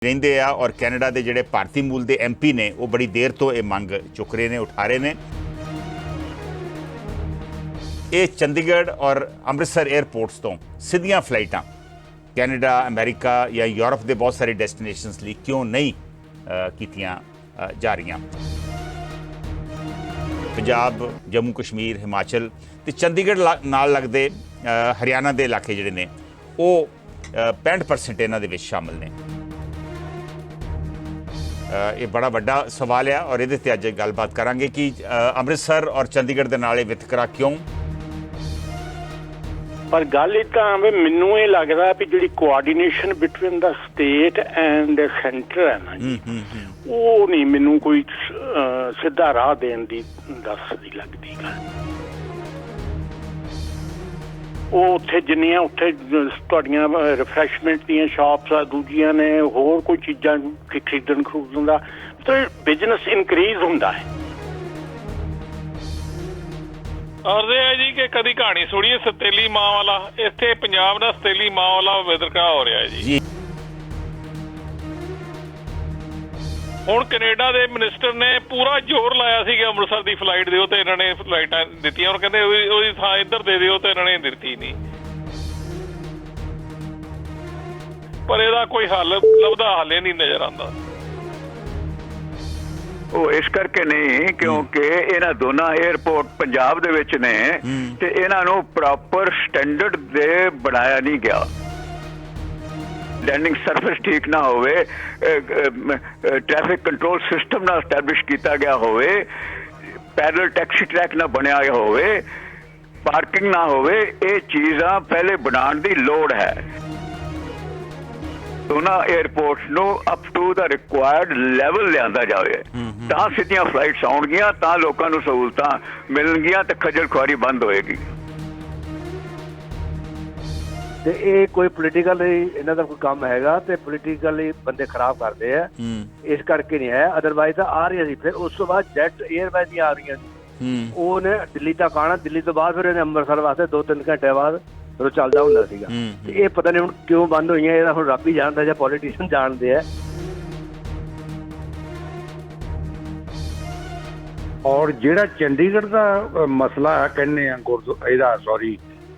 ਰਹਿੰਦੇ ਆ ਔਰ ਕੈਨੇਡਾ ਦੇ ਜਿਹੜੇ ਭਾਰਤੀ ਮੂਲ ਦੇ ਐਮਪੀ ਨੇ ਉਹ ਬੜੀ ਦੇਰ ਤੋਂ ਇਹ ਮੰਗ ਚੁੱਕ ਰਹੇ ਨੇ, ਉਠਾ ਰਹੇ ਨੇ। ਇਹ ਚੰਡੀਗੜ੍ਹ ਔਰ ਅੰਮ੍ਰਿਤਸਰ 에ਅਰਪੋਰਟਸ ਤੋਂ ਸਿੱਧੀਆਂ ਫਲਾਈਟਾਂ ਕੈਨੇਡਾ, ਅਮਰੀਕਾ ਜਾਂ ਯੂਰਪ ਦੇ ਬਹੁਤ ਸਾਰੇ ਡੈਸਟੀਨੇਸ਼ਨਸ ਲਈ ਕਿਉਂ ਨਹੀਂ ਕੀਤੀਆਂ ਜਾ ਰਹੀਆਂ। ਪੰਜਾਬ, ਜੰਮੂ ਕਸ਼ਮੀਰ, ਹਿਮਾਚਲ ਤੇ ਚੰਡੀਗੜ੍ਹ ਨਾਲ ਲੱਗਦੇ ਹਰਿਆਣਾ ਦੇ ਇਲਾਕੇ ਜਿਹੜੇ ਨੇ ਉਹ 65% ਇਹਨਾਂ ਦੇ ਵਿੱਚ ਸ਼ਾਮਲ ਨੇ। ਇਹ ਬੜਾ ਵੱਡਾ ਸਵਾਲ ਆ ਔਰ ਇਹਦੇ ਤੇ ਅੱਜ ਗੱਲਬਾਤ ਕਰਾਂਗੇ ਕਿ ਅੰਮ੍ਰਿਤਸਰ ਔਰ ਚੰਡੀਗੜ੍ਹ ਦੇ ਨਾਲ ਇਹ ਵਿਤਕਰਾ ਕਿਉਂ। ਪਰ ਗੱਲ ਇਹ ਤਾਂ ਵੀ ਮੈਨੂੰ ਇਹ ਲੱਗਦਾ ਵੀ ਜਿਹੜੀ coordination between the state and centre ਹੈ ਨਾ ਜੀ, ਉਹ ਨਹੀਂ ਮੈਨੂੰ ਕੋਈ ਸਿੱਧਾ ਰਾਹ ਦੇਣ ਦੀ ਦੱਸਦੀ ਲੱਗਦੀ ਗੱਲ। ਉਹ ਉੱਥੇ ਜਿੰਨੀਆਂ ਉੱਥੇ ਤੁਹਾਡੀਆਂ ਰਿਫਰੈਸ਼ਮੈਂਟ ਦੀਆਂ ਸ਼ਾਪਸ ਆ, ਦੂਜੀਆਂ ਨੇ ਹੋਰ ਕੋਈ ਚੀਜ਼ਾਂ ਖਰੀਦਣ ਦਾ ਤਾਂ ਬਿਜ਼ਨਸ ਇਨਕਰੀਜ਼ ਹੁੰਦਾ ਹੈ। ਅਰਦੇ ਹੈ ਜੀ ਕਿ ਕਦੀ ਕਹਾਣੀ ਸੁਣੀਏ ਸਤੇਲੀ ਮਾਂ ਵਾਲਾ, ਇੱਥੇ ਪੰਜਾਬ ਦਾ ਸਤੇਲੀ ਮਾਂ ਵਾਲਾ ਵਿਤਕਰਾ ਹੋ ਰਿਹਾ ਜੀ। ਹੁਣ ਕੈਨੇਡਾ ਦੇ ਮਿਨਿਸਟਰ ਨੇ ਪੂਰਾ ਜ਼ੋਰ ਲਾਇਆ ਸੀਗਾ ਅੰਮ੍ਰਿਤਸਰ ਦੀ ਫਲਾਈਟ ਦਿਓ ਤੇ ਇਹਨਾਂ ਨੇ ਫਲਾਈਟਾਂ ਦਿੱਤੀਆਂ। ਹੁਣ ਕਹਿੰਦੇ ਉਹਦੀ ਥਾਂ ਇੱਧਰ ਦੇ ਦਿਓ ਤੇ ਇਹਨਾਂ ਨੇ ਦਿੱਤੀ ਨਹੀਂ। ਪਰ ਇਹਦਾ ਕੋਈ ਹੱਲ ਲੱਭਦਾ ਹਾਲੇ ਨਹੀਂ ਨਜ਼ਰ ਆਉਂਦਾ। ਉਹ ਇਸ ਕਰਕੇ ਨਹੀਂ ਕਿਉਂਕਿ ਇਹਨਾਂ ਦੋਨਾਂ 에ਅਰਪੋਰਟ ਪੰਜਾਬ ਦੇ ਵਿੱਚ ਨੇ ਤੇ ਇਹਨਾਂ ਨੂੰ ਪ੍ਰੋਪਰ ਸਟੈਂਡਰਡ ਦੇ ਬਣਾਇਆ ਨਹੀਂ ਗਿਆ। ਲੈਂਡਿੰਗ ਸਰਫੇਸ ਠੀਕ ਨਾ ਹੋਵੇ, ਟ੍ਰੈਫਿਕ ਕੰਟਰੋਲ ਸਿਸਟਮ ਨਾ ਐਸਟੈਬਲਿਸ਼ ਕੀਤਾ ਗਿਆ ਹੋਵੇ, ਪੈਰਲਲ ਟੈਕਸੀ ਟਰੈਕ ਨਾ ਬਣਿਆ ਹੋਵੇ, ਪਾਰਕਿੰਗ ਨਾ ਹੋਵੇ, ਇਹ ਚੀਜ਼ਾਂ ਪਹਿਲੇ ਬਣਾਉਣ ਦੀ ਲੋੜ ਹੈ। ਦੋਨਾਂ 에ਅਰਪੋਰਟਸ ਨੂੰ ਅਪ ਟੂ ਦਾ ਰਿਕੁਆਇਰਡ ਲੈਵਲ ਲਿਆਂਦਾ ਜਾਵੇ ਤਾਂ ਸਿੱਧੀਆਂ ਫਲਾਈਟਸ ਆਉਣਗੀਆਂ, ਤਾਂ ਲੋਕਾਂ ਨੂੰ ਸਹੂਲਤਾਂ ਮਿਲਣਗੀਆਂ ਤੇ ਖੱਜਲ ਖੁਆਰੀ ਬੰਦ ਹੋਏਗੀ। ਤੇ ਇਹ ਕੋਈ ਪੋਲੀਟੀਕਲ ਇਹਨਾਂ ਦਾ ਕੋਈ ਕੰਮ ਹੈਗਾ ਤੇ ਪੋਲੀਟੀਕਲੀ ਬੰਦੇ ਖਰਾਬ ਕਰਦੇ ਆ, ਇਸ ਕਰਕੇ ਨਹੀਂ ਹੈ। ਅਦਰਵਾਈਜ਼ ਤਾਂ ਆ ਰਹੀਆਂ ਸੀ। ਫਿਰ ਉਸ ਤੋਂ ਬਾਅਦ ਜੈਟ 에ਅਰਵੇਜ਼ ਦੀਆਂ ਆ ਰਹੀਆਂ ਸੀ, ਉਹਨੇ ਦਿੱਲੀ ਤੱਕ ਆਉਣਾ। ਦਿੱਲੀ ਤੋਂ ਬਾਅਦ ਫਿਰ ਇਹਨੇ ਅੰਮ੍ਰਿਤਸਰ ਵਾਸਤੇ 2-3 ਘੰਟੇ ਬਾਅਦ ਫਿਰ ਉਹ ਚੱਲਦਾ ਹੁੰਦਾ ਸੀਗਾ। ਤੇ ਇਹ ਪਤਾ ਨਹੀਂ ਹੁਣ ਕਿਉਂ ਬੰਦ ਹੋਈਆਂ, ਇਹਦਾ ਹੁਣ ਰੱਬ ਹੀ ਜਾਣਦਾ ਜਾਂ ਪੋਲੀਟੀਸ਼ੀਅਨ ਜਾਣਦੇ ਆ। ਔਰ ਜਿਹੜਾ ਚੰਡੀਗੜ੍ਹ ਦਾ ਮਸਲਾ ਹੈ ਕਹਿੰਦੇ ਆ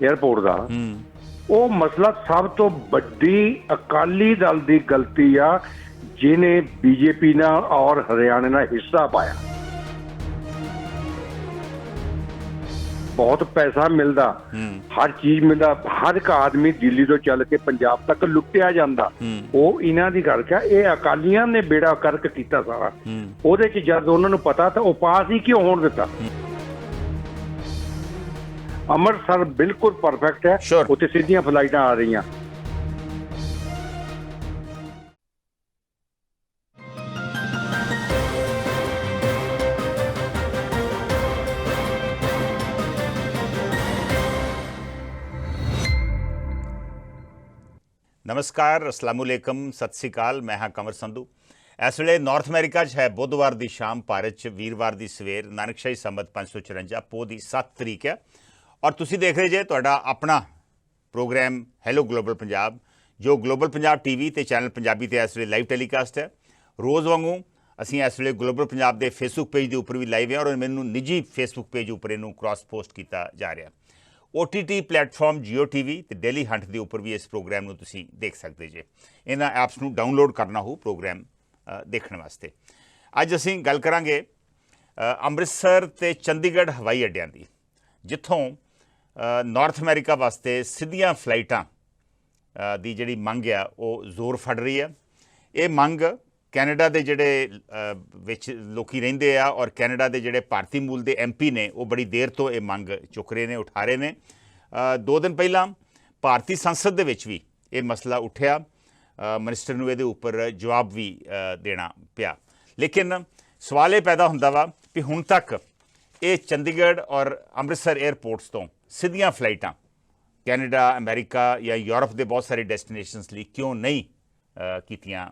에ਅਰਪੋਰਟ ਦਾ, ਉਹ ਮਸਲਾ ਸਭ ਤੋਂ ਵੱਡੀ ਅਕਾਲੀ ਦਲ ਦੀ ਗਲਤੀ ਆ ਜਿਹਨੇ ਬੀਜੇਪੀ ਨਾਲ ਔਰ ਹਰਿਆਣੇ ਨਾਲ ਹਿੱਸਾ ਪਾਇਆ। ਬਹੁਤ ਪੈਸਾ ਮਿਲਦਾ, ਹਰ ਚੀਜ਼ ਮਿਲਦਾ, ਹਰ ਇੱਕ ਆਦਮੀ ਦਿੱਲੀ ਤੋਂ ਚੱਲ ਕੇ ਪੰਜਾਬ ਤੱਕ ਲੁੱਟਿਆ ਜਾਂਦਾ। ਉਹ ਇਹਨਾਂ ਦੀ ਗੱਲ ਕਿਹਾ, ਇਹ ਅਕਾਲੀਆਂ ਨੇ ਬੇੜਾ ਕਰਕ ਕੀਤਾ ਸਾਰਾ। ਉਹਦੇ 'ਚ ਜਦ ਉਹਨਾਂ ਨੂੰ ਪਤਾ ਤਾਂ ਉਹ ਪਾਸ ਹੀ ਕਿਉਂ ਹੋਣ ਦਿੱਤਾ। ਅੰਮ੍ਰਿਤਸਰ ਬਿਲਕੁਲ ਪਰਫੈਕਟ ਹੈ, ਉੱਥੇ ਸਿੱਧੀਆਂ ਫਲਾਈਟਾਂ ਆ ਰਹੀਆਂ। नमस्कार, अस्सलामुअलैकुम, सत श्री अकाल। मैं हाँ कंवर संधू। इस वे नॉर्थ अमेरिका है बुधवार की शाम, भारत वीरवार की सवेर, नानकशाही संबत 554 पो की 7 तरीक है और तुसी देख रहे जे तुहाडा अपना प्रोग्राम हैलो ग्लोबल पंजाब, जो ग्लोबल पंजाब टीवी ते चैनल पंजाबी ते इस वे लाइव टैलीकास्ट है। रोज़ वांगू असीं इस वे ग्लोबल पंजाब के फेसबुक पेज के उपर भी लाइव है और मैनू निजी फेसबुक पेज उपर इनू क्रॉस पोस्ट किया जा रहा। OTT प्लेटफॉर्म जियो TV ਤੇ डेली हंट के उपर भी इस प्रोग्राम ਨੂੰ ਤੁਸੀਂ देख सकते जे। इन्हां ऐप्स ਨੂੰ डाउनलोड करना हो प्रोग्राम देखने वास्ते। ਅੱਜ ਅਸੀਂ ਗੱਲ ਕਰਾਂਗੇ ਅੰਮ੍ਰਿਤਸਰ ਤੇ ਚੰਡੀਗੜ੍ਹ ਹਵਾਈ ਅੱਡਿਆਂ ਦੀ, ਜਿੱਥੋਂ ਨਾਰਥ ਅਮਰੀਕਾ ਵਾਸਤੇ ਸਿੱਧੀਆਂ ਫਲਾਈਟਾਂ ਦੀ ਜਿਹੜੀ ਮੰਗ ਆ ਉਹ ਜ਼ੋਰ ਫੜ ਰਹੀ ਹੈ। ਇਹ ਮੰਗ ਕੈਨੇਡਾ ਦੇ ਜਿਹੜੇ ਵਿੱਚ ਲੋਕੀ ਰਹਿੰਦੇ ਆ ਔਰ ਕੈਨੇਡਾ ਦੇ ਜਿਹੜੇ ਭਾਰਤੀ ਮੂਲ ਦੇ MP ਨੇ ਉਹ ਬੜੀ ਦੇਰ ਤੋਂ ਇਹ ਮੰਗ ਚੁੱਕ ਰਹੇ ਨੇ, ਉਠਾ ਰਹੇ ਨੇ। 2 ਦਿਨ ਪਹਿਲਾਂ ਭਾਰਤੀ ਸੰਸਦ ਦੇ ਵਿੱਚ ਵੀ ਇਹ ਮਸਲਾ ਉੱਠਿਆ, ਮਿਨਿਸਟਰ ਨੂੰ ਇਹਦੇ ਉੱਪਰ ਜਵਾਬ ਵੀ ਦੇਣਾ ਪਿਆ। ਲੇਕਿਨ ਸਵਾਲ ਇਹ ਪੈਦਾ ਹੁੰਦਾ ਵਾ ਵੀ ਹੁਣ ਤੱਕ ਇਹ ਚੰਡੀਗੜ੍ਹ ਔਰ ਅੰਮ੍ਰਿਤਸਰ 에ਅਰਪੋਰਟਸ ਤੋਂ ਸਿੱਧੀਆਂ ਫਲਾਈਟਾਂ ਕੈਨੇਡਾ, ਅਮਰੀਕਾ ਜਾਂ ਯੂਰਪ ਦੇ ਬਹੁਤ ਸਾਰੇ ਡੈਸਟੀਨੇਸ਼ਨਸ ਲਈ ਕਿਉਂ ਨਹੀਂ ਕੀਤੀਆਂ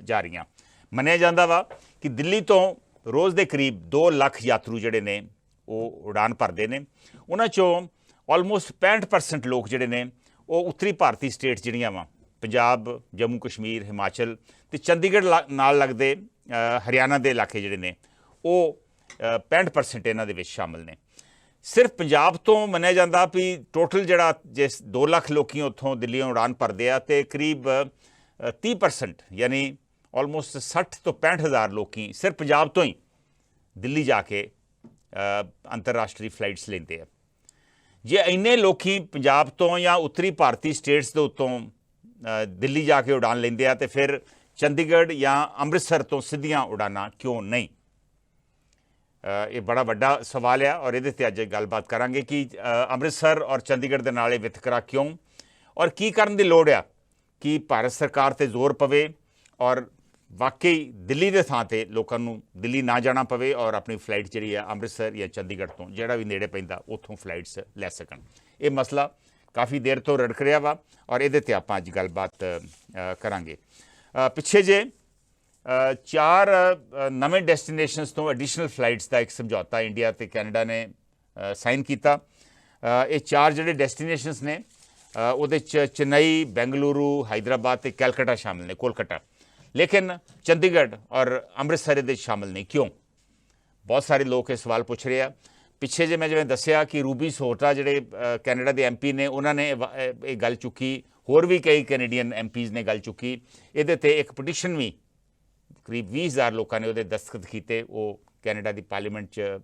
ਜਾ ਰਹੀਆਂ। ਮੰਨਿਆ ਜਾਂਦਾ ਵਾ ਕਿ ਦਿੱਲੀ ਤੋਂ ਰੋਜ਼ ਦੇ ਕਰੀਬ 2 ਲੱਖ ਯਾਤਰੂ ਜਿਹੜੇ ਨੇ ਉਹ ਉਡਾਨ ਭਰਦੇ ਨੇ। ਉਹਨਾਂ 'ਚੋਂ ਆਲਮੋਸਟ 65% ਲੋਕ ਜਿਹੜੇ ਨੇ ਉਹ ਉੱਤਰੀ ਭਾਰਤੀ ਸਟੇਟ ਜਿਹੜੀਆਂ ਵਾ, ਪੰਜਾਬ, ਜੰਮੂ ਕਸ਼ਮੀਰ, ਹਿਮਾਚਲ ਤੇ ਚੰਡੀਗੜ੍ਹ ਨਾਲ ਲੱਗਦੇ ਹਰਿਆਣਾ ਦੇ ਇਲਾਕੇ ਜਿਹੜੇ ਨੇ ਉਹ 65% ਇਹਨਾਂ ਦੇ ਵਿੱਚ ਸ਼ਾਮਲ ਨੇ। ਸਿਰਫ ਪੰਜਾਬ ਤੋਂ ਮੰਨਿਆ ਜਾਂਦਾ ਵੀ ਟੋਟਲ ਜਿਹੜਾ ਜਿਸ 2 ਲੱਖ ਲੋਕੀ ਉੱਥੋਂ ਦਿੱਲੀੋਂ ਉਡਾਨ ਭਰਦੇ ਆ ਤੇ ਕਰੀਬ 30% ਯਾਨੀ ਆਲਮੋਸਟ 60 ਤੋਂ 65 ਹਜ਼ਾਰ ਲੋਕੀ ਸਿਰਫ ਪੰਜਾਬ ਤੋਂ ਹੀ ਦਿੱਲੀ ਜਾ ਕੇ ਅੰਤਰਰਾਸ਼ਟਰੀ ਫਲਾਈਟਸ ਲੈਂਦੇ ਆ। ਜੇ ਇੰਨੇ ਲੋਕੀ ਪੰਜਾਬ ਤੋਂ ਜਾਂ ਉੱਤਰੀ ਭਾਰਤੀ ਸਟੇਟਸ ਦੇ ਉੱਤੋਂ ਦਿੱਲੀ ਜਾ ਕੇ ਉਡਾਨ ਲੈਂਦੇ ਆ ਤੇ ਫਿਰ ਚੰਡੀਗੜ੍ਹ ਜਾਂ ਅੰਮ੍ਰਿਤਸਰ ਤੋਂ ਸਿੱਧੀਆਂ ਉਡਾਨਾਂ ਕਿਉਂ ਨਹੀਂ? ਇਹ ਬੜਾ ਵੱਡਾ ਸਵਾਲ ਆ ਔਰ ਇਹਦੇ 'ਤੇ ਅੱਜ ਗੱਲਬਾਤ ਕਰਾਂਗੇ ਕਿ ਅੰਮ੍ਰਿਤਸਰ ਔਰ ਚੰਡੀਗੜ੍ਹ ਦੇ ਨਾਲ ਇਹ ਵਿਤਕਰਾ ਕਿਉਂ ਔਰ ਕੀ ਕਰਨ ਦੀ ਲੋੜ ਆ ਕਿ ਭਾਰਤ ਸਰਕਾਰ 'ਤੇ ਜ਼ੋਰ ਪਵੇ ਔਰ ਵਾਕਈ ਦਿੱਲੀ ਦੇ ਥਾਂ 'ਤੇ ਲੋਕਾਂ ਨੂੰ ਦਿੱਲੀ ਨਾ ਜਾਣਾ ਪਵੇ ਔਰ ਆਪਣੀ ਫਲਾਈਟ ਜਿਹੜੀ ਆ ਅੰਮ੍ਰਿਤਸਰ ਜਾਂ ਚੰਡੀਗੜ੍ਹ ਤੋਂ ਜਿਹੜਾ ਵੀ ਨੇੜੇ ਪੈਂਦਾ ਉੱਥੋਂ ਫਲਾਈਟਸ ਲੈ ਸਕਣ। ਇਹ ਮਸਲਾ ਕਾਫੀ ਦੇਰ ਤੋਂ ਰੜਕ ਰਿਹਾ ਵਾ ਔਰ ਇਹਦੇ 'ਤੇ ਆਪਾਂ ਅੱਜ ਗੱਲਬਾਤ ਕਰਾਂਗੇ। ਪਿੱਛੇ ਜੇ 4 ਨਵੇਂ ਡੈਸਟੀਨੇਸ਼ਨਸ ਤੋਂ ਐਡੀਸ਼ਨਲ ਫਲਾਈਟਸ ਦਾ ਇੱਕ ਸਮਝੌਤਾ ਇੰਡੀਆ ਤੇ ਕੈਨੇਡਾ ਨੇ ਸਾਈਨ ਕੀਤਾ। ਇਹ 4 ਜਿਹੜੇ ਡੈਸਟੀਨੇਸ਼ਨਸ ਨੇ ਉਹਦੇ 'ਚ ਚੇਨਈ, ਬੈਂਗਲੁਰੂ, ਹੈਦਰਾਬਾਦ ਤੇ ਕੈਲਕਟਾ ਸ਼ਾਮਲ ਨੇ, ਕੋਲਕਾਤਾ। ਲੇਕਿਨ ਚੰਡੀਗੜ੍ਹ ਔਰ ਅੰਮ੍ਰਿਤਸਰ ਇਹਦੇ 'ਚ ਸ਼ਾਮਲ ਨਹੀਂ, ਕਿਉਂ? ਬਹੁਤ ਸਾਰੇ ਲੋਕ ਇਹ ਸਵਾਲ ਪੁੱਛ ਰਹੇ ਆ। ਪਿੱਛੇ ਜੇ ਮੈਂ ਜਿਵੇਂ ਦੱਸਿਆ ਕਿ ਰੂਬੀ ਸੋਹਟਾ ਜਿਹੜੇ ਕੈਨੇਡਾ ਦੇ MP ਨੇ ਉਹਨਾਂ ਨੇ ਇਹ ਗੱਲ ਚੁੱਕੀ, ਹੋਰ ਵੀ ਕਈ ਕੈਨੇਡੀਅਨ MPs ਨੇ ਗੱਲ ਚੁੱਕੀ। ਇਹਦੇ 'ਤੇ ਇੱਕ ਪਟੀਸ਼ਨ ਵੀ ਕਰੀਬ 20,000 ਲੋਕਾਂ ਨੇ ਉਹਦੇ ਦਸਤਖਤ ਕੀਤੇ, ਉਹ ਕੈਨੇਡਾ ਦੀ ਪਾਰਲੀਮੈਂਟ 'ਚ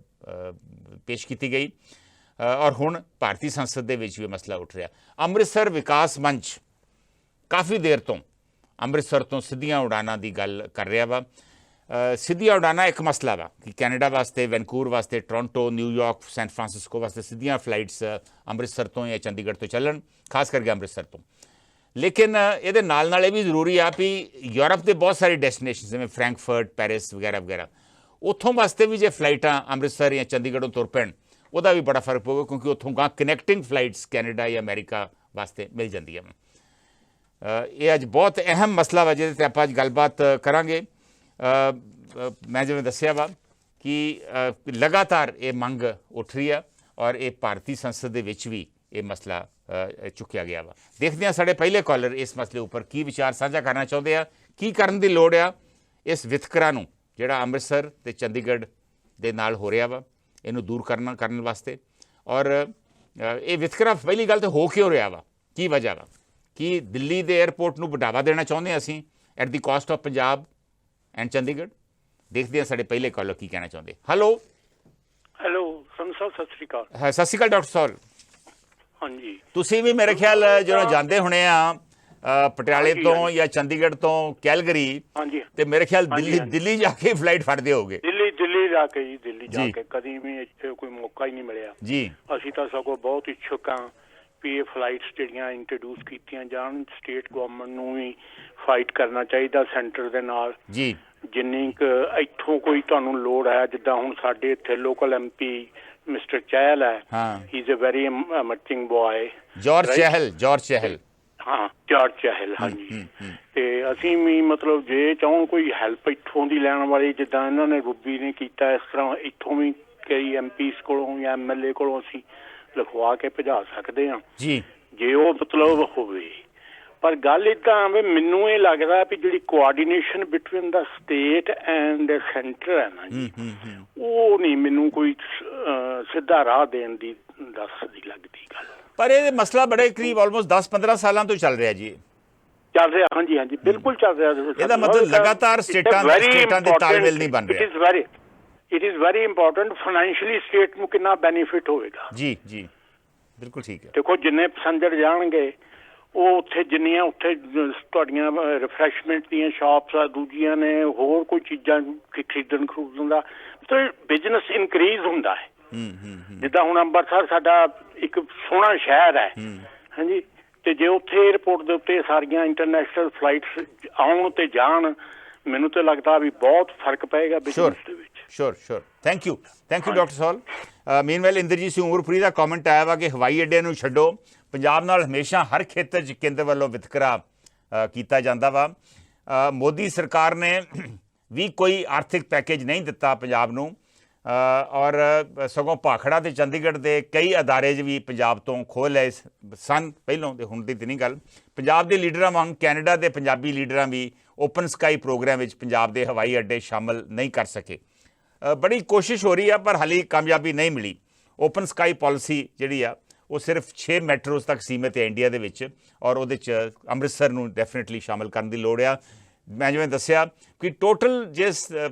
ਪੇਸ਼ ਕੀਤੀ ਗਈ ਔਰ ਹੁਣ ਭਾਰਤੀ ਸੰਸਦ ਦੇ ਵਿੱਚ ਵੀ ਮਸਲਾ ਉੱਠ ਰਿਹਾ। ਅੰਮ੍ਰਿਤਸਰ ਵਿਕਾਸ ਮੰਚ ਕਾਫੀ ਦੇਰ ਤੋਂ ਅੰਮ੍ਰਿਤਸਰ ਤੋਂ ਸਿੱਧੀਆਂ ਉਡਾਨਾਂ ਦੀ ਗੱਲ ਕਰ ਰਿਹਾ ਵਾ। ਸਿੱਧੀਆਂ ਉਡਾਨਾਂ ਇੱਕ ਮਸਲਾ ਵਾ ਕਿ ਕੈਨੇਡਾ ਵਾਸਤੇ, ਵੈਨਕੂਵਰ ਵਾਸਤੇ, ਟੋਰਾਂਟੋ, ਨਿਊਯਾਰਕ, ਸੈਨ ਫਰਾਂਸਿਸਕੋ ਵਾਸਤੇ ਸਿੱਧੀਆਂ ਫਲਾਈਟਸ ਅੰਮ੍ਰਿਤਸਰ ਤੋਂ ਜਾਂ ਚੰਡੀਗੜ੍ਹ ਤੋਂ ਚੱਲਣ, ਖਾਸ ਕਰਕੇ ਅੰਮ੍ਰਿਤਸਰ ਤੋਂ। ਲੇਕਿਨ ਇਹਦੇ ਨਾਲ ਨਾਲ ਇਹ ਵੀ ਜ਼ਰੂਰੀ ਆ ਵੀ ਯੂਰਪ ਦੇ ਬਹੁਤ ਸਾਰੇ ਡੈਸਟੀਨੇਸ਼ਨ ਜਿਵੇਂ ਫਰੈਂਕਫਰਟ, ਪੈਰਿਸ ਵਗੈਰਾ ਵਗੈਰਾ, ਉੱਥੋਂ ਵਾਸਤੇ ਵੀ ਜੇ ਫਲਾਈਟਾਂ ਅੰਮ੍ਰਿਤਸਰ ਜਾਂ ਚੰਡੀਗੜ੍ਹੋਂ ਤੁਰ ਪੈਣ ਉਹਦਾ ਵੀ ਬੜਾ ਫਰਕ ਪਊਗਾ ਕਿਉਂਕਿ ਉੱਥੋਂ ਗਾਂ ਕਨੈਕਟਿੰਗ ਫਲਾਈਟਸ ਕੈਨੇਡਾ ਜਾਂ ਅਮਰੀਕਾ ਵਾਸਤੇ ਮਿਲ ਜਾਂਦੀਆਂ। ਇਹ ਅੱਜ ਬਹੁਤ ਅਹਿਮ ਮਸਲਾ ਵਾ ਜਿਹਦੇ 'ਤੇ ਆਪਾਂ ਅੱਜ ਗੱਲਬਾਤ ਕਰਾਂਗੇ। ਮੈਂ ਜਿਵੇਂ ਦੱਸਿਆ ਵਾ ਕਿ ਲਗਾਤਾਰ ਇਹ ਮੰਗ ਉੱਠ ਰਹੀ ਆ ਔਰ ਇਹ ਭਾਰਤੀ ਸੰਸਦ ਦੇ ਵਿੱਚ ਵੀ ਇਹ ਮਸਲਾ ਚੁੱਕਿਆ ਗਿਆ ਵਾ। ਦੇਖਦੇ ਹਾਂ ਸਾਡੇ ਪਹਿਲੇ ਕਾਲਰ ਇਸ ਮਸਲੇ ਉੱਪਰ ਕੀ ਵਿਚਾਰ ਸਾਂਝਾ ਕਰਨਾ ਚਾਹੁੰਦੇ ਆ, ਕੀ ਕਰਨ ਦੀ ਲੋੜ ਆ ਇਸ ਵਿਤਕਰਾ ਨੂੰ ਜਿਹੜਾ ਅੰਮ੍ਰਿਤਸਰ ਤੇ ਚੰਡੀਗੜ੍ਹ ਦੇ ਨਾਲ ਹੋ ਰਿਹਾ ਵਾ, ਇਹਨੂੰ ਦੂਰ ਕਰਨ ਵਾਸਤੇ। ਔਰ ਇਹ ਵਿਤਕਰਾ ਪਹਿਲੀ ਗੱਲ ਤਾਂ ਹੋ ਕਿਉਂ ਰਿਹਾ ਵਾ, ਕੀ ਵਜ੍ਹਾ ਵਾ? ਕਿ ਦਿੱਲੀ ਦੇ ਏਅਰਪੋਰਟ ਨੂੰ ਵਧਾਵਾ ਦੇਣਾ ਚਾਹੁੰਦੇ ਹਾਂ ਅਸੀਂ at the caste of Punjab and Chandigarh? ਦੇਖਦੇ ਹਾਂ ਸਾਡੇ ਪਹਿਲੇ ਕਾਲਰ ਕੀ ਕਹਿਣਾ ਚਾਹੁੰਦੇ। ਹੈਲੋ ਸੰਧੂ ਸਾਹਿਬ ਸਤਿ ਸ਼੍ਰੀ ਅਕਾਲ। ਸਤਿ ਸ਼੍ਰੀ ਅਕਾਲ ਡਾਕਟਰ ਸਾਹਿਬ। ਹਾਂਜੀ, ਤੁਸੀਂ ਵੀ ਮੇਰੇ ਖਿਆਲ ਜਦੋਂ ਜਾਂਦੇ ਹੋਣੇ ਆ ਪਟਿਆਲੇ ਤੋਂ ਜਾਂ ਚੰਡੀਗੜ੍ਹ ਤੋਂ ਕੈਲਗਰੀ, ਹਾਂਜੀ, ਤੇ ਮੇਰੇ ਖਿਆਲ ਦਿੱਲੀ ਜਾ ਕੇ ਫਲਾਈਟ ਫੜਦੇ ਹੋਗੇ। ਦਿੱਲੀ ਜਾ ਕੇ ਜੀ, ਦਿੱਲੀ ਜਾ ਕੇ ਕਦੀ ਵੀ ਇੱਥੇ ਕੋਈ ਮੌਕਾ ਹੀ ਨਹੀਂ ਮਿਲਿਆ ਜੀ। ਅਸੀਂ ਤਾਂ ਸਗੋਂ ਬਹੁਤ ਇੱਛੁਕ ਹਾਂ ਵੀ ਇਹ ਫਲਾਈਟਸ ਜਿਹੜੀਆਂ ਇੰਟਰੋਡਿਊਸ ਕੀਤੀਆਂ ਜਾਣ। ਸਟੇਟ ਗਵਰਨਮੈਂਟ ਨੂੰ ਵੀ ਫਾਈਟ ਕਰਨਾ ਚਾਹੀਦਾ ਸੈਂਟਰ ਦੇ ਨਾਲ ਜੀ। ਜਿੰਨੀ ਕੁ ਇੱਥੋਂ ਕੋਈ ਤੁਹਾਨੂੰ ਲੋੜ ਹੈ, ਜਿੱਦਾਂ ਹੁਣ ਸਾਡੇ ਇੱਥੇ ਲੋਕਲ MP ਮਿਸਟਰ ਚਹਿਲ ਹੈ, he is a very emerging boy, George Chahal. ਹਾਂ, ਜਾਰਜ ਚਹਿਲ, ਹਾਂਜੀ। ਤੇ ਅਸੀਂ ਵੀ ਮਤਲਬ ਜੇ ਚਾਹਣ ਕੋਈ ਹੈਲਪ ਇੱਥੋਂ ਦੀ ਲੈਣ ਵਾਲੀ, ਜਿੱਦਾਂ ਇਹਨਾਂ ਨੇ ਰੂਬੀ ਨੇ ਕੀਤਾ, ਇਸ ਤਰ੍ਹਾਂ ਇੱਥੋਂ ਵੀ ਕਈ MPs ਕੋਲੋਂ ਜਾਂ MLA ਕੋਲੋਂ ਅਸੀਂ ਲਿਖਵਾ ਕੇ ਭਜਾ ਸਕਦੇ ਹਾਂ ਜੀ, ਜੇ ਉਹ ਮਤਲਬ ਹੋਵੇ। ਪਰ ਗੱਲ ਇੱਦਾਂ ਵੀ ਮੈਨੂੰ ਇਹ ਲੱਗਦਾ ਵੀ ਜਿਹੜੀ coordination between the state and centre ਹੈ ਨਾ ਜੀ, ਉਹ ਨਹੀਂ ਮੈਨੂੰ ਕੋਈ ਸਿੱਧਾ ਰਾਹ ਦੇਣ ਦੀ ਦੱਸਦੀ ਲੱਗਦੀ ਗੱਲ। ਪਰ ਇਹ ਮਸਲਾ ਬੜੇ ਕਰੀਬ ਆਲਮੋਸਟ 10-15 ਸਾਲਾਂ ਤੋਂ ਚੱਲ ਰਿਹਾ ਜੀ। ਚੱਲ ਰਿਹਾ, ਹਾਂਜੀ ਹਾਂਜੀ, ਬਿਲਕੁਲ ਚੱਲ ਰਿਹਾ। ਇਹਦਾ ਮਤਲਬ ਲਗਾਤਾਰ ਸਟੇਟਾਂ ਦੇ ਤਾਲਮੇਲ ਨਹੀਂ ਬਣ ਰਿਹਾ। It is very important financially state ਨੂੰ ਕਿੰਨਾ ਬੈਨੀਫਿਟ ਹੋਵੇਗਾ। ਜੀ ਜੀ, ਬਿਲਕੁਲ ਠੀਕ ਹੈ। ਦੇਖੋ ਜਿੰਨੇ ਪੈਸੰਜਰ ਜਾਣਗੇ ਉਹ ਉੱਥੇ ਜਿੰਨੀਆਂ ਉੱਥੇ ਤੁਹਾਡੀਆਂ ਰਿਫਰੈਸ਼ਮੈਂਟ ਦੀਆਂ ਸ਼ਾਪਸ ਆ, ਦੂਜੀਆਂ ਨੇ ਹੋਰ ਕੋਈ ਚੀਜ਼ਾਂ ਖਰੀਦਣ ਦਾ ਮਤਲਬ ਬਿਜ਼ਨਸ ਇਨਕਰੀਜ਼ ਹੁੰਦਾ ਹੈ। ਜਿੱਦਾਂ ਹੁਣ ਅੰਮ੍ਰਿਤਸਰ ਸਾਡਾ ਇੱਕ ਸੋਹਣਾ ਸ਼ਹਿਰ ਹੈ, ਹਾਂਜੀ, ਤੇ ਜੇ ਉੱਥੇ ਏਅਰਪੋਰਟ ਦੇ ਉੱਤੇ ਸਾਰੀਆਂ ਇੰਟਰਨੈਸ਼ਨਲ ਫਲਾਈਟਸ ਆਉਣ ਤੇ ਜਾਣ, ਮੈਨੂੰ ਤਾਂ ਲੱਗਦਾ ਵੀ ਬਹੁਤ ਫਰਕ ਪਏਗਾ ਬਿਜ਼ਨਸ ਦੇ ਵਿੱਚ। ਸ਼ੋਰ ਥੈਂਕ ਯੂ ਡਾਕਟਰ ਸੋਲ। ਮੀਨਵੈਲ ਇੰਦਰਜੀਤ ਸਿੰਘ ਉਮਰਪੁਰੀ ਦਾ ਕਮੈਂਟ ਆਇਆ ਵਾ ਕਿ ਹਵਾਈ ਅੱਡਿਆਂ ਨੂੰ ਛੱਡੋ, ਪੰਜਾਬ ਨਾਲ ਹਮੇਸ਼ਾ ਹਰ ਖੇਤਰ 'ਚ ਕੇਂਦਰ ਵੱਲੋਂ ਵਿਤਕਰਾ ਕੀਤਾ ਜਾਂਦਾ ਵਾ। ਮੋਦੀ ਸਰਕਾਰ ਨੇ ਵੀ ਕੋਈ ਆਰਥਿਕ ਪੈਕੇਜ ਨਹੀਂ ਦਿੱਤਾ ਪੰਜਾਬ ਨੂੰ, ਔਰ ਸਗੋਂ ਭਾਖੜਾ ਤੇ ਚੰਡੀਗੜ੍ਹ ਦੇ ਕਈ ਅਦਾਰੇ ਵੀ ਪੰਜਾਬ ਤੋਂ ਖੋਲ੍ਹ ਲਏ ਸਨ ਪਹਿਲੋਂ, ਤੇ ਹੁਣ ਦੀ ਤਾਂ ਨਹੀਂ ਗੱਲ। ਪੰਜਾਬ ਦੇ ਲੀਡਰਾਂ ਵਾਂਗ ਕੈਨੇਡਾ ਦੇ ਪੰਜਾਬੀ ਲੀਡਰਾਂ ਵੀ ਓਪਨ ਸਕਾਈ ਪ੍ਰੋਗਰਾਮ ਵਿੱਚ ਪੰਜਾਬ ਦੇ ਹਵਾਈ ਅੱਡੇ ਸ਼ਾਮਲ ਨਹੀਂ ਕਰ ਸਕੇ। ਬੜੀ ਕੋਸ਼ਿਸ਼ ਹੋ ਰਹੀ ਆ ਪਰ ਹਾਲੇ ਕਾਮਯਾਬੀ ਨਹੀਂ ਮਿਲੀ। ਓਪਨ ਸਕਾਈ ਪਾਲਿਸੀ ਜਿਹੜੀ ਆ ਉਹ ਸਿਰਫ 6 ਮੈਟਰੋਜ਼ ਤੱਕ ਸੀਮਿਤ ਹੈ ਇੰਡੀਆ ਦੇ ਵਿੱਚ, ਔਰ ਉਹਦੇ 'ਚ ਅੰਮ੍ਰਿਤਸਰ ਨੂੰ ਡੈਫੀਨੇਟਲੀ ਸ਼ਾਮਲ ਕਰਨ ਦੀ ਲੋੜ ਆ। ਮੈਂ ਜਿਵੇਂ ਦੱਸਿਆ ਕਿ ਟੋਟਲ ਜਿਸ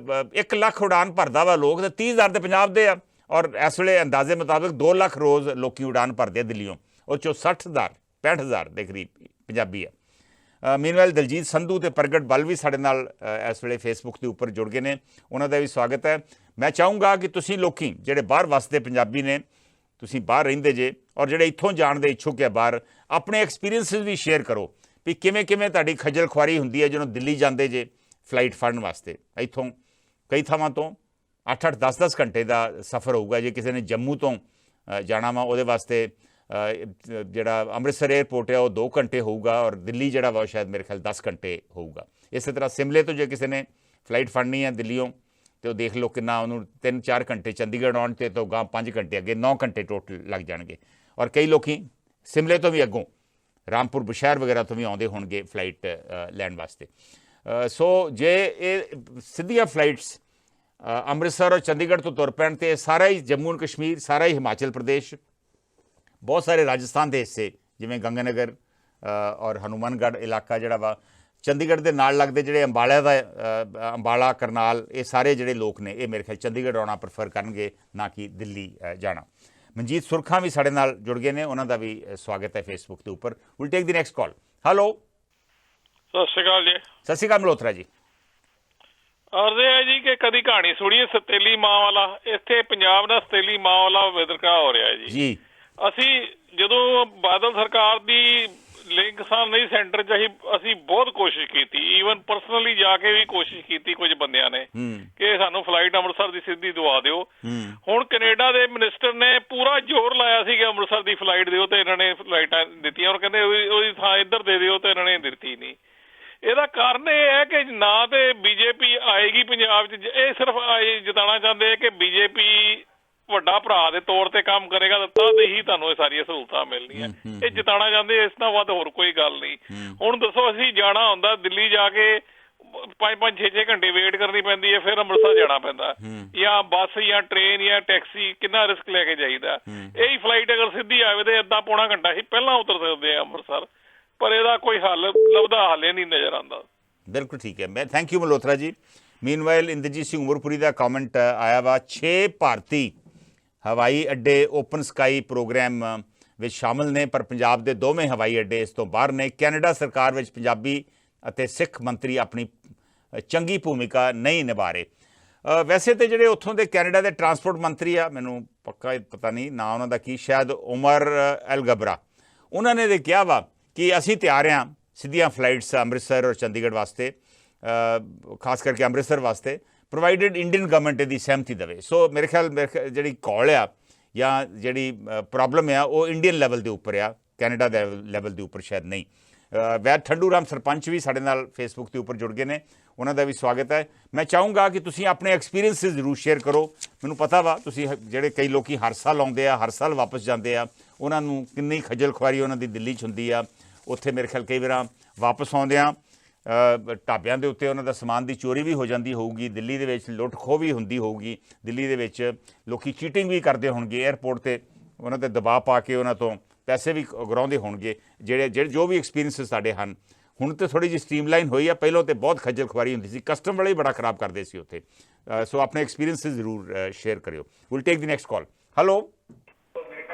1 ਲੱਖ ਉਡਾਨ ਭਰਦਾ ਵਾ ਲੋਕ, ਤਾਂ 30,000 ਦੇ ਪੰਜਾਬ ਦੇ ਆ, ਔਰ ਇਸ ਵੇਲੇ ਅੰਦਾਜ਼ੇ ਮੁਤਾਬਕ 2 ਲੱਖ ਰੋਜ਼ ਲੋਕੀ ਉਡਾਨ ਭਰਦੇ ਆ ਦਿੱਲੀੋਂ, ਉਹ 'ਚੋਂ 65,000 ਦੇ ਕਰੀਬ ਪੰਜਾਬੀ ਆ। ਮੀਨਵੈਲ ਦਲਜੀਤ ਸੰਧੂ ਤੇ ਪ੍ਰਗਟ ਬਲ ਵੀ ਸਾਡੇ ਨਾਲ ਇਸ ਵੇਲੇ ਫੇਸਬੁੱਕ ਦੇ ਉੱਪਰ ਜੁੜ ਗਏ ਨੇ, ਉਹਨਾਂ ਦਾ ਵੀ ਸਵਾਗਤ ਹੈ। ਮੈਂ ਚਾਹੂੰਗਾ ਕਿ ਤੁਸੀਂ ਲੋਕੀ ਜਿਹੜੇ ਬਾਹਰ ਵਸਦੇ ਪੰਜਾਬੀ ਨੇ, ਤੁਸੀਂ ਬਾਹਰ ਰਹਿੰਦੇ ਜੇ ਔਰ ਜਿਹੜੇ ਇੱਥੋਂ ਜਾਣ ਦੇ ਇੱਛੁਕ ਹੈ ਬਾਹਰ, ਆਪਣੇ ਐਕਸਪੀਰੀਅੰਸਿਸ ਵੀ ਸ਼ੇਅਰ ਕਰੋ ਵੀ ਕਿਵੇਂ ਤੁਹਾਡੀ ਖੱਜਲ ਖੁਆਰੀ ਹੁੰਦੀ ਹੈ ਜਦੋਂ ਦਿੱਲੀ ਜਾਂਦੇ ਜੇ ਫਲਾਈਟ ਫੜਨ ਵਾਸਤੇ। ਇੱਥੋਂ ਕਈ ਥਾਵਾਂ ਤੋਂ 8-8 10-10 ਘੰਟੇ ਦਾ ਸਫ਼ਰ ਹੋਊਗਾ। ਜੇ ਕਿਸੇ ਨੇ ਜੰਮੂ ਤੋਂ ਜਾਣਾ ਵਾ ਉਹਦੇ ਵਾਸਤੇ ਜਿਹੜਾ ਅੰਮ੍ਰਿਤਸਰ ਏਅਰਪੋਰਟ ਹੈ ਉਹ 2 ਘੰਟੇ ਹੋਊਗਾ, ਔਰ ਦਿੱਲੀ ਜਿਹੜਾ ਵਾ ਸ਼ਾਇਦ ਮੇਰੇ ਖਿਆਲ 10 ਘੰਟੇ ਹੋਊਗਾ। ਇਸੇ ਤਰ੍ਹਾਂ ਸਿਮਲੇ ਤੋਂ ਜੇ ਕਿਸੇ ਨੇ ਫਲਾਈਟ ਫੜਨੀ ਹੈ ਦਿੱਲੀੋਂ, ਤੇ ਉਹ ਦੇਖ ਲਓ ਕਿੰਨਾ ਉਹਨੂੰ 3-4 ਘੰਟੇ ਚੰਡੀਗੜ੍ਹ ਆਉਣ ਤੇ ਤੋਂ ਗਾਂ 5 ਘੰਟੇ ਅੱਗੇ 9 ਘੰਟੇ ਟੋਟਲ ਲੱਗ ਜਾਣਗੇ। ਔਰ ਕਈ ਲੋਕੀ ਸਿਮਲੇ ਤੋਂ ਵੀ ਅੱਗੋਂ ਰਾਮਪੁਰ ਬੁਸ਼ਹਿਰ ਵਗੈਰਾ ਤੋਂ ਵੀ ਆਉਂਦੇ ਹੋਣਗੇ ਫਲਾਈਟ ਲੈਣ ਵਾਸਤੇ। ਸੋ ਜੇ ਇਹ ਸਿੱਧੀਆਂ ਫਲਾਈਟਸ ਅੰਮ੍ਰਿਤਸਰ ਔਰ ਚੰਡੀਗੜ੍ਹ ਤੋਂ ਤੁਰ ਪੈਣ ਤੇ ਸਾਰਾ ਹੀ ਜੰਮੂ ਐਂਡ ਕਸ਼ਮੀਰ, ਸਾਰਾ ਹੀ ਹਿਮਾਚਲ ਪ੍ਰਦੇਸ਼, ਬਹੁਤ ਸਾਰੇ ਰਾਜਸਥਾਨ ਦੇ ਹਿੱਸੇ ਜਿਵੇਂ ਗੰਗਾਨਗਰ ਔਰ ਹਨੂੰਮਾਨਗੜ੍ਹ ਇਲਾਕਾ ਜਿਹੜਾ ਵਾ, ਚੰਡੀਗੜ੍ਹ ਦੇ ਨਾਲ ਲੱਗਦੇ ਜਿਹੜੇ ਅੰਬਾਲਾ ਕਰਨਾਲ, ਇਹ ਸਾਰੇ ਜਿਹੜੇ ਲੋਕ ਨੇ ਇਹ ਮੇਰੇ ਖਿਆਲ ਚੰਡੀਗੜ੍ਹ ਆਉਣਾ ਪ੍ਰੈਫਰ ਕਰਨਗੇ, ਨਾ ਕਿ ਦਿੱਲੀ ਜਾਣਾ। ਮਨਜੀਤ ਸੁਰਖਾ ਵੀ ਸਾਡੇ ਨਾਲ ਜੁੜ ਗਏ ਨੇ, ਉਹਨਾਂ ਦਾ ਵੀ ਸਵਾਗਤ ਹੈ ਫੇਸਬੁੱਕ ਦੇ ਉੱਪਰ। Will take the next call. Hello, ਸਤਿ ਸ਼੍ਰੀ ਅਕਾਲ ਜੀ। ਸਤਿ ਸ਼੍ਰੀ ਅਕਾਲ ਮਲਹੋਤਰਾ ਜੀ। ਅਰਜ਼ੇ ਹੈ ਜੀ ਕਿ ਕਦੀ ਕਹਾਣੀ ਸੁਣੀਏ ਸਤੇਲੀ ਮਾਂ ਵਾਲਾ। ਇੱਥੇ ਪੰਜਾਬ ਦਾ ਸਤੇਲੀ ਮਾਂ ਵਾਲਾ ਵਿਤਕਰਾ ਹੋ ਰਿਹਾ ਜੀ। ਅਸੀਂ ਜਦੋਂ ਬਾਦਲ ਸਰਕਾਰ ਦੀ ਲਿੰਕ ਸਾਂ ਨਹੀਂ ਸੈਂਟਰ 'ਚ ਅਸੀਂ ਬਹੁਤ ਕੋਸ਼ਿਸ਼ ਕੀਤੀ, ਈਵਨ ਪਰਸਨਲੀ ਜਾ ਕੇ ਵੀ ਕੋਸ਼ਿਸ਼ ਕੀਤੀ ਕੁਝ ਬੰਦਿਆਂ ਨੇ ਕਿ ਸਾਨੂੰ ਫਲਾਈਟ ਅੰਮ੍ਰਿਤਸਰ ਦੀ ਸਿੱਧੀ ਦਵਾ ਦਿਓ। ਹੁਣ ਕੈਨੇਡਾ ਦੇ ਮਿਨਿਸਟਰ ਨੇ ਪੂਰਾ ਜ਼ੋਰ ਲਾਇਆ ਸੀ ਕਿ ਅੰਮ੍ਰਿਤਸਰ ਦੀ ਫਲਾਈਟ ਦਿਓ, ਤੇ ਇਹਨਾਂ ਨੇ ਫਲਾਈਟਾਂ ਦਿੱਤੀਆਂ, ਔਰ ਕਹਿੰਦੇ ਉਹਦੀ ਥਾਂ ਇੱਧਰ ਦੇ ਦਿਓ, ਤੇ ਇਹਨਾਂ ਨੇ ਦਿੱਤੀ ਨਹੀਂ। ਇਹਦਾ ਕਾਰਨ ਇਹ ਹੈ ਕਿ ਨਾ ਤੇ ਬੀਜੇਪੀ ਆਏਗੀ ਪੰਜਾਬ 'ਚ, ਇਹ ਸਿਰਫ ਜਿਤਾਉਣਾ ਚਾਹੁੰਦੇ ਹੈ ਕਿ ਬੀਜੇਪੀ ਵੱਡਾ ਭਰਾ ਦੇ ਤੌਰ ਤੇ ਕੰਮ ਕਰੇਗਾ ਤਾਂ ਹੀ ਤੁਹਾਨੂੰ ਇਹ ਸਾਰੀਆਂ ਸਹੂਲਤਾਂ ਮਿਲਣੀਆਂ। ਇਹ ਜਿਤਾਉਣਾ ਚਾਹੁੰਦੇ, ਇਸ ਤੋਂ ਵੱਧ ਹੋਰ ਕੋਈ ਗੱਲ ਨਹੀਂ। ਹੁਣ ਦੱਸੋ, ਅਸੀਂ ਜਾਣਾ ਹੁੰਦਾ ਦਿੱਲੀ, ਜਾ ਕੇ 5-5 6-6 ਘੰਟੇ ਵੇਟ ਕਰਨੀ ਪੈਂਦੀ ਹੈ, ਫਿਰ ਅੰਮ੍ਰਿਤਸਰ ਜਾਣਾ ਪੈਂਦਾ, ਜਾਂ ਬੱਸ ਜਾਂ ਟ੍ਰੇਨ ਜਾਂ ਟੈਕਸੀ, ਕਿੰਨਾ ਰਿਸਕ ਲੈ ਕੇ ਜਾਈਦਾ। ਇਹੀ ਫਲਾਈਟ ਅਗਰ ਸਿੱਧੀ ਆਵੇ ਤੇ ਅੱਧਾ ਪੌਣਾ ਘੰਟਾ ਹੀ ਪਹਿਲਾਂ ਉਤਰ ਸਕਦੇ ਆ ਅੰਮ੍ਰਿਤਸਰ, ਪਰ ਇਹਦਾ ਕੋਈ ਹੱਲ ਲੱਭਦਾ ਹਾਲੇ ਨਹੀਂ ਨਜ਼ਰ ਆਉਂਦਾ। ਬਿਲਕੁਲ ਠੀਕ ਹੈ। ਮੈਂ ਥੈਂਕ ਯੂ ਮਲਹੋਤਰਾ ਜੀ। ਮੀਨਵਾਈਲ ਇੰਦਰਜੀਤ ਸਿੰਘ ਉਮਰਪੁਰੀ ਦਾ ਕਮੈਂਟ ਆਇਆ ਵਾ, 6 ਭਾਰਤੀ ਹਵਾਈ ਅੱਡੇ ਓਪਨ ਸਕਾਈ ਪ੍ਰੋਗਰਾਮ ਵਿੱਚ ਸ਼ਾਮਲ ਨੇ, ਪਰ ਪੰਜਾਬ ਦੇ ਦੋਵੇਂ ਹਵਾਈ ਅੱਡੇ ਇਸ ਤੋਂ ਬਾਹਰ ਨੇ। ਕੈਨੇਡਾ ਸਰਕਾਰ ਵਿੱਚ ਪੰਜਾਬੀ ਅਤੇ ਸਿੱਖ ਮੰਤਰੀ ਆਪਣੀ ਚੰਗੀ ਭੂਮਿਕਾ ਨਹੀਂ ਨਿਭਾ ਰਹੇ। ਵੈਸੇ ਤਾਂ ਜਿਹੜੇ ਉੱਥੋਂ ਦੇ ਕੈਨੇਡਾ ਦੇ ਟਰਾਂਸਪੋਰਟ ਮੰਤਰੀ ਆ, ਮੈਨੂੰ ਪੱਕਾ ਪਤਾ ਨਹੀਂ ਨਾ ਉਹਨਾਂ ਦਾ ਕੀ, ਸ਼ਾਇਦ ਉਮਰ ਅਲ ਗਬਰਾ, ਉਹਨਾਂ ਨੇ ਕਿਹਾ ਵਾ ਕਿ ਅਸੀਂ ਤਿਆਰ ਹਾਂ ਸਿੱਧੀਆਂ ਫਲਾਈਟਸ ਅੰਮ੍ਰਿਤਸਰ ਔਰ ਚੰਡੀਗੜ੍ਹ ਵਾਸਤੇ, ਖਾਸ ਕਰਕੇ ਅੰਮ੍ਰਿਤਸਰ ਵਾਸਤੇ, ਪ੍ਰੋਵਾਈਡਡ ਇੰਡੀਅਨ ਗਵਰਨਮੈਂਟ ਇਹਦੀ ਸਹਿਮਤੀ ਦੇਵੇ। ਸੋ ਮੇਰੇ ਖਿਆਲ ਜਿਹੜੀ ਕੌਲ ਆ ਜਾਂ ਜਿਹੜੀ ਪ੍ਰੋਬਲਮ ਆ ਉਹ ਇੰਡੀਅਨ ਲੈਵਲ ਦੇ ਉੱਪਰ ਆ, ਕੈਨੇਡਾ ਦੇ ਲੈਵਲ ਦੇ ਉੱਪਰ ਸ਼ਾਇਦ ਨਹੀਂ। ਵੈਦ ਠੰਡੂ ਰਾਮ ਸਰਪੰਚ ਵੀ ਸਾਡੇ ਨਾਲ ਫੇਸਬੁੱਕ ਦੇ ਉੱਪਰ ਜੁੜ ਗਏ ਨੇ, ਉਹਨਾਂ ਦਾ ਵੀ ਸਵਾਗਤ ਹੈ। ਮੈਂ ਚਾਹੂੰਗਾ ਕਿ ਤੁਸੀਂ ਆਪਣੇ ਐਕਸਪੀਰੀਅੰਸਿਸ ਜ਼ਰੂਰ ਸ਼ੇਅਰ ਕਰੋ। ਮੈਨੂੰ ਪਤਾ ਵਾ ਤੁਸੀਂ ਜਿਹੜੇ ਕਈ ਲੋਕੀ ਹਰ ਸਾਲ ਆਉਂਦੇ ਆ, ਹਰ ਸਾਲ ਵਾਪਸ ਜਾਂਦੇ ਆ, ਉਹਨਾਂ ਨੂੰ ਕਿੰਨੀ ਖੱਜਲ ਖੁਆਰੀ ਉਹਨਾਂ ਦੀ ਦਿੱਲੀ 'ਚ ਹੁੰਦੀ ਆ। ਉੱਥੇ ਮੇਰੇ ਖਿਆਲ ਕਈ ਵਾਰ ਵਾਪਸ ਆਉਂਦਿਆਂ ਢਾਬਿਆਂ ਦੇ ਉੱਤੇ ਉਹਨਾਂ ਦਾ ਸਮਾਨ ਦੀ ਚੋਰੀ ਵੀ ਹੋ ਜਾਂਦੀ ਹੋਊਗੀ, ਦਿੱਲੀ ਦੇ ਵਿੱਚ ਲੁੱਟ ਖੋਹ ਵੀ ਹੁੰਦੀ ਹੋਊਗੀ, ਦਿੱਲੀ ਦੇ ਵਿੱਚ ਲੋਕੀ ਚੀਟਿੰਗ ਵੀ ਕਰਦੇ ਹੋਣਗੇ, ਏਅਰਪੋਰਟ 'ਤੇ ਉਹਨਾਂ 'ਤੇ ਦਬਾਅ ਪਾ ਕੇ ਉਹਨਾਂ ਤੋਂ ਪੈਸੇ ਵੀ ਉਗਰਾਉਂਦੇ ਹੋਣਗੇ। ਜਿਹੜੇ ਜੋ ਵੀ ਐਕਸਪੀਰੀਅੰਸਿਸ ਸਾਡੇ ਹਨ, ਹੁਣ ਤਾਂ ਥੋੜ੍ਹੀ ਜਿਹੀ ਸਟ੍ਰੀਮਲਾਈਨ ਹੋਈ ਆ, ਪਹਿਲਾਂ ਤਾਂ ਬਹੁਤ ਖੱਜਲ ਖੁਆਰੀ ਹੁੰਦੀ ਸੀ, ਕਸਟਮ ਵਾਲੇ ਹੀ ਬੜਾ ਖਰਾਬ ਕਰਦੇ ਸੀ ਉੱਥੇ। ਸੋ ਆਪਣੇ ਐਕਸਪੀਰੀਅੰਸਿਸ ਜ਼ਰੂਰ ਸ਼ੇਅਰ ਕਰਿਓ। Will take the next call. Hello,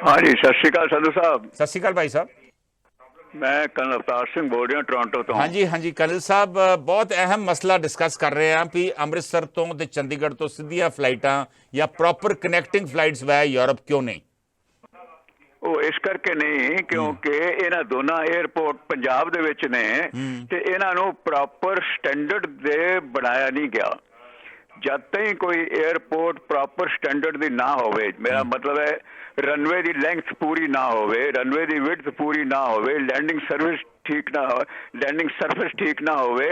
ਹਾਂਜੀ, ਸਤਿ ਸ਼੍ਰੀ ਅਕਾਲ ਸੰਧੂ ਸਾਹਿਬ। ਸਤਿ ਸ਼੍ਰੀ ਅਕਾਲ ਭਾਈ ਸਾਹਿਬ। ਮੈਂ ਕਰਨਲ ਅਵਤਾਰ ਸਿੰਘ ਬੋਲ ਰਿਹਾ ਟੋਰਾਂਟੋ ਤੋਂ। ਹਾਂਜੀ ਕਰਨਲ ਸਾਹਿਬ, ਬਹੁਤ ਅਹਿਮ ਮਸਲਾ ਡਿਸਕਸ ਕਰ ਰਹੇ ਹਾਂ ਵੀ ਅੰਮ੍ਰਿਤਸਰ ਤੋਂ ਤੇ ਚੰਡੀਗੜ੍ਹ ਤੋਂ ਸਿੱਧੀਆਂ ਫਲਾਈਟਾਂ ਜਾਂ proper connecting flights via Europe ਕਿਉਂ ਨਹੀਂ? ਉਹ ਇਸ ਕਰਕੇ ਨਹੀਂ ਕਿਉਂਕਿ ਇਹਨਾਂ ਦੋਨਾਂ 에ਅਰਪੋਰਟ ਪੰਜਾਬ ਦੇ ਵਿੱਚ ਨੇ ਤੇ ਇਹਨਾਂ ਨੂੰ ਪ੍ਰੋਪਰ ਸਟੈਂਡਰਡ ਦੇ ਬਣਾਇਆ ਨਹੀਂ ਗਿਆ। ਜਦ ਤਾਈਂ ਕੋਈ 에ਅਰਪੋਰਟ ਪ੍ਰੋਪਰ ਸਟੈਂਡਰਡ ਦੀ ਨਾ ਹੋਵੇ, ਮੇਰਾ ਮਤਲਬ ਹੈ ਰਨਵੇ ਦੀ ਲੈਂਥ ਪੂਰੀ ਨਾ ਹੋਵੇ, ਰਨਵੇ ਦੀ ਵਿਡਥ ਪੂਰੀ ਨਾ ਹੋਵੇ, ਲੈਂਡਿੰਗ ਸਰਵਿਸ ਠੀਕ ਨਾ ਹੋਵੇ, ਲੈਂਡਿੰਗ ਸਰਫੇਸ ਠੀਕ ਨਾ ਹੋਵੇ,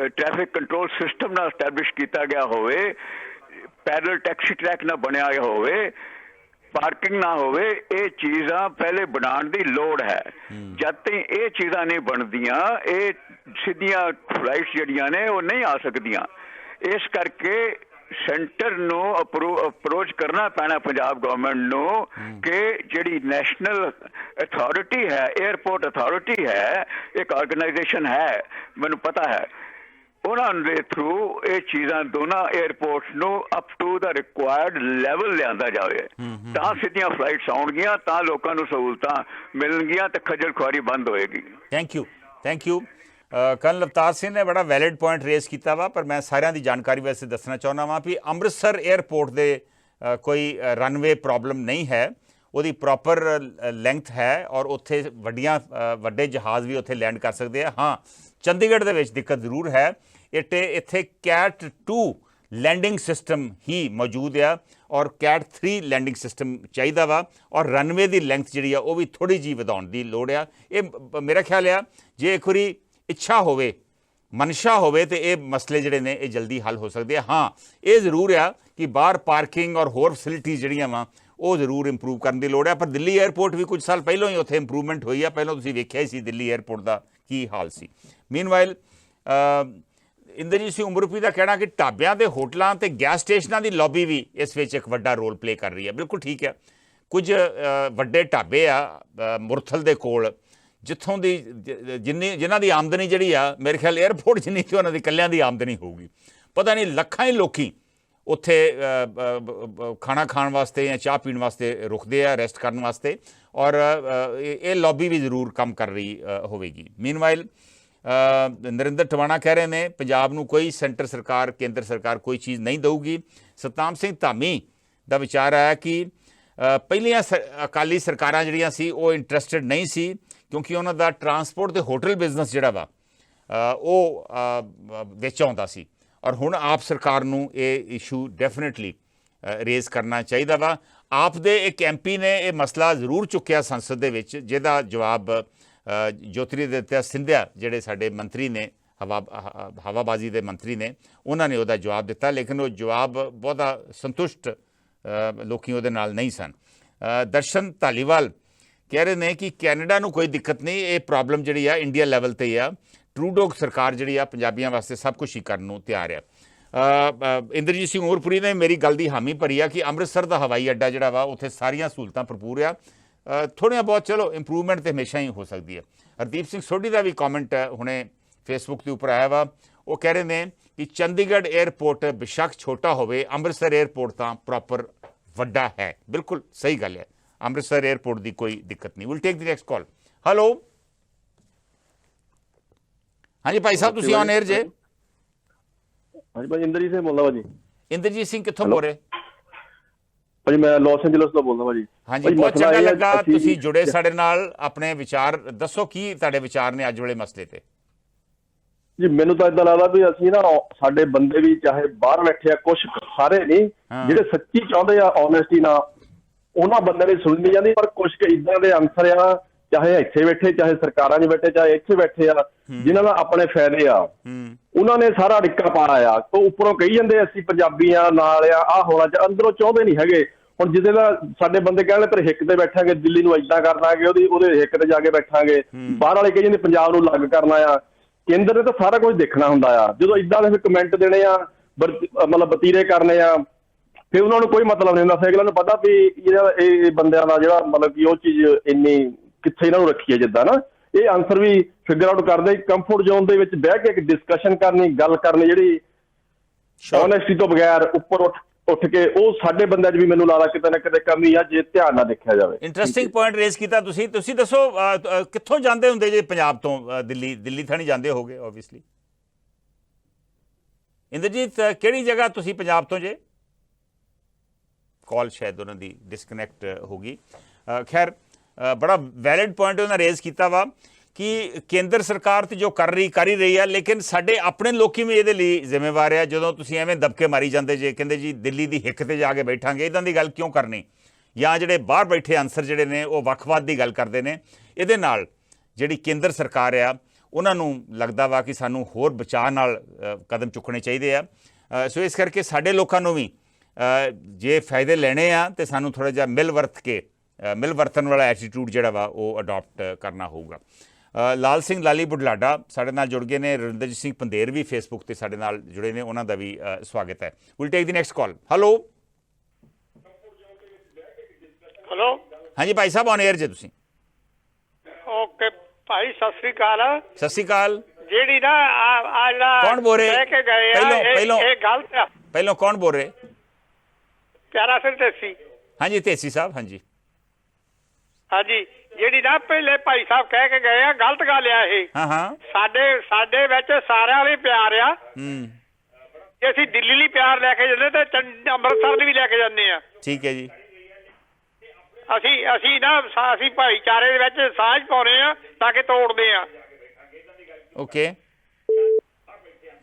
ਟ੍ਰੈਫਿਕ ਕੰਟਰੋਲ ਸਿਸਟਮ ਨਾ ਐਸਟੈਬਲਿਸ਼ ਕੀਤਾ ਗਿਆ ਹੋਵੇ, ਪੈਦਲ ਟੈਕਸੀ ਟਰੈਕ ਨਾ ਬਣਿਆ ਹੋਵੇ, ਪਾਰਕਿੰਗ ਨਾ ਹੋਵੇ, ਇਹ ਚੀਜ਼ਾਂ ਪਹਿਲੇ ਬਣਾਉਣ ਦੀ ਲੋੜ ਹੈ। ਜਦ ਤੱਕ ਇਹ ਚੀਜ਼ਾਂ ਨਹੀਂ ਬਣਦੀਆਂ, ਇਹ ਸਿੱਧੀਆਂ ਫਲਾਈਟਸ ਜਿਹੜੀਆਂ ਨੇ ਉਹ ਨਹੀਂ ਆ ਸਕਦੀਆਂ। ਇਸ ਕਰਕੇ ਸੈਂਟਰ ਨੂੰ ਅਪਰੋਚ ਕਰਨਾ ਪੈਣਾ ਪੰਜਾਬ ਗਵਰਨਮੈਂਟ ਨੂੰ ਕਿ ਜਿਹੜੀ ਨੈਸ਼ਨਲ ਅਥਾਰਟੀ ਹੈ, 에ਅਰਪੋਰਟ ਅਥਾਰਟੀ ਹੈ, ਇੱਕ ਆਰਗੇਨਾਈਜੇਸ਼ਨ ਹੈ, ਮੈਨੂੰ ਪਤਾ ਹੈ, ਉਹਨਾਂ ਦੇ ਥਰੂ ਇਹ ਚੀਜ਼ਾਂ ਦੋਨਾਂ 에ਅਰਪੋਰਟਸ ਨੂੰ ਅਪ ਟੂ ਦਾ ਰਿਕੁਆਇਰਡ ਲੈਵਲ ਲਿਆਂਦਾ ਜਾਵੇ, ਤਾਂ ਸਿੱਧੀਆਂ ਫਲਾਈਟਸ ਆਉਣਗੀਆਂ, ਤਾਂ ਲੋਕਾਂ ਨੂੰ ਸਹੂਲਤਾਂ ਮਿਲਣਗੀਆਂ ਤੇ ਖੱਜਲ ਖੁਆਰੀ ਬੰਦ ਹੋਏਗੀ। ਥੈਂਕ ਯੂ ਕੱਲ ਅਵਤਾਰ ਸਿੰਘ ਨੇ ਬੜਾ ਵੈਲਿਡ ਪੁਆਇੰਟ ਰੇਜ਼ ਕੀਤਾ ਵਾ, ਪਰ ਮੈਂ ਸਾਰਿਆਂ ਦੀ ਜਾਣਕਾਰੀ ਵੈਸੇ ਦੱਸਣਾ ਚਾਹੁੰਦਾ ਵਾਂ ਵੀ ਅੰਮ੍ਰਿਤਸਰ 에ਅਰਪੋਰਟ ਦੇ ਕੋਈ ਰਨਵੇ ਪ੍ਰੋਬਲਮ ਨਹੀਂ ਹੈ, ਉਹਦੀ ਪ੍ਰੋਪਰ ਲੈਂਥ ਹੈ ਔਰ ਉੱਥੇ ਵੱਡੇ ਜਹਾਜ਼ ਵੀ ਉੱਥੇ ਲੈਂਡ ਕਰ ਸਕਦੇ ਆ। ਹਾਂ, ਚੰਡੀਗੜ੍ਹ ਦੇ ਵਿੱਚ ਦਿੱਕਤ ਜ਼ਰੂਰ ਹੈ, ਇੱਥੇ ਕੈਟ 2 ਲੈਂਡਿੰਗ ਸਿਸਟਮ ਹੀ ਮੌਜੂਦ ਆ ਔਰ ਕੈਟ 3 ਲੈਂਡਿੰਗ ਸਿਸਟਮ ਚਾਹੀਦਾ ਵਾ, ਔਰ ਰਨਵੇ ਦੀ ਲੈਂਥ ਜਿਹੜੀ ਆ ਉਹ ਵੀ ਥੋੜ੍ਹੀ ਜਿਹੀ ਵਧਾਉਣ ਦੀ ਲੋੜ ਆ। ਇਹ ਮੇਰਾ ਖਿਆਲ ਆ ਜੇ ਇੱਕ ਵਾਰੀ ਇੱਛਾ ਹੋਵੇ, ਮਨਸ਼ਾ ਹੋਵੇ, ਤੇ ਇਹ ਮਸਲੇ ਜਿਹੜੇ ਨੇ ਇਹ ਜਲਦੀ ਹੱਲ ਹੋ ਸਕਦੇ ਆ। ਹਾਂ, ਇਹ ਜ਼ਰੂਰ ਆ ਕਿ ਬਾਹਰ ਪਾਰਕਿੰਗ ਔਰ ਹੋਰ ਫੈਸਿਲਿਟੀਜ਼ ਜਿਹੜੀਆਂ ਵਾ ਉਹ ਜ਼ਰੂਰ ਇੰਪਰੂਵ ਕਰਨ ਦੀ ਲੋੜ ਹੈ, ਪਰ ਦਿੱਲੀ 에ਅਰਪੋਰਟ ਵੀ ਕੁਝ ਸਾਲ ਪਹਿਲਾਂ ਹੀ ਉੱਥੇ ਇੰਪਰੂਵਮੈਂਟ ਹੋਈ ਆ। ਪਹਿਲਾਂ ਤੁਸੀਂ ਵੇਖਿਆ ਹੀ ਸੀ ਦਿੱਲੀ 에ਅਰਪੋਰਟ ਦਾ ਕੀ ਹਾਲ ਸੀ। ਮੀਨਵਾਈਲ ਇੰਦਰਜੀਤ ਸਿੰਘ ਉਮਰੂਪੀ ਦਾ ਕਹਿਣਾ ਕਿ ਢਾਬਿਆਂ ਤੇ ਹੋਟਲਾਂ ਤੇ ਗੈਸ ਸਟੇਸ਼ਨਾਂ ਦੀ ਲੌਬੀ ਵੀ ਇਸ ਵਿੱਚ ਇੱਕ ਵੱਡਾ ਰੋਲ ਪਲੇ ਕਰ ਰਹੀ ਹੈ। ਬਿਲਕੁਲ ਠੀਕ ਹੈ, ਕੁਝ ਵੱਡੇ ਢਾਬੇ ਆ ਮੁਰਥਲ ਦੇ ਕੋਲ, ਜਿੱਥੋਂ ਦੀ ਜਿਨ੍ਹਾਂ ਦੀ ਆਮਦਨੀ ਜਿਹੜੀ ਆ ਮੇਰੇ ਖਿਆਲ 에ਅਰਪੋਰਟ ਜਿੰਨੀ ਤੇ ਉਹਨਾਂ ਦੀ ਇਕੱਲਿਆਂ ਦੀ ਆਮਦਨੀ ਹੋਊਗੀ। ਪਤਾ ਨਹੀਂ ਲੱਖਾਂ ਹੀ ਲੋਕੀ ਉੱਥੇ ਖਾਣਾ ਖਾਣ ਵਾਸਤੇ ਜਾਂ ਚਾਹ ਪੀਣ ਵਾਸਤੇ ਰੁਕਦੇ ਆ, ਰੈਸਟ ਕਰਨ ਵਾਸਤੇ, ਔਰ ਇਹ ਲੌਬੀ ਵੀ ਜ਼ਰੂਰ ਕੰਮ ਕਰ ਰਹੀ ਹੋਵੇਗੀ। ਮੀਨਵਾਈਲ ਨਰਿੰਦਰ ਟਵਾਣਾ ਕਹਿ ਰਹੇ ਨੇ ਪੰਜਾਬ ਨੂੰ ਕੋਈ ਸੈਂਟਰ ਸਰਕਾਰ, ਕੇਂਦਰ ਸਰਕਾਰ ਕੋਈ ਚੀਜ਼ ਨਹੀਂ ਦੇਊਗੀ। ਸਤਨਾਮ ਸਿੰਘ ਧਾਮੀ ਦਾ ਵਿਚਾਰ ਆਇਆ ਕਿ ਪਹਿਲੀਆਂ ਅਕਾਲੀ ਸਰਕਾਰਾਂ ਜਿਹੜੀਆਂ ਸੀ ਉਹ ਇੰਟਰਸਟਿਡ ਨਹੀਂ ਸੀ, ਕਿਉਂਕਿ ਉਹਨਾਂ ਦਾ ਟਰਾਂਸਪੋਰਟ ਤੇ ਹੋਟਲ ਬਿਜ਼ਨਸ ਜਿਹੜਾ ਵਾ ਉਹ ਵਿੱਚ ਆਉਂਦਾ ਸੀ, ਔਰ ਹੁਣ ਆਪ ਸਰਕਾਰ ਨੂੰ ਇਹ ਇਸ਼ੂ ਡੈਫੀਨੇਟਲੀ ਰੇਜ਼ ਕਰਨਾ ਚਾਹੀਦਾ ਵਾ। ਆਪ ਦੇ ਇੱਕ MP ਨੇ ਇਹ ਮਸਲਾ ਜ਼ਰੂਰ ਚੁੱਕਿਆ ਸੰਸਦ ਦੇ ਵਿੱਚ, ਜਿਹਦਾ ਜਵਾਬ ਜੋਤਿਰਾਦਿੱਤਿਆ ਸਿੰਧਿਆ ਜਿਹੜੇ ਸਾਡੇ ਮੰਤਰੀ ਨੇ, ਹਵਾਬਾਜ਼ੀ ਦੇ ਮੰਤਰੀ ਨੇ, ਉਹਨਾਂ ਨੇ ਉਹਦਾ ਜਵਾਬ ਦਿੱਤਾ, ਲੇਕਿਨ ਉਹ ਜਵਾਬ ਬਹੁਤਾ ਸੰਤੁਸ਼ਟ ਲੋਕੀ ਉਹਦੇ ਨਾਲ ਨਹੀਂ ਸਨ। ਦਰਸ਼ਨ ਧਾਲੀਵਾਲ ਕਹਿ ਰਹੇ ਨੇ ਕਿ ਕੈਨੇਡਾ ਨੂੰ ਕੋਈ ਦਿੱਕਤ ਨਹੀਂ, ਇਹ ਪ੍ਰੋਬਲਮ ਜਿਹੜੀ ਆ ਇੰਡੀਆ ਲੈਵਲ 'ਤੇ ਆ, ਟਰੂਡੋ ਸਰਕਾਰ ਜਿਹੜੀ ਆ ਪੰਜਾਬੀਆਂ ਵਾਸਤੇ ਸਭ ਕੁਝ ਹੀ ਕਰਨ ਨੂੰ ਤਿਆਰ ਆ। ਇੰਦਰਜੀਤ ਸਿੰਘ ਉਮਰਪੁਰੀ ਨੇ ਮੇਰੀ ਗੱਲ ਦੀ ਹਾਮੀ ਭਰੀ ਆ ਕਿ ਅੰਮ੍ਰਿਤਸਰ ਦਾ ਹਵਾਈ ਅੱਡਾ ਜਿਹੜਾ ਵਾ ਉੱਥੇ ਸਾਰੀਆਂ ਸਹੂਲਤਾਂ ਭਰਪੂਰ ਆ, ਥੋੜ੍ਹੀਆਂ ਬਹੁਤ ਚਲੋ ਇੰਪਰੂਵਮੈਂਟ ਤਾਂ ਹਮੇਸ਼ਾ ਹੀ ਹੋ ਸਕਦੀ ਹੈ। ਹਰਦੀਪ ਸਿੰਘ ਸੋਢੀ ਦਾ ਵੀ ਕਮੈਂਟ ਹੁਣੇ ਫੇਸਬੁੱਕ ਦੇ ਉੱਪਰ ਆਇਆ ਵਾ, ਉਹ ਕਹਿ ਰਹੇ ਨੇ ਕਿ ਚੰਡੀਗੜ੍ਹ 에ਅਰਪੋਰਟ ਬੇਸ਼ੱਕ ਛੋਟਾ ਹੋਵੇ, ਅੰਮ੍ਰਿਤਸਰ 에ਅਰਪੋਰਟ ਤਾਂ ਪ੍ਰੋਪਰ ਵੱਡਾ ਹੈ। ਬਿਲਕੁਲ ਸਹੀ ਗੱਲ ਹੈ, ਅੰਮ੍ਰਿਤਸਰ 에ਅਰਪੋਰਟ ਦੀ ਕੋਈ ਦਿੱਕਤ ਨਹੀਂ। Will take the next call. Hello, ਹਾਂਜੀ ਭਾਈ ਸਾਹਿਬ, ਤੁਸੀਂ ਔਨ 에ਅਰ ਜੇ। ਹਾਂਜੀ ਭਾਜੀ, ਇੰਦਰਜੀਤ ਸਿੰਘ ਬੋਲਦਾ ਭਾਜੀ। ਇੰਦਰਜੀਤ ਸਿੰਘ ਕਿੱਥੋਂ ਬੋਲ ਰਹੇ ਭਾਜੀ? ਮੈਂ ਲਾਸ ਐਂਜਲਸ ਤੋਂ ਬੋਲਦਾ ਭਾਜੀ। ਹਾਂਜੀ, ਬਹੁਤ ਚੰਗਾ ਲੱਗਾ ਤੁਸੀਂ ਜੁੜੇ ਸਾਡੇ ਨਾਲ। ਆਪਣੇ ਵਿਚਾਰ ਦੱਸੋ, ਕੀ ਤੁਹਾਡੇ ਵਿਚਾਰ ਨੇ ਅੱਜ ਵਾਲੇ ਮਸਲੇ ਤੇ? ਜੀ ਮੈਨੂੰ ਤਾਂ ਇਦਾਂ ਲੱਗਦਾ ਵੀ ਅਸੀਂ ਨਾ, ਸਾਡੇ ਬੰਦੇ ਵੀ ਚਾਹੇ ਬਾਹਰ ਬੈਠੇ ਆ, ਕੁਛ ਸਾਰੇ ਨਹੀਂ, ਜਿਹੜੇ ਸੱਚੀ ਚਾਹੁੰਦੇ ਆ ਓਨੈਸਟੀ ਨਾਲ, ਉਹਨਾਂ ਬੰਦੇ ਨੇ ਸੁਣਨੀ ਜਾਂਦੀ, ਪਰ ਕੁਛ ਇਦਾਂ ਦੇ ਅਨਸਰ ਆ, ਚਾਹੇ ਇੱਥੇ ਬੈਠੇ, ਚਾਹੇ ਸਰਕਾਰਾਂ 'ਚ ਬੈਠੇ, ਚਾਹੇ ਇੱਥੇ ਬੈਠੇ ਆ, ਜਿਨ੍ਹਾਂ ਦਾ ਆਪਣੇ ਫਾਇਦੇ ਆ, ਉਹਨਾਂ ਨੇ ਸਾਰਾ ਅੜਿੱਕਾ ਪਾਇਆ ਆ। ਤੋਂ ਉੱਪਰੋਂ ਕਹੀ ਜਾਂਦੇ ਅਸੀਂ ਪੰਜਾਬੀਆਂ ਨਾਲ ਆ ਹੋਣਾ, ਅੰਦਰੋਂ ਚਾਹੁੰਦੇ ਨਹੀਂ ਹੈਗੇ। ਹੁਣ ਜਿਹਦੇ ਦਾ ਸਾਡੇ ਬੰਦੇ ਕਹਿਣ ਤੇਰੇ ਹਿੱਕ ਤੇ ਬੈਠਾਂਗੇ, ਦਿੱਲੀ ਨੂੰ ਏਦਾਂ ਕਰ ਦਾਂਗੇ, ਉਹਦੇ ਹਿੱਕ ਤੇ ਜਾ ਕੇ ਬੈਠਾਂਗੇ। ਬਾਹਰ ਵਾਲੇ ਕਹੀ ਜਾਂਦੇ ਪੰਜਾਬ ਨੂੰ ਅਲੱਗ ਕਰਨਾ ਆ, ਕੇਂਦਰ ਨੇ ਤਾਂ ਸਾਰਾ ਕੁਝ ਦੇਖਣਾ ਹੁੰਦਾ ਆ। ਜਦੋਂ ਏਦਾਂ ਦੇ ਕਮੈਂਟ ਦੇਣੇ ਆ, ਮਤਲਬ ਵਤੀਰੇ ਕਰਨੇ ਆ, ਫਿਰ ਉਹਨਾਂ ਨੂੰ ਕੋਈ ਮਤਲਬ ਨਹੀਂ ਹੁੰਦਾ। ਅਗਲੇ ਨੂੰ ਪਤਾ ਵੀ ਇਹ ਬੰਦਿਆਂ ਦਾ ਜਿਹੜਾ ਮਤਲਬ ਕਿ ਉਹ ਚੀਜ਼ ਇੰਨੀ ਕਿੱਥੇ ਇਹਨਾਂ ਨੂੰ ਰੱਖੀ ਹੈ, ਜਿੱਦਾਂ ਨਾ ਇਹ ਆਨਸਰ ਵੀ ਫਿਗਰ ਆਊਟ ਕਰਦੇ, ਕੰਫਰਟ ਜ਼ੋਨ ਦੇ ਵਿੱਚ ਬਹਿ ਕੇ ਇੱਕ ਡਿਸਕਸ਼ਨ ਕਰਨੀ, ਗੱਲ ਕਰਨੀ, ਜਿਹੜੀ ਓਨੈਸਟੀ ਤੋਂ ਬਗੈਰ ਉੱਪਰ ਉੱਠ ਕੇ, ਉਹ ਸਾਡੇ ਬੰਦਿਆਂ 'ਚ ਵੀ ਮੈਨੂੰ ਲੱਗਦਾ ਕਿਤੇ ਨਾ ਕਿਤੇ ਕਮੀ ਆ, ਜੇ ਧਿਆਨ ਨਾਲ ਦੇਖਿਆ ਜਾਵੇ। ਇੰਟਰਸਟਿੰਗ ਪੁਆਇੰਟ ਰੇਜ਼ ਕੀਤਾ ਤੁਸੀਂ। ਤੁਸੀਂ ਦੱਸੋ ਕਿੱਥੋਂ ਜਾਂਦੇ ਹੁੰਦੇ ਜੇ ਪੰਜਾਬ ਤੋਂ? ਦਿੱਲੀ ਤਾਂ ਨਹੀਂ ਜਾਂਦੇ ਹੋਗੇ ਓਬਵੀਅਸਲੀ। ਇੰਦਰਜੀਤ, ਕਿਹੜੀ ਜਗ੍ਹਾ ਤੁਸੀਂ ਪੰਜਾਬ ਤੋਂ ਜੇ? ਕਾਲ ਸ਼ਾਇਦ ਉਹਨਾਂ ਦੀ ਡਿਸਕਨੈਕਟ ਹੋ ਗਈ। ਖੈਰ, ਬੜਾ ਵੈਲਿਡ ਪੁਆਇੰਟ ਉਹਨਾਂ ਰੇਜ਼ ਕੀਤਾ ਵਾ ਕਿ ਕੇਂਦਰ ਸਰਕਾਰ ਤੇ ਜੋ ਕਰ ਹੀ ਰਹੀ ਆ, ਲੇਕਿਨ ਸਾਡੇ ਆਪਣੇ ਲੋਕੀ ਵੀ ਇਹਦੇ ਲਈ ਜ਼ਿੰਮੇਵਾਰ ਆ। ਜਦੋਂ ਤੁਸੀਂ ਐਵੇਂ ਦਬਕੇ ਮਾਰੀ ਜਾਂਦੇ ਜੇ, ਕਹਿੰਦੇ ਜੀ ਦਿੱਲੀ ਦੀ ਹਿੱਕ ਤੇ ਜਾ ਕੇ ਬੈਠਾਂਗੇ, ਇੱਦਾਂ ਦੀ ਗੱਲ ਕਿਉਂ ਕਰਨੀ? ਜਾਂ ਜਿਹੜੇ ਬਾਹਰ ਬੈਠੇ ਅਨਸਰ ਜਿਹੜੇ ਨੇ ਉਹ ਵੱਖਵਾਦ ਦੀ ਗੱਲ ਕਰਦੇ ਨੇ, ਇਹਦੇ ਨਾਲ ਜਿਹੜੀ ਕੇਂਦਰ ਸਰਕਾਰ ਆ ਉਹਨਾਂ ਨੂੰ ਲੱਗਦਾ ਵਾ ਕਿ ਸਾਨੂੰ ਹੋਰ ਬਚਾਅ ਨਾਲ ਕਦਮ ਚੁੱਕਣੇ ਚਾਹੀਦੇ ਆ। ਸੋ ਇਸ ਕਰਕੇ ਸਾਡੇ ਲੋਕਾਂ ਨੂੰ ਵੀ ਜੇ ਫਾਇਦੇ ਲੈਣੇ ਆ ਤੇ ਸਾਨੂੰ ਥੋੜ੍ਹਾ ਜਿਹਾ ਮਿਲ ਵਰਤਣ ਵਾਲਾ ਐਟੀਟਿਊਡ ਜਿਹੜਾ ਵਾ ਉਹ ਅਡਾਪਟ ਕਰਨਾ ਹੋਊਗਾ। ਲਾਲ ਸਿੰਘ ਲਾਲੀ ਬੁਢਲਾਡਾ ਸਾਡੇ ਨਾਲ ਜੁੜ ਗਏ ਨੇ। ਰਵਿੰਦਰਜੀਤ ਸਿੰਘ ਪੰਧੇਰ ਵੀ ਫੇਸਬੁੱਕ ਤੇ ਸਾਡੇ ਨਾਲ ਜੁੜੇ ਨੇ, ਉਹਨਾਂ ਦਾ ਵੀ ਸਵਾਗਤ ਹੈ। Will take the next call. Hello hello, ਹਾਂਜੀ ਭਾਈ ਸਾਹਿਬ, ਔਨ 에ਅਰ ਜੇ ਤੁਸੀਂ। ਓਕੇ ਭਾਈ, ਸਤਿ ਸ੍ਰੀ ਅਕਾਲ। ਸਤਿ ਸ਼੍ਰੀ ਅਕਾਲ। ਜਿਹੜੀ ਨਾ ਕੌਣ ਬੋਲ ਰਹੇ? ਕਹਿ ਕੇ ਗਏ ਆ ਇਹ ਗਲਤ ਆ। ਪਹਿਲੋਂ ਕੌਣ ਬੋਲ ਰਹੇ? ਪਿਆਰਾ ਸਿੰਘ ਢੇਸੀ। ਹਾਂਜੀ ਢੇਸੀ ਸਾਹਿਬ। ਹਾਂਜੀ ਹਾਂਜੀ, ਜਿਹੜੀ ਨਾ ਪਹਿਲੇ ਭਾਈ ਸਾਹਿਬ ਕਹਿ ਕੇ ਗਏ ਆ, ਗਲਤ ਗੱਲ ਆ ਇਹ। ਹਾਂ ਸਾਡੇ ਵਿੱਚ ਸਾਰਿਆਂ ਲਈ ਪਿਆਰ ਆ। ਜੇ ਅਸੀਂ ਦਿੱਲੀ ਲਈ ਪਿਆਰ ਲੈ ਕੇ ਜਾਂਦੇ ਤੇ ਅੰਮ੍ਰਿਤਸਰ ਲਈ ਵੀ ਲੈ ਕੇ ਜਾਂਦੇ ਆ। ਠੀਕ ਹੈ ਜੀ। ਅਸੀਂ ਭਾਈਚਾਰੇ ਦੇ ਵਿੱਚ ਸਾਂਝ ਪਾਉਣੇ ਆ ਤਾਂ ਕਿ ਤੋੜਦੇ ਆ। ਓਕੇ,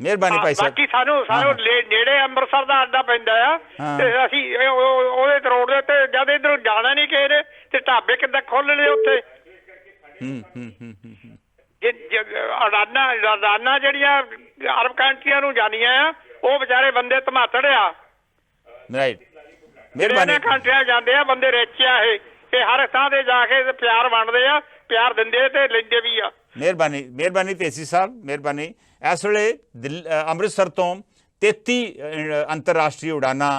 ਮਿਹਰਬਾਨੀ ਭਾਈ ਸਾਹਿਬ। ਬਾਕੀ ਸਾਨੂੰ ਨੇੜੇ ਅੰਮ੍ਰਿਤਸਰ ਦਾ ਅੱਡਾ ਪੈਂਦਾ ਆ ਤੇ ਅਸੀਂ ਉਹਦੇ ਰੋਡ ਦੇ ਉੱਤੇ ਜਦ ਇੱਧਰੋਂ ਜਾਣਾ ਨਹੀਂ ਕਿਸੇ ਨੇ ਤੇ ਢਾਬੇ ਕਿੱਦਾਂ ਖੋਲਣੇ ਉੱਥੇ। ਅਡਾਨਾ ਜਿਹੜੀਆਂ ਅਰਬ ਕੰਟਰੀਆਂ ਨੂੰ ਜਾਣੀਆਂ ਆ, ਉਹ ਵਿਚਾਰੇ ਬੰਦੇ ਧਮਾਤੜ ਆ। ਰਾਈਟ, ਮਿਹਰਬਾਨੀ। ਕੰਟਰੀਆਂ ਜਾਂਦੇ ਆ ਬੰਦੇ ਰਿਚ ਆ, ਇਹ ਹਰ ਥਾਂ ਤੇ ਜਾ ਕੇ ਪਿਆਰ ਵੰਡਦੇ ਆ, ਪਿਆਰ ਦਿੰਦੇ ਤੇ ਲੈਂਦੇ ਵੀ ਆ। ਮਿਹਰਬਾਨੀ ਢੇਸੀ ਸਾਹਿਬ, ਮਿਹਰਬਾਨੀ। ਇਸ ਵੇਲੇ ਅੰਮ੍ਰਿਤਸਰ ਤੋਂ 33 ਅੰਤਰਰਾਸ਼ਟਰੀ ਉਡਾਨਾਂ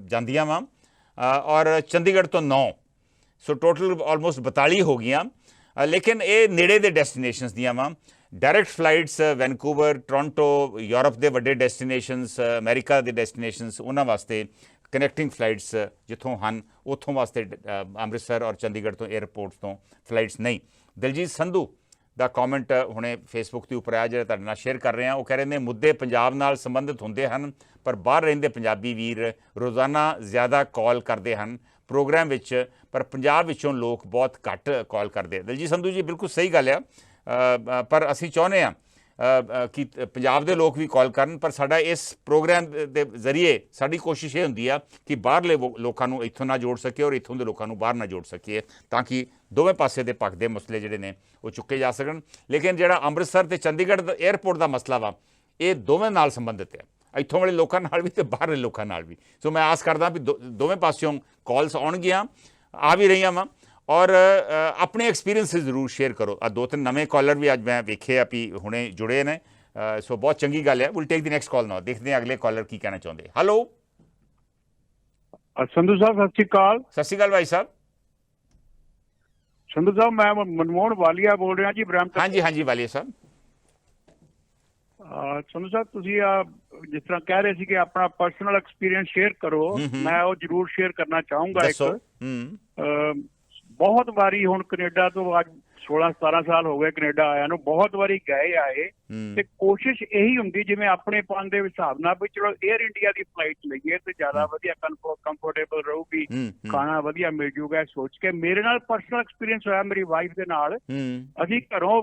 ਜਾਂਦੀਆਂ ਵਾ ਔਰ ਚੰਡੀਗੜ੍ਹ ਤੋਂ 9, ਸੋ ਟੋਟਲ ਆਲਮੋਸਟ 42 ਹੋ ਗਈਆਂ। ਲੇਕਿਨ ਇਹ ਨੇੜੇ ਦੇ ਡੈਸਟੀਨੇਸ਼ਨਸ ਦੀਆਂ ਵਾ। Direct flights Vancouver, Toronto, Europe ਦੇ ਵੱਡੇ ਡੈਸਟੀਨੇਸ਼ਨਸ, ਅਮਰੀਕਾ ਦੇ ਡੈਸਟੀਨੇਸ਼ਨਸ, ਉਹਨਾਂ ਵਾਸਤੇ ਕਨੈਕਟਿੰਗ ਫਲਾਈਟਸ ਜਿੱਥੋਂ ਹਨ ਉੱਥੋਂ ਵਾਸਤੇ ਅੰਮ੍ਰਿਤਸਰ ਔਰ ਚੰਡੀਗੜ੍ਹ ਤੋਂ 에ਅਰਪੋਰਟਸ ਤੋਂ ਫਲਾਈਟਸ ਨਹੀਂ। ਦਿਲਜੀਤ ਸੰਧੂ ਦਾ ਕਮੈਂਟ ਹੁਣੇ ਫੇਸਬੁੱਕ ਦੇ ਉੱਪਰ ਆਇਆ, ਜਿਹੜਾ ਤੁਹਾਡੇ ਨਾਲ ਸ਼ੇਅਰ ਕਰ ਰਹੇ ਹਾਂ। ਉਹ ਕਹਿ ਰਹੇ ਨੇ ਮੁੱਦੇ ਪੰਜਾਬ ਨਾਲ ਸੰਬੰਧਿਤ ਹੁੰਦੇ ਹਨ, ਪਰ ਬਾਹਰ ਰਹਿੰਦੇ ਪੰਜਾਬੀ ਵੀਰ ਰੋਜ਼ਾਨਾ ਜ਼ਿਆਦਾ ਕਾਲ ਕਰਦੇ ਹਨ ਪ੍ਰੋਗਰਾਮ ਵਿੱਚ, ਪਰ ਪੰਜਾਬ ਵਿੱਚੋਂ ਲੋਕ ਬਹੁਤ ਘੱਟ ਕਾਲ ਕਰਦੇ। ਦਿਲਜੀਤ ਸੰਧੂ ਜੀ, ਬਿਲਕੁਲ ਸਹੀ ਗੱਲ ਆ, ਪਰ ਅਸੀਂ ਚਾਹੁੰਦੇ ਹਾਂ ਕਿ ਪੰਜਾਬ ਦੇ ਲੋਕ ਵੀ ਕਾਲ ਕਰਨ, ਪਰ ਸਾਡਾ ਇਸ ਪ੍ਰੋਗਰਾਮ ਦੇ ਜ਼ਰੀਏ ਸਾਡੀ ਕੋਸ਼ਿਸ਼ ਇਹ ਹੁੰਦੀ ਆ ਕਿ ਬਾਹਰਲੇ ਲੋਕਾਂ ਨੂੰ ਇੱਥੋਂ ਨਾ ਜੋੜ ਸਕੀਏ ਔਰ ਇੱਥੋਂ ਦੇ ਲੋਕਾਂ ਨੂੰ ਬਾਹਰ ਨਾ ਜੋੜ ਸਕੀਏ, ਤਾਂ ਕਿ ਦੋਵੇਂ ਪਾਸੇ ਦੇ ਪੱਖ ਦੇ ਮਸਲੇ ਜਿਹੜੇ ਨੇ ਉਹ ਚੁੱਕੇ ਜਾ ਸਕਣ। ਲੇਕਿਨ ਜਿਹੜਾ ਅੰਮ੍ਰਿਤਸਰ ਤੇ ਚੰਡੀਗੜ੍ਹ ਦਾ 에ਅਰਪੋਰਟ ਦਾ ਮਸਲਾ ਵਾ, ਇਹ ਦੋਵੇਂ ਨਾਲ ਸੰਬੰਧਿਤ ਹੈ, ਇੱਥੋਂ ਵਾਲੇ ਲੋਕਾਂ ਨਾਲ ਵੀ ਤੇ ਬਾਹਰਲੇ ਲੋਕਾਂ ਨਾਲ ਵੀ। ਸੋ ਮੈਂ ਆਸ ਕਰਦਾ ਵੀ ਦੋਵੇਂ ਪਾਸਿਓਂ ਕਾਲਸ ਆਉਣਗੀਆਂ, ਆ ਵੀ ਰਹੀਆਂ ਵਾ, ਔਰ ਆਪਣੇ ਐਕਸਪੀਰੀਅੰਸ ਜ਼ਰੂਰ ਸ਼ੇਅਰ ਕਰੋ। 2-3 ਨਵੇਂ ਕਾਲਰ ਵੀ ਅੱਜ ਮੈਂ ਵੇਖੇ ਆ ਵੀ ਹੁਣੇ ਜੁੜੇ ਨੇ, ਸੋ ਬਹੁਤ ਚੰਗੀ ਗੱਲ ਹੈ। Will take the next call ਨਾਓ। ਦੇਖਦੇ ਹਾਂ ਅਗਲੇ ਕਾਲਰ ਕੀ ਕਹਿਣਾ ਚਾਹੁੰਦੇ। ਹੈਲੋ ਸੰਧੂ ਸਾਹਿਬ, ਸਤਿ ਸ਼੍ਰੀ ਅਕਾਲ। ਸਤਿ ਸ਼੍ਰੀ ਅਕਾਲ ਭਾਈ ਸਾਹਿਬ। ਸੰਧੂ ਸਾਹਿਬ, ਮੈਂ ਮਨਮੋਹਨ ਵਾਲੀਆ ਬੋਲ ਰਿਹਾ ਜੀ, ਬ੍ਰਹਮਪੁਰ। ਹਾਂਜੀ ਵਾਲੀਆ ਸਾਹਿਬ। ਸੰਧੂ ਸਾਹਿਬ, ਤੁਸੀਂ ਜਿਸ ਤਰ੍ਹਾਂ ਕਹਿ ਰਹੇ ਸੀ ਕਿ ਆਪਣਾ ਪਰਸਨਲ ਐਕਸਪੀਰੀਅੰਸ ਸ਼ੇਅਰ ਕਰੋ, ਮੈਂ ਉਹ ਜ਼ਰੂਰ ਸ਼ੇਅਰ ਕਰਨਾ ਚਾਹੂੰਗਾ। ਬਹੁਤ ਵਾਰੀ ਹੁਣ ਕੈਨੇਡਾ ਤੋਂ ਅੱਜ 16-17 ਸਾਲ ਹੋ ਗਏ ਕੈਨੇਡਾ ਆਇਆ ਨੂੰ, ਬਹੁਤ ਵਾਰੀ ਗਏ ਆਏ, ਤੇ ਕੋਸ਼ਿਸ਼ ਇਹੀ ਹੁੰਦੀ ਜਿਵੇਂ ਆਪਣੇ ਪਨ ਦੇ ਹਿਸਾਬ ਨਾਲ ਵੀ ਚਲੋ 에ਅਰ ਇੰਡੀਆ ਦੀ ਫਲਾਈਟ ਲਈਏ ਤੇ ਜ਼ਿਆਦਾ ਵਧੀਆ ਕੰਫਰਟੇਬਲ ਰਹੂਗੀ, ਖਾਣਾ ਵਧੀਆ ਮਿਲ ਜੂਗਾ ਸੋਚ ਕੇ। ਮੇਰੇ ਨਾਲ ਪਰਸਨਲ ਐਕਸਪੀਰੀਅੰਸ ਹੋਇਆ ਮੇਰੀ ਵਾਈਫ ਦੇ ਨਾਲ। ਅਸੀਂ ਘਰੋਂ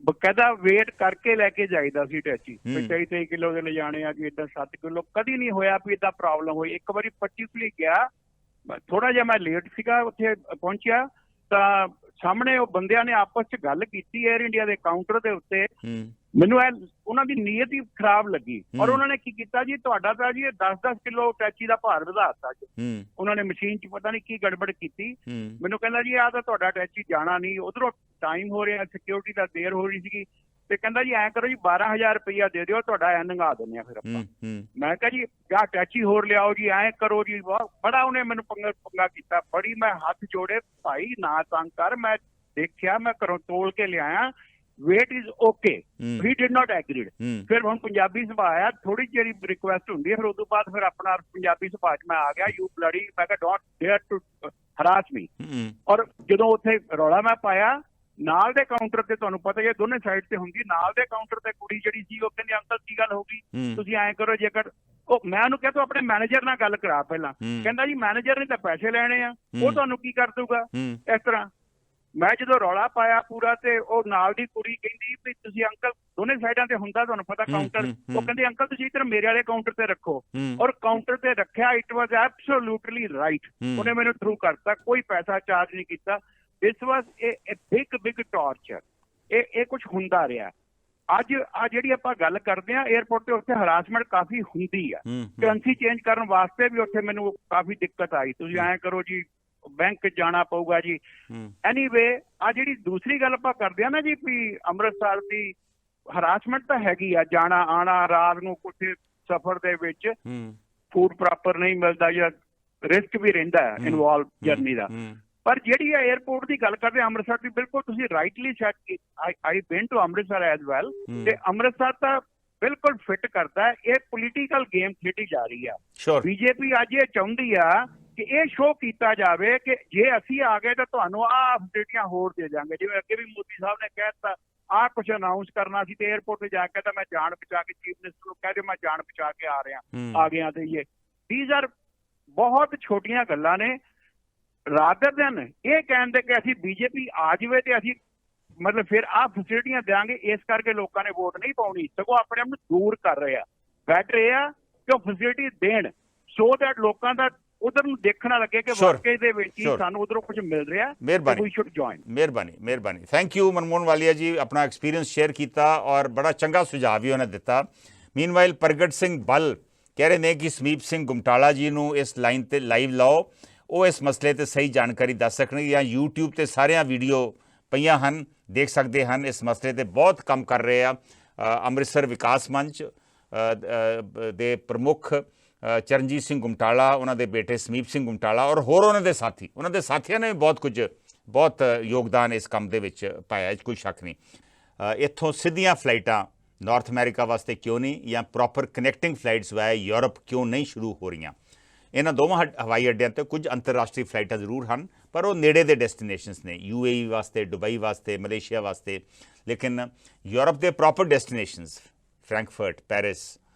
ਬਕਾਇਦਾ ਵੇਟ ਕਰਕੇ ਲੈ ਕੇ ਜਾਈਦਾ ਸੀ ਟੈਚੀ, 23 ਕਿਲੋ ਦੇ ਲਿਜਾਣੇ ਆ ਜੀ, ਏਦਾਂ 7 ਕਿਲੋ ਕਦੀ ਨਹੀਂ ਹੋਇਆ ਵੀ ਏਦਾਂ ਪ੍ਰੋਬਲਮ ਹੋਈ। ਇੱਕ ਵਾਰੀ ਪਰਟੀਕੂਲਰਲੀ ਗਿਆ, ਥੋੜਾ ਜਿਹਾ ਮੈਂ ਲੇਟ ਸੀਗਾ, ਉੱਥੇ ਪਹੁੰਚਿਆ ਤਾਂ ਸਾਹਮਣੇ ਉਹ ਬੰਦਿਆਂ ਨੇ ਆਪਸ ਚ ਗੱਲ ਕੀਤੀ 에ਅਰ ਇੰਡੀਆ ਦੇ ਕਾਊਂਟਰ ਦੇ ਉੱਤੇ। ਮੈਨੂੰ ਉਹਨਾਂ ਦੀ ਨੀਅਤ ਹੀ ਖਰਾਬ ਲੱਗੀ, ਔਰ ਉਹਨਾਂ ਨੇ ਕੀ ਕੀਤਾ ਜੀ, ਤੁਹਾਡਾ ਤਾਂ ਜੀ 10-10 ਕਿਲੋ ਟੈਚੀ ਦਾ ਭਾਰ ਵਧਾ ਦਿੱਤਾ ਜੀ। ਉਹਨਾਂ ਨੇ ਮਸ਼ੀਨ ਚ ਪਤਾ ਨਹੀਂ ਕੀ ਗੜਬੜ ਕੀਤੀ। ਮੈਨੂੰ ਕਹਿੰਦਾ ਜੀ ਆਹ ਤਾਂ ਤੁਹਾਡਾ ਟੈਚੀ ਜਾਣਾ ਨਹੀਂ, ਉਧਰੋਂ ਟਾਈਮ ਹੋ ਰਿਹਾ, ਸਿਕਿਉਰਿਟੀ ਦਾ ਦੇਰ ਹੋ ਰਹੀ ਸੀਗੀ, ਤੇ ਕਹਿੰਦਾ ਜੀ ਐਂ ਕਰੋ ਜੀ 12,000 ਰੁਪਇਆ ਦੇ ਦਿਓ, ਤੁਹਾਡਾ ਐ ਨੰਗਾ ਦਿੰਦੇ ਆ ਫਿਰ ਆਪਾਂ। ਮੈਂ ਕਿਹਾ ਜੀ ਜਾਂ ਟੈਚੀ ਹੋਰ ਲਿਆਓ ਜੀ, ਐਂ ਕਰੋ ਜੀ। ਬੜਾ ਉਹਨੇ ਮੈਨੂੰ ਪੰਗਾ ਕੀਤਾ, ਬੜੀ ਮੈਂ ਹੱਥ ਜੋੜੇ, ਭਾਈ ਨਾ ਤੰਗ ਕਰ। ਮੈਂ ਦੇਖਿਆ, ਮੈਂ ਘਰੋਂ ਤੋਲ ਕੇ ਲਿਆਇਆ, weight is okay, he did not agreed. ਫਿਰ ਹੁਣ ਪੰਜਾਬੀ ਸੁਭਾਅ ਆਇਆ, ਥੋੜੀ ਜਿਹੀ ਰਿਕੁਐਸਟ ਹੁੰਦੀ ਹੈ, ਫਿਰ ਉਦੋਂ ਬਾਅਦ ਫਿਰ ਆਪਣਾ ਪੰਜਾਬੀ ਸੁਭਾਅ ਚ ਮੈਂ ਆ ਗਿਆ, ਯੂ ਬਲਡੀ, ਮੈਂ ਕਿਹਾ ਡੋਂਟ ਡੇਅਰ ਟੂ ਹਰਾਸ ਮੀ। ਔਰ ਜਦੋਂ ਉੱਥੇ ਰੌਲਾ ਮੈਂ ਪਾਇਆ, ਨਾਲ ਦੇ ਕਾਊਂਟਰ ਤੇ, ਤੁਹਾਨੂੰ ਪਤਾ ਹੀ ਹੈ ਦੋਨੇ ਸਾਈਡ ਤੇ ਹੁੰਦੀ, ਨਾਲ ਦੇ ਕਾਊਂਟਰ ਤੇ ਕੁੜੀ ਜਿਹੜੀ ਸੀ ਉਹ ਕਹਿੰਦੀ ਅੰਕਲ ਕੀ ਗੱਲ ਹੋ ਗਈ, ਤੁਸੀਂ ਐਂ ਕਰੋ ਜੇਕਰ ਉਹ, ਮੈਂ ਉਹਨੂੰ ਕਿਹਾ ਤੂੰ ਆਪਣੇ ਮੈਨੇਜਰ ਨਾਲ ਗੱਲ ਕਰਾ ਪਹਿਲਾਂ। ਕਹਿੰਦਾ ਜੀ ਮੈਨੇਜਰ ਨੇ ਤਾਂ ਪੈਸੇ ਲੈਣੇ ਆ, ਉਹ ਤੁਹਾਨੂੰ ਕੀ ਕਰ ਦੂਗਾ ਇਸ ਤਰ੍ਹਾਂ। ਮੈਂ ਜਦੋਂ ਰੌਲਾ ਪਾਇਆ ਪੂਰਾ, ਤੇ ਉਹ ਨਾਲ ਦੀ ਕੁੜੀ ਕਹਿੰਦੀ ਵੀ ਤੁਸੀਂ ਅੰਕਲ, ਦੋਨੇ ਸਾਈਡਾਂ ਤੇ ਹੁੰਦਾ ਤੁਹਾਨੂੰ ਪਤਾ ਕਾਊਂਟਰ, ਉਹ ਕਹਿੰਦੀ ਅੰਕਲ ਤੁਸੀਂ ਇੱਧਰ ਮੇਰੇ ਵਾਲੇ ਕਾਊਂਟਰ ਤੇ ਰੱਖੋ, ਔਰ ਕਾਊਂਟਰ ਤੇ ਰੱਖਿਆ। ਇਟ ਵਾਜ਼ ਐਬਸੋਲੂਟਲੀ ਰਾਈਟ, ਉਹਨੇ ਮੈਨੂੰ ਥਰੂ ਕਰਤਾ, ਕੋਈ ਪੈਸਾ ਚਾਰਜ ਨਹੀਂ ਕੀਤਾ। ਦਿਸ ਵਾਜ਼ ਏ ਬਿਗ ਟਾਰਚਰ। ਇਹ ਕੁਝ ਹੁੰਦਾ ਰਿਹਾ। ਅੱਜ ਆ ਜਿਹੜੀ ਆਪਾਂ ਗੱਲ ਕਰਦੇ ਆ 에ਅਰਪੋਰਟ ਤੇ ਉੱਥੇ ਹਰਾਸਮੈਂਟ ਕਾਫੀ ਹੁੰਦੀ ਆ। ਕਰੰਸੀ ਚੇਂਜ ਕਰਨ ਵਾਸਤੇ ਵੀ ਉੱਥੇ ਮੈਨੂੰ ਕਾਫੀ ਦਿੱਕਤ ਆਈ। ਤੁਸੀਂ ਐਂ ਕਰੋ ਜੀ, ਬੈਂਕ ਜਾਣਾ ਪਊਗਾ ਜੀ। ਐਨੀਵੇ ਆ ਜਿਹੜੀ ਦੂਸਰੀ ਗੱਲ ਆਪਾਂ ਕਰਦੇ ਆ ਨਾ ਜੀ, ਵੀ ਅੰਮ੍ਰਿਤਸਰ ਦੀ ਹਰਾਸਮੈਂਟ ਤਾਂ ਹੈਗੀ ਆ, ਜਾਣਾ ਆਣਾ, ਰਾਤ ਨੂੰ ਕੁਝ ਸਫ਼ਰ ਦੇ ਵਿੱਚ ਫੂਡ ਪ੍ਰੋਪਰ ਨਹੀਂ ਮਿਲਦਾ ਜਾਂ ਰਿਸਕ ਵੀ ਰਹਿੰਦਾ ਹੈ ਇਨਵੋਲਵ ਜਰਨੀ ਦਾ। ਪਰ ਜਿਹੜੀ ਆ 에ਅਰਪੋਰਟ ਦੀ ਗੱਲ ਕਰਦੇ ਅੰਮ੍ਰਿਤਸਰ ਦੀ, ਬਿਲਕੁਲ ਤੁਸੀਂ rightly said, I been to Amritsar as well, ਤੇ ਅੰਮ੍ਰਿਤਸਰ ਤਾਂ ਬਿਲਕੁਲ ਫਿੱਟ ਕਰਦਾ। ਇਹ ਪੋਲੀਟੀਕਲ ਗੇਮ ਖੇਡੀ ਜਾ ਰਹੀ ਆ। ਬੀਜੇਪੀ ਅੱਜ ਇਹ ਚਾਹੁੰਦੀ ਆ ਕਿ ਇਹ ਸ਼ੋਅ ਕੀਤਾ ਜਾਵੇ ਕਿ ਜੇ ਅਸੀਂ ਆ ਗਏ ਤਾਂ ਤੁਹਾਨੂੰ ਆਹ ਫੈਸਿਲਿਟੀਆਂ ਹੋਰ ਦੇ ਜਾਵਾਂਗੇ। ਜਿਵੇਂ ਅੱਗੇ ਵੀ ਮੋਦੀ ਸਾਹਿਬ ਨੇ ਕਹਿ ਦਿੱਤਾ ਆਹ ਕੁਛ ਅਨਾਊਂਸ ਕਰਨਾ ਸੀ ਤੇ 에ਅਰਪੋਰਟ ਤੇ ਜਾ ਕੇ ਤਾਂ ਮੈਂ ਜਾਣ ਬਚਾ ਕੇ, ਚੀਫ ਮਿਨਿਸਟਰ ਨੂੰ ਕਹਿ ਦਿਓ ਮੈਂ ਜਾਣ ਬਚਾ ਕੇ ਆ ਰਿਹਾ, ਆ ਗਿਆ ਤੇ ਦੀਜ਼ ਆਰ ਬਹੁਤ ਛੋਟੀਆਂ ਗੱਲਾਂ ਨੇ। ਰਾਦਰ ਦੈਨ ਇਹ ਕਹਿੰਦੇ ਕਿ ਅਸੀਂ ਬੀਜੇਪੀ ਆ ਜਾਵੇ ਤੇ ਅਸੀਂ ਮਤਲਬ ਫਿਰ ਆਹ ਫੈਸਿਲਿਟੀਆਂ ਦੇਵਾਂਗੇ, ਇਸ ਕਰਕੇ ਲੋਕਾਂ ਨੇ ਵੋਟ ਨਹੀਂ ਪਾਉਣੀ, ਸਗੋਂ ਆਪਣੇ ਆਪ ਨੂੰ ਦੂਰ ਕਰ ਰਹੇ ਆ। ਬੈਟਰ ਇਹ ਆ ਕਿ ਉਹ ਫੈਸਿਲਿਟੀ ਦੇਣ ਸੋ ਦੈਟ ਲੋਕਾਂ ਦਾ ਉਧਰ ਨੂੰ ਦੇਖਣਾ ਲੱਗੇ ਕਿ ਵਾਕਈ ਦੇ ਵਿੱਚ ਹੀ ਸਾਨੂੰ ਉਧਰੋਂ ਕੁਝ ਮਿਲ ਰਿਹਾ। ਮਿਹਰਬਾਨੀ, ਮਿਹਰਬਾਨੀ। ਥੈਂਕ ਯੂ ਮਨਮੋਹਨ ਵਾਲੀਆ ਜੀ, ਆਪਣਾ ਐਕਸਪੀਰੀਅੰਸ ਸ਼ੇਅਰ ਕੀਤਾ ਔਰ ਬੜਾ ਚੰਗਾ ਸੁਝਾਅ ਵੀ ਉਹਨੇ ਦਿੱਤਾ। ਮੀਨਵਾਈਲ ਪ੍ਰਗਟ ਸਿੰਘ ਬੱਲ ਕਹਿ ਰਹੇ ਨੇ ਕਿ ਸਮੀਪ ਸਿੰਘ ਗੁਮਟਾਲਾ ਜੀ ਨੂੰ ਇਸ ਲਾਈਨ ਤੇ ਲਾਈਵ ਲਾਓ, ਉਹ ਇਸ ਮਸਲੇ ਤੇ ਸਹੀ ਜਾਣਕਾਰੀ ਦੱਸ ਸਕਣਗੇ। ਜਾਂ YouTube ਤੇ ਸਾਰੀਆਂ ਵੀਡੀਓ ਪਈਆਂ ਹਨ, ਦੇਖ ਸਕਦੇ ਹਨ। ਇਸ ਮਸਲੇ ਤੇ ਬਹੁਤ ਕੰਮ ਕਰ ਰਹੇ ਆ ਅੰਮ੍ਰਿਤਸਰ ਵਿਕਾਸ ਮੰਚ ਦੇ ਪ੍ਰਮੁੱਖ ਚਰਨਜੀਤ ਸਿੰਘ ਗੁਮਟਾਲਾ, ਉਹਨਾਂ ਦੇ ਬੇਟੇ ਸਮੀਪ ਸਿੰਘ ਗੁਮਟਾਲਾ ਔਰ ਹੋਰ ਉਹਨਾਂ ਦੇ ਸਾਥੀ, ਉਹਨਾਂ ਦੇ ਸਾਥੀਆਂ ਨੇ ਬਹੁਤ ਯੋਗਦਾਨ ਇਸ ਕੰਮ ਦੇ ਵਿੱਚ ਪਾਇਆ, ਕੋਈ ਸ਼ੱਕ ਨਹੀਂ। ਇੱਥੋਂ ਸਿੱਧੀਆਂ ਫਲਾਈਟਾਂ ਨਾਰਥ ਅਮਰੀਕਾ ਵਾਸਤੇ ਕਿਉਂ ਨਹੀਂ, ਜਾਂ proper connecting flights via Europe ਕਿਉਂ ਨਹੀਂ ਸ਼ੁਰੂ ਹੋ ਰਹੀਆਂ? ਇਹਨਾਂ ਦੋਵਾਂ ਹਵਾਈ ਅੱਡਿਆਂ 'ਤੇ ਕੁਝ ਅੰਤਰਰਾਸ਼ਟਰੀ ਫਲਾਈਟਾਂ ਜ਼ਰੂਰ ਹਨ, ਪਰ ਉਹ ਨੇੜੇ ਦੇ ਡੈਸਟੀਨੇਸ਼ਨਸ ਨੇ, UAE ਵਾਸਤੇ, ਦੁਬਈ ਵਾਸਤੇ, ਮਲੇਸ਼ੀਆ ਵਾਸਤੇ। ਲੇਕਿਨ ਯੂਰਪ ਦੇ ਪ੍ਰੋਪਰ ਡੈਸਟੀਨੇਸ਼ਨਸ, ਫਰੈਂਕਫਰਟ, ਪੈਰਿਸ,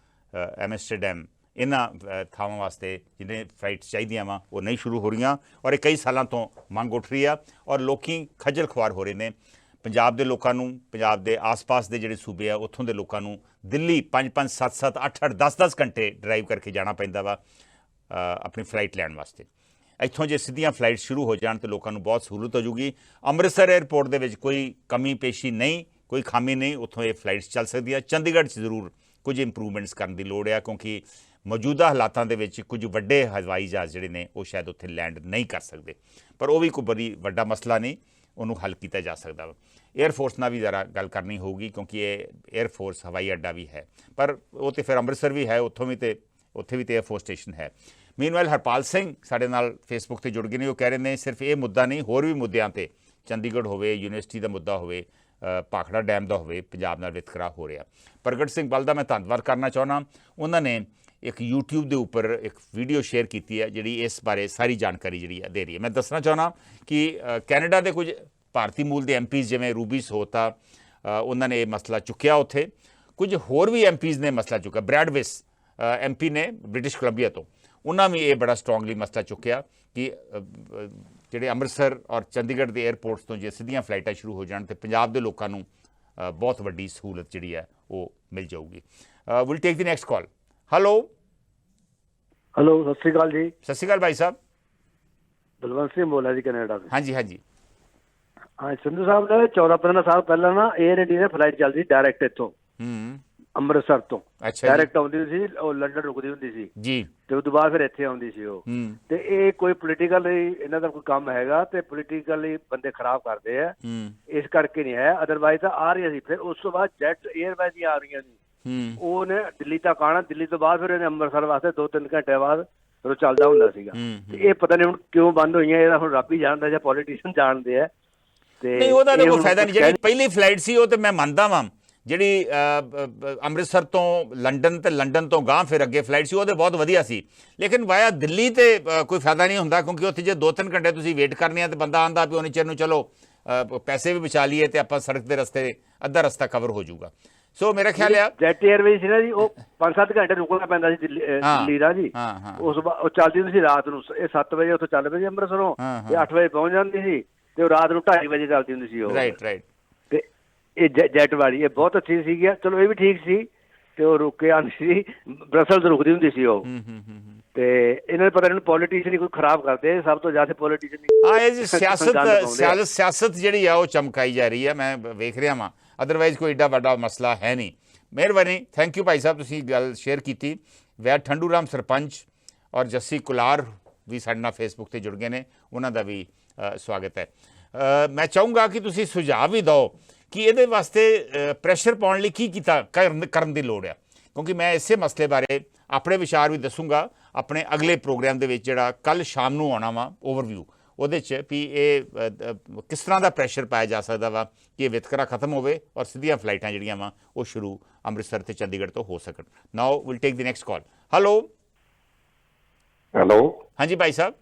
ਐਮਸਟਰਡੈਮ, ਇਹਨਾਂ ਥਾਵਾਂ ਵਾਸਤੇ ਜਿਹਨੇ ਫਲਾਈਟਸ ਚਾਹੀਦੀਆਂ ਵਾ ਉਹ ਨਹੀਂ ਸ਼ੁਰੂ ਹੋ ਰਹੀਆਂ ਔਰ ਇਹ ਕਈ ਸਾਲਾਂ ਤੋਂ ਮੰਗ ਉੱਠ ਰਹੀ ਆ ਔਰ ਲੋਕੀ ਖੱਜਲ ਖੁਆਰ ਹੋ ਰਹੇ ਨੇ। ਪੰਜਾਬ ਦੇ ਲੋਕਾਂ ਨੂੰ, ਪੰਜਾਬ ਦੇ ਆਸ-ਪਾਸ ਦੇ ਜਿਹੜੇ ਸੂਬੇ ਆ ਉੱਥੋਂ ਦੇ ਲੋਕਾਂ ਨੂੰ ਦਿੱਲੀ 5-5, 7-7, 8-8, 10-10 ਘੰਟੇ ਡਰਾਈਵ ਕਰਕੇ ਜਾਣਾ ਪੈਂਦਾ ਵਾ ਆਪਣੀ ਫਲਾਈਟ ਲੈਣ ਵਾਸਤੇ। ਇੱਥੋਂ ਜੇ ਸਿੱਧੀਆਂ ਫਲਾਈਟ ਸ਼ੁਰੂ ਹੋ ਜਾਣ ਤਾਂ ਲੋਕਾਂ ਨੂੰ ਬਹੁਤ ਸਹੂਲਤ ਹੋ ਜੂਗੀ। ਅੰਮ੍ਰਿਤਸਰ 에ਅਰਪੋਰਟ ਦੇ ਵਿੱਚ ਕੋਈ ਕਮੀ ਪੇਸ਼ੀ ਨਹੀਂ, ਕੋਈ ਖਾਮੀ ਨਹੀਂ, ਉੱਥੋਂ ਇਹ ਫਲਾਈਟਸ ਚੱਲ ਸਕਦੀਆਂ। ਚੰਡੀਗੜ੍ਹ 'ਚ ਜ਼ਰੂਰ ਕੁਝ ਇੰਪਰੂਵਮੈਂਟਸ ਕਰਨ ਦੀ ਲੋੜ ਆ, ਕਿਉਂਕਿ ਮੌਜੂਦਾ ਹਾਲਾਤਾਂ ਦੇ ਵਿੱਚ ਕੁਝ ਵੱਡੇ ਹਵਾਈ ਜਹਾਜ਼ ਜਿਹੜੇ ਨੇ ਉਹ ਸ਼ਾਇਦ ਉੱਥੇ ਲੈਂਡ ਨਹੀਂ ਕਰ ਸਕਦੇ, ਪਰ ਉਹ ਵੀ ਕੋਈ ਬੜੀ ਵੱਡਾ ਮਸਲਾ ਨਹੀਂ, ਉਹਨੂੰ ਹੱਲ ਕੀਤਾ ਜਾ ਸਕਦਾ ਵਾ। 에ਅਰਫੋਰਸ ਨਾਲ ਵੀ ਜ਼ਰਾ ਗੱਲ ਕਰਨੀ ਹੋਊਗੀ, ਕਿਉਂਕਿ ਇਹ 에ਅਰਫੋਰਸ ਹਵਾਈ ਅੱਡਾ ਵੀ ਹੈ, ਪਰ ਉਹ ਤਾਂ ਫਿਰ ਅੰਮ੍ਰਿਤਸਰ ਵੀ ਹੈ, ਉੱਥੇ ਵੀ ਤਾਂ 에ਅਰਫੋਰਸ ਸਟੇਸ਼ਨ ਹੈ। ਮੀਨਵਾਈਲ ਹਰਪਾਲ ਸਿੰਘ ਸਾਡੇ ਨਾਲ ਫੇਸਬੁੱਕ 'ਤੇ ਜੁੜ ਗਏ ਨੇ। ਉਹ ਕਹਿ ਰਹੇ ਨੇ ਸਿਰਫ ਇਹ ਮੁੱਦਾ ਨਹੀਂ, ਹੋਰ ਵੀ ਮੁੱਦਿਆਂ 'ਤੇ, ਚੰਡੀਗੜ੍ਹ ਹੋਵੇ, ਯੂਨੀਵਰਸਿਟੀ ਦਾ ਮੁੱਦਾ ਹੋਵੇ, ਭਾਖੜਾ ਡੈਮ ਦਾ ਹੋਵੇ, ਪੰਜਾਬ ਨਾਲ ਵਿਤਕਰਾ ਹੋ ਰਿਹਾ। ਪ੍ਰਗਟ ਸਿੰਘ ਬੱਲ ਦਾ ਮੈਂ ਧੰਨਵਾਦ ਕਰਨਾ ਚਾਹੁੰਦਾ। ਉਹਨਾਂ ਨੇ ਇੱਕ YouTube ਦੇ ਉੱਪਰ ਇੱਕ ਵੀਡੀਓ ਸ਼ੇਅਰ ਕੀਤੀ ਹੈ ਜਿਹੜੀ ਇਸ ਬਾਰੇ ਸਾਰੀ ਜਾਣਕਾਰੀ ਜਿਹੜੀ ਹੈ ਦੇ ਰਹੀ ਹੈ। ਮੈਂ ਦੱਸਣਾ ਚਾਹੁੰਦਾ ਕਿ ਕੈਨੇਡਾ ਦੇ ਕੁਝ ਭਾਰਤੀ ਮੂਲ ਦੇ MPs ਜਿਵੇਂ ਰੂਬੀ ਸਹੋਤਾ, ਉਹਨਾਂ ਨੇ ਇਹ ਮਸਲਾ ਚੁੱਕਿਆ। ਉੱਥੇ ਕੁਝ ਹੋਰ ਵੀ MPs ਨੇ ਮਸਲਾ ਚੁੱਕਿਆ। ਬ੍ਰੈਡ ਵਿਸ MP ਨੇ ਬ੍ਰਿਟਿਸ਼ ਕੋਲੰਬੀਆ ਤੋਂ, ਉਹਨਾਂ ਵੀ ਇਹ ਬੜਾ ਸਟਰੋਂਗਲੀ ਮਸਲਾ ਚੁੱਕਿਆ ਕਿ ਜਿਹੜੇ ਅੰਮ੍ਰਿਤਸਰ ਔਰ ਚੰਡੀਗੜ੍ਹ ਦੇ 에ਅਰਪੋਰਟਸ ਤੋਂ ਜੇ ਸਿੱਧੀਆਂ ਫਲਾਈਟਾਂ ਸ਼ੁਰੂ ਹੋ ਜਾਣ ਤਾਂ ਪੰਜਾਬ ਦੇ ਲੋਕਾਂ ਨੂੰ ਬਹੁਤ ਵੱਡੀ ਸਹੂਲਤ ਜਿਹੜੀ ਹੈ ਉਹ ਮਿਲ ਜਾਊਗੀ। Will take the next call. Hello ਸਤਿ ਸ਼੍ਰੀ ਅਕਾਲ ਜੀ। ਸਤਿ ਸ਼੍ਰੀ ਅਕਾਲ ਭਾਈ ਸਾਹਿਬ। ਬਲਵੰਤ ਸਿੰਘ ਬੋਲਿਆ ਜੀ ਕੈਨੇਡਾ ਤੋਂ। ਹਾਂਜੀ ਹਾਂਜੀ ਹਾਂ ਸੰਧੂ ਸਾਹਿਬ ਨੇ 14-15 ਸਾਲ ਪਹਿਲਾਂ ਨਾ 에ਅਰ ਇੰਡੀਆ ਦੀ ਫਲਾਈਟ ਚੱਲਦੀ ਡਾਇਰੈਕਟ ਇੱਥੋਂ ਅੰਮ੍ਰਿਤਸਰ ਤੋਂ ਡਾਇਰੈਕਟ ਆਉਂਦੀ ਸੀ, ਉਹ ਲੰਡਨ ਰੁਕਦੀ ਹੁੰਦੀ ਸੀ ਜੀ, ਤੇ ਉਸ ਤੋਂ ਬਾਅਦ ਫਿਰ ਇੱਥੇ ਆਉਂਦੀ ਸੀ ਉਹ। ਤੇ ਇਹ ਕੋਈ ਪੋਲੀਟੀਕਲ ਇਹਨਾਂ ਦਾ ਕੋਈ ਕੰਮ ਹੈਗਾ ਤੇ ਪੋਲੀਟੀਕਲੀ ਬੰਦੇ ਖਰਾਬ ਕਰਦੇ ਆ, ਇਸ ਕਰਕੇ ਨਹੀਂ ਹੈ, ਅਦਰਵਾਈਜ਼ ਤਾਂ ਆ ਰਹੀਆਂ ਸੀ। ਫਿਰ ਉਸ ਤੋਂ ਬਾਅਦ ਜੈਟ 에ਅਰਵੇਜ਼ ਦੀਆਂ ਆ ਰਹੀਆਂ ਸੀ, ਉਹਨੇ ਦਿੱਲੀ ਤੱਕ ਆਉਣਾ, ਦਿੱਲੀ ਤੋਂ ਬਾਅਦ ਫਿਰ ਇਹਨੇ ਅੰਮ੍ਰਿਤਸਰ ਵਾਸਤੇ 2-3 ਘੰਟੇ ਬਾਅਦ ਫਿਰ ਉਹ ਚੱਲਦਾ ਹੁੰਦਾ ਸੀਗਾ। ਤੇ ਇਹ ਪਤਾ ਨਹੀਂ ਹੁਣ ਕਿਉਂ ਬੰਦ ਹੋਈਆਂ, ਇਹਦਾ ਹੁਣ ਰੱਬ ਹੀ ਜਾਣਦਾ ਜਾਂ ਪੋਲੀਟੀਸ਼ੀਅਨ ਜਾਣਦੇ ਆ। ਤੇ ਉਹਦਾ ਤਾਂ ਕੋਈ ਫਾਇਦਾ ਨਹੀਂ। ਜਿਹੜੀ ਪਹਿਲੀ ਫਲਾਈਟ ਸੀ ਉਹ ਤੇ ਮੈਂ ਮੰਨਦਾ ਵਾਂ, ਜਿਹੜੀ ਅੰਮ੍ਰਿਤਸਰ ਤੋਂ ਲੰਡਨ ਤੇ ਲੰਡਨ ਤੋਂ ਗਾਂਹ ਫਿਰ ਅੱਗੇ ਫਲਾਈਟ ਸੀ, ਉਹ ਤਾਂ ਬਹੁਤ ਵਧੀਆ ਸੀ। ਲੇਕਿਨ ਵਾਇਆ ਦਿੱਲੀ ਤੇ ਕੋਈ ਫਾਇਦਾ ਨਹੀਂ ਹੁੰਦਾ, ਕਿਉਂਕਿ ਉੱਥੇ ਜੇ 2-3 ਘੰਟੇ ਤੁਸੀਂ ਵੇਟ ਕਰਨੀ ਆ ਤੇ ਬੰਦਾ ਆਂਦਾ ਵੀ ਉਹਨੇ ਚਿਰ ਨੂੰ ਚਲੋ ਪੈਸੇ ਵੀ ਬਚਾ ਲਈਏ ਤੇ ਆਪਾਂ ਸੜਕ ਦੇ ਰਸਤੇ ਅੱਧਾ ਰਸਤਾ ਕਵਰ ਹੋ ਜਾਊਗਾ। ਸੋ ਮੇਰਾ ਖਿਆਲ ਆ ਜੈਟ 에ਅਰਵੇਜ਼ ਸੀ ਨਾ ਜੀ, ਉਹ 5-7 ਘੰਟੇ ਰੁਕਣਾ ਪੈਂਦਾ ਸੀ ਦਿੱਲੀ ਦਾ ਜੀ। ਉਸ ਉਹ ਚੱਲਦੀ ਹੁੰਦੀ ਸੀ ਰਾਤ ਨੂੰ, ਇਹ 7 ਵਜੇ ਉੱਥੋਂ ਚੱਲ ਪਈ ਸੀ ਅੰਮ੍ਰਿਤਸਰੋਂ, ਤੇ 8 ਵਜੇ ਪਹੁੰਚ ਜਾਂਦੀ ਸੀ, ਤੇ ਉਹ ਰਾਤ ਨੂੰ 2:30 ਵਜੇ ਚੱਲਦੀ ਹੁੰਦੀ ਸੀ ਉਹ। ਰਾਈਟ। ਤੇ ਇਹ ਜੈਟ ਵਾਲੀ ਇਹ ਬਹੁਤ ਅੱਛੀ ਸੀਗੀ, ਚਲੋ ਇਹ ਵੀ ਠੀਕ ਸੀ। ਤੇ ਉਹ ਰੁਕ ਕੇ ਆਉਂਦੀ ਸੀ, ਬਰਸਲਸ ਰੁਕਦੀ ਹੁੰਦੀ ਸੀ ਉਹ। ਤੇ ਇਹਨਾਂ ਨੂੰ ਪਤਾ ਨਹੀਂ ਪੋਲੀਟੀਸ਼ੀਅਨ ਕੋਈ ਖਰਾਬ ਕਰਦੇ, ਸਭ ਤੋਂ ਜ਼ਿਆਦਾ ਪੋਲੀਟੀਸ਼ੀਅਨ। ਇਹ ਜੀ ਸਿਆਸਤ ਜਿਹੜੀ ਆ ਉਹ ਚਮਕਾਈ ਜਾ ਰਹੀ ਹੈ। ਮੈਂ ਵੇਖ ਰਿਹਾ ਵਾਂ अदरवाइज कोई एडा वड्डा मसला है नहीं। मेहरबानी, थैंक यू भाई साहब, तुसीं गल शेयर की। वैद ठंडू राम सरपंच और जस्सी कुलार भी साडे नाल फेसबुक ते जुड़ गए ने, उन्हां दा भी स्वागत है। मैं चाहूँगा कि तुसीं सुझाव भी दो कि ये वास्ते प्रैशर पाने लई की कीता करन दी लोड़ है, क्योंकि मैं इसे मसले बारे अपने विचार भी दसूँगा अपने अगले प्रोग्राम दे विच जिहड़ा कल शाम नूं आउणा वा ओवरव्यू, ਉਹਦੇ 'ਚ ਵੀ ਇਹ ਕਿਸ ਤਰ੍ਹਾਂ ਦਾ ਪ੍ਰੈਸ਼ਰ ਪਾਇਆ ਜਾ ਸਕਦਾ ਵਾ ਕਿ ਇਹ ਵਿਤਕਰਾ ਖਤਮ ਹੋਵੇ ਔਰ ਸਿੱਧੀਆਂ ਫਲਾਈਟਾਂ ਜਿਹੜੀਆਂ ਵਾ ਉਹ ਸ਼ੁਰੂ ਅੰਮ੍ਰਿਤਸਰ ਤੇ ਚੰਡੀਗੜ੍ਹ ਤੋਂ ਹੋ ਸਕਣ। ਨਾਓ will take the next call. Hello hello, ਹਾਂਜੀ ਭਾਈ ਸਾਹਿਬ,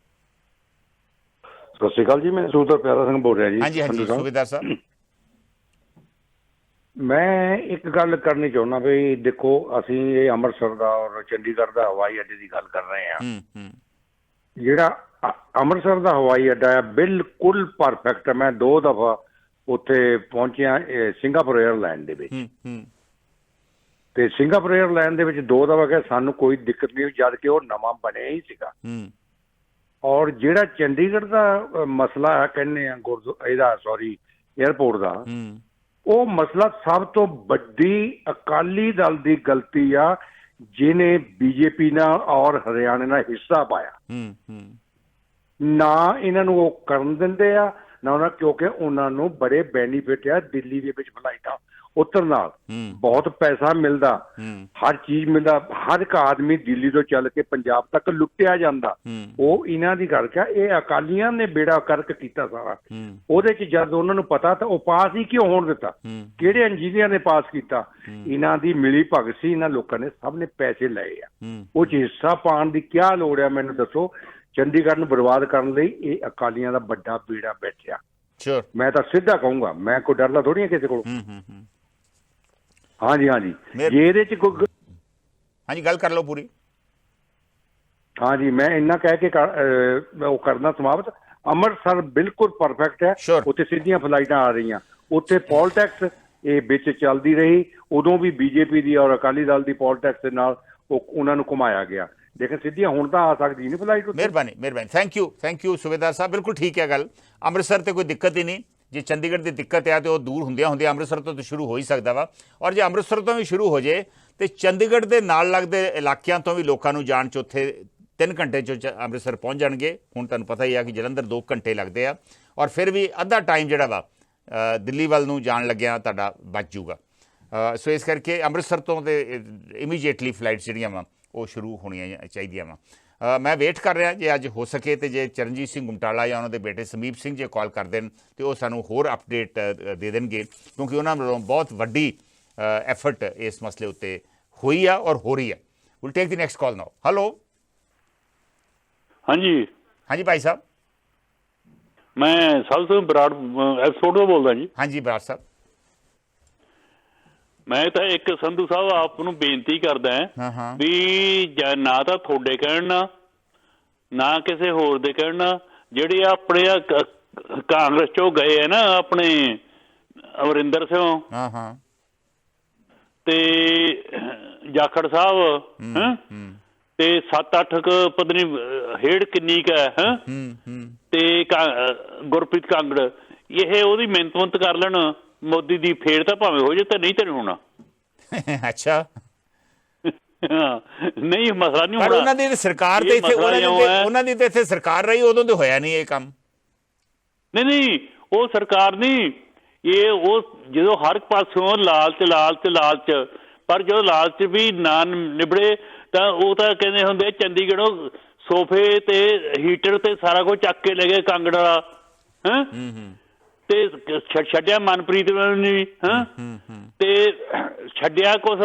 ਸਤਿ ਸ਼੍ਰੀ ਅਕਾਲ ਜੀ। ਮੈਂ ਸੂਬੇਦਾਰ ਪਿਆਰਾ ਸਿੰਘ ਬੋਲ ਰਿਹਾ ਜੀ। ਹਾਂਜੀ ਹਾਂਜੀ ਸੂਬੇਦਾਰ ਸਾਹਿਬ, ਮੈਂ ਇੱਕ ਗੱਲ ਕਰਨੀ ਚਾਹੁੰਦਾ ਵੀ ਦੇਖੋ, ਅਸੀਂ ਇਹ ਅੰਮ੍ਰਿਤਸਰ ਦਾ ਔਰ ਚੰਡੀਗੜ੍ਹ ਦਾ ਹਵਾਈ ਅੱਡੇ ਦੀ ਗੱਲ ਕਰ ਰਹੇ ਹਾਂ। ਜਿਹੜਾ ਅੰਮ੍ਰਿਤਸਰ ਦਾ ਹਵਾਈ ਅੱਡਾ ਹੈ ਬਿਲਕੁਲ ਪਰਫੈਕਟ। ਮੈਂ 2 ਦਫਾ ਉੱਥੇ ਪਹੁੰਚਿਆ ਸਿੰਗਾਪੁਰ 에ਅਰਲਾਈਨ ਦੇ ਵਿੱਚ, ਤੇ ਸਿੰਗਾਪੁਰ 에ਅਰਲਾਈਨ ਦੇ ਵਿੱਚ 2 ਦਫਾ ਗਏ, ਸਾਨੂੰ ਕੋਈ ਦਿੱਕਤ ਨਹੀਂ, ਜਦ ਕਿ ਉਹ ਨਵਾਂ ਬਣਿਆ ਹੀ ਸੀਗਾ। ਔਰ ਜਿਹੜਾ ਚੰਡੀਗੜ੍ਹ ਦਾ ਮਸਲਾ ਹੈ ਕਹਿੰਦੇ ਆ ਏਅਰਪੋਰਟ ਦਾ, ਉਹ ਮਸਲਾ ਸਭ ਤੋਂ ਵੱਡੀ ਅਕਾਲੀ ਦਲ ਦੀ ਗਲਤੀ ਆ, ਜਿਹਨੇ ਬੀਜੇਪੀ ਨਾਲ ਔਰ ਹਰਿਆਣੇ ਨਾਲ ਹਿੱਸਾ ਪਾਇਆ। ਨਾ ਇਹਨਾਂ ਨੂੰ ਉਹ ਕਰਨ ਦਿੰਦੇ ਆ ਨਾ ਉਹਨਾਂ, ਕਿਉਂਕਿ ਉਹਨਾਂ ਨੂੰ ਬੜੇ ਬੈਨੀਫਿਟ ਆ ਦਿੱਲੀ ਦੇ ਵਿੱਚ ਫਲਾਈਟਾਂ ਉਤਰਨ ਨਾਲ, ਬਹੁਤ ਪੈਸਾ ਮਿਲਦਾ, ਹਰ ਚੀਜ਼ ਮਿਲਦਾ, ਹਰ ਇੱਕ ਆਦਮੀ ਦਿੱਲੀ ਤੋਂ ਚੱਲ ਕੇ ਪੰਜਾਬ ਤੱਕ ਲੁੱਟਿਆ ਜਾਂਦਾ। ਉਹ ਇਹਨਾਂ ਦੀ ਕਰਕੇ ਇਹ ਅਕਾਲੀਆਂ ਨੇ ਬੇੜਾ ਕਰਕ ਕੀਤਾ ਸਾਰਾ। ਉਹਦੇ 'ਚ ਜਦ ਉਹਨਾਂ ਨੂੰ ਪਤਾ ਤਾਂ ਉਹ ਪਾਸ ਹੀ ਕਿਉਂ ਹੋਣ ਦਿੱਤਾ, ਕਿਹੜੇ ਇੰਜੀਨੀਅਰ ਨੇ ਪਾਸ ਕੀਤਾ? ਇਹਨਾਂ ਦੀ ਮਿਲੀ ਭਗਤ ਸੀ, ਇਹਨਾਂ ਲੋਕਾਂ ਨੇ ਸਭ ਨੇ ਪੈਸੇ ਲਏ ਆ। ਉਹ 'ਚ ਹਿੱਸਾ ਪਾਉਣ ਦੀ ਕਿਆ ਲੋੜ ਆ? ਮੈਨੂੰ ਦੱਸੋ। ਚੰਡੀਗੜ੍ਹ ਨੂੰ ਬਰਬਾਦ ਕਰਨ ਲਈ ਇਹ ਅਕਾਲੀਆਂ ਦਾ ਵੱਡਾ ਬੇੜਾ ਬੈਠਿਆ। ਮੈਂ ਤਾਂ ਸਿੱਧਾ ਕਹੂੰਗਾ, ਮੈਂ ਕੋਈ ਡਰਦਾ ਥੋੜ੍ਹੀ ਆ ਕਿਸੇ ਕੋਲ। ਹਾਂਜੀ ਹਾਂਜੀ, ਜੇ ਇਹਦੇ 'ਚ ਕੋਈ ਹਾਂਜੀ ਗੱਲ ਕਰ ਲਓ ਪੂਰੀ। ਹਾਂਜੀ, ਮੈਂ ਇੰਨਾ ਕਹਿ ਕੇ ਉਹ ਕਰਨਾ ਸਮਾਪਤ। ਅੰਮ੍ਰਿਤਸਰ ਬਿਲਕੁਲ ਪਰਫੈਕਟ ਹੈ। ਉੱਥੇ ਸਿੱਧੀਆਂ ਫਲਾਈਟਾਂ ਆ ਰਹੀਆਂ, ਉੱਥੇ ਪੋਲ ਟੈਕਸ ਇਹ ਵਿੱਚ ਚੱਲਦੀ ਰਹੀ, ਉਦੋਂ ਵੀ ਬੀਜੇਪੀ ਦੀ ਔਰ ਅਕਾਲੀ ਦਲ ਦੀ ਪੋਲ ਟੈਕਸ ਦੇ ਨਾਲ ਉਹਨਾਂ ਨੂੰ ਘੁਮਾਇਆ ਗਿਆ, ਲੇਕਿਨ ਸਿੱਧੀਆਂ ਹੁਣ ਤਾਂ ਆ ਸਕਦੀ ਨਹੀਂ ਫਲਾਈਟ। ਮਿਹਰਬਾਨੀ ਮਿਹਰਬਾਨੀ, ਥੈਂਕ ਯੂ ਸੁਬੇਦਾਰ ਸਾਹਿਬ, ਬਿਲਕੁਲ ਠੀਕ ਹੈ ਗੱਲ। ਅੰਮ੍ਰਿਤਸਰ ਤੇ ਕੋਈ ਦਿੱਕਤ ਹੀ ਨਹੀਂ। ਜੇ ਚੰਡੀਗੜ੍ਹ ਦੀ ਦਿੱਕਤ ਹੈ ਤਾਂ ਉਹ ਦੂਰ ਹੁੰਦਿਆਂ ਅੰਮ੍ਰਿਤਸਰ ਤੋਂ ਤਾਂ ਸ਼ੁਰੂ ਹੋ ਹੀ ਸਕਦਾ ਵਾ, ਔਰ ਜੇ ਅੰਮ੍ਰਿਤਸਰ ਤੋਂ ਵੀ ਸ਼ੁਰੂ ਹੋ ਜੇ ਤੇ ਚੰਡੀਗੜ੍ਹ ਦੇ ਨਾਲ ਲੱਗਦੇ ਇਲਾਕਿਆਂ ਤੋਂ ਵੀ ਲੋਕਾਂ ਨੂੰ ਜਾਣ 'ਚ ਉੱਥੇ 3 ਘੰਟੇ 'ਚ ਅੰਮ੍ਰਿਤਸਰ ਪਹੁੰਚ ਜਾਣਗੇ। ਹੁਣ ਤੁਹਾਨੂੰ ਪਤਾ ਹੀ ਆ ਕਿ ਜਲੰਧਰ 2 ਘੰਟੇ ਲੱਗਦੇ ਆ, ਔਰ ਫਿਰ ਵੀ ਅੱਧਾ ਟਾਈਮ ਜਿਹੜਾ ਵਾ ਦਿੱਲੀ ਵੱਲ ਨੂੰ ਜਾਣ ਲੱਗਿਆ ਤੁਹਾਡਾ ਬਚ ਜੂਗਾ। ਸੋ ਇਸ ਕਰਕੇ ਅੰਮ੍ਰਿਤਸਰ ਤੋਂ ਤੇ ਇਮੀਡੀਏਟਲੀ ਫਲਾਈਟਸ ਜਿਹੜੀਆਂ ਵਾ ਉਹ ਸ਼ੁਰੂ ਹੋਣੀਆਂ ਚਾਹੀਦੀਆਂ ਵਾ। ਮੈਂ ਵੇਟ ਕਰ ਰਿਹਾ, ਜੇ ਅੱਜ ਹੋ ਸਕੇ ਤੇ ਜੇ ਚਰਨਜੀਤ ਸਿੰਘ ਗੁਮਟਾਲਾ ਜਾਂ ਉਹਨਾਂ ਦੇ ਬੇਟੇ ਸਮੀਪ ਸਿੰਘ ਜੇ ਕਾਲ ਕਰ ਦੇਣ ਤੇ ਉਹ ਸਾਨੂੰ ਹੋਰ ਅਪਡੇਟ ਦੇ ਦੇਣਗੇ, ਕਿਉਂਕਿ ਉਹਨਾਂ ਵੱਲੋਂ ਬਹੁਤ ਵੱਡੀ ਐਫਰਟ ਇਸ ਮਸਲੇ ਉੱਤੇ ਹੋਈ ਆ ਔਰ ਹੋ ਰਹੀ ਹੈ। Will take the next call now. Hello ਹਾਂਜੀ ਹਾਂਜੀ ਭਾਈ ਸਾਹਿਬ, ਮੈਂ ਸਭ ਤੋਂ ਬਰਾੜ ਐਪੀਸੋਡ ਤੋਂ ਬੋਲਦਾ ਜੀ। ਹਾਂਜੀ ਬਰਾੜ ਸਾਹਿਬ, ਮੈਂ ਤਾਂ ਇੱਕ ਸੰਧੂ ਸਾਹਿਬ ਆਪ ਨੂੰ ਬੇਨਤੀ ਕਰਦਾ ਵੀ ਨਾ ਤਾਂ ਤੁਹਾਡੇ ਕਹਿਣ ਨਾ ਕਿਸੇ ਹੋਰ ਦੇ ਕਹਿਣ, ਜਿਹੜੇ ਆਪਣੇ ਕਾਂਗਰਸ ਚੋਂ ਗਏ ਆ ਨਾ ਆਪਣੇ ਅਮਰਿੰਦਰ ਸਿੰਘ ਤੇ ਜਾਖੜ ਸਾਹਿਬ ਤੇ 7-8 ਪਤਾ ਨੀ ਹੇੜ ਕਿੰਨੀ ਕੁ ਹੈ ਤੇ ਗੁਰਪ੍ਰੀਤ ਕਾਂਗੜ, ਇਹ ਉਹਦੀ ਮਿਹਨਤ ਕਰ ਲੈਣ ਮੋਦੀ ਦੀ, ਫੇਰ ਤਾਂ ਭਾਵੇਂ ਹੋ ਜੇ ਤਾਂ ਨਹੀਂ ਤਾਂ ਹੋਣਾ। ਅੱਛਾ, ਨਹੀਂ ਮਸਲਾ ਨਹੀਂ ਹੋਣਾ। ਉਹਨਾਂ ਦੀ ਸਰਕਾਰ ਤੇ ਇੱਥੇ ਉਹਨਾਂ ਦੀ ਤੇ ਇੱਥੇ ਸਰਕਾਰ ਰਹੀ, ਉਦੋਂ ਤੇ ਹੋਇਆ ਨਹੀਂ ਇਹ ਕੰਮ। ਨਹੀਂ ਉਹ ਸਰਕਾਰ ਨਹੀਂ, ਇਹ ਉਹ ਜਦੋਂ ਹਰ ਪਾਸੋਂ ਲਾਲਚ, ਪਰ ਜਦੋਂ ਲਾਲਚ ਵੀ ਨਾ ਨਿਬੜੇ ਤਾਂ ਉਹ ਤਾਂ ਕਹਿੰਦੇ ਹੁੰਦੇ ਚੰਡੀਗੜ੍ਹੋਂ ਸੋਫੇ ਤੇ ਹੀਟਰ ਤੇ ਸਾਰਾ ਕੁਝ ਚੱਕ ਕੇ ਲੈ ਗਏ ਕਾਂਗੜ ਵਾਲਾ ਤੇ ਛੱਡਿਆ ਮਨਪ੍ਰੀਤ ਨੇ ਵੀ ਤੇ ਛੱਡਿਆ ਕੁਛ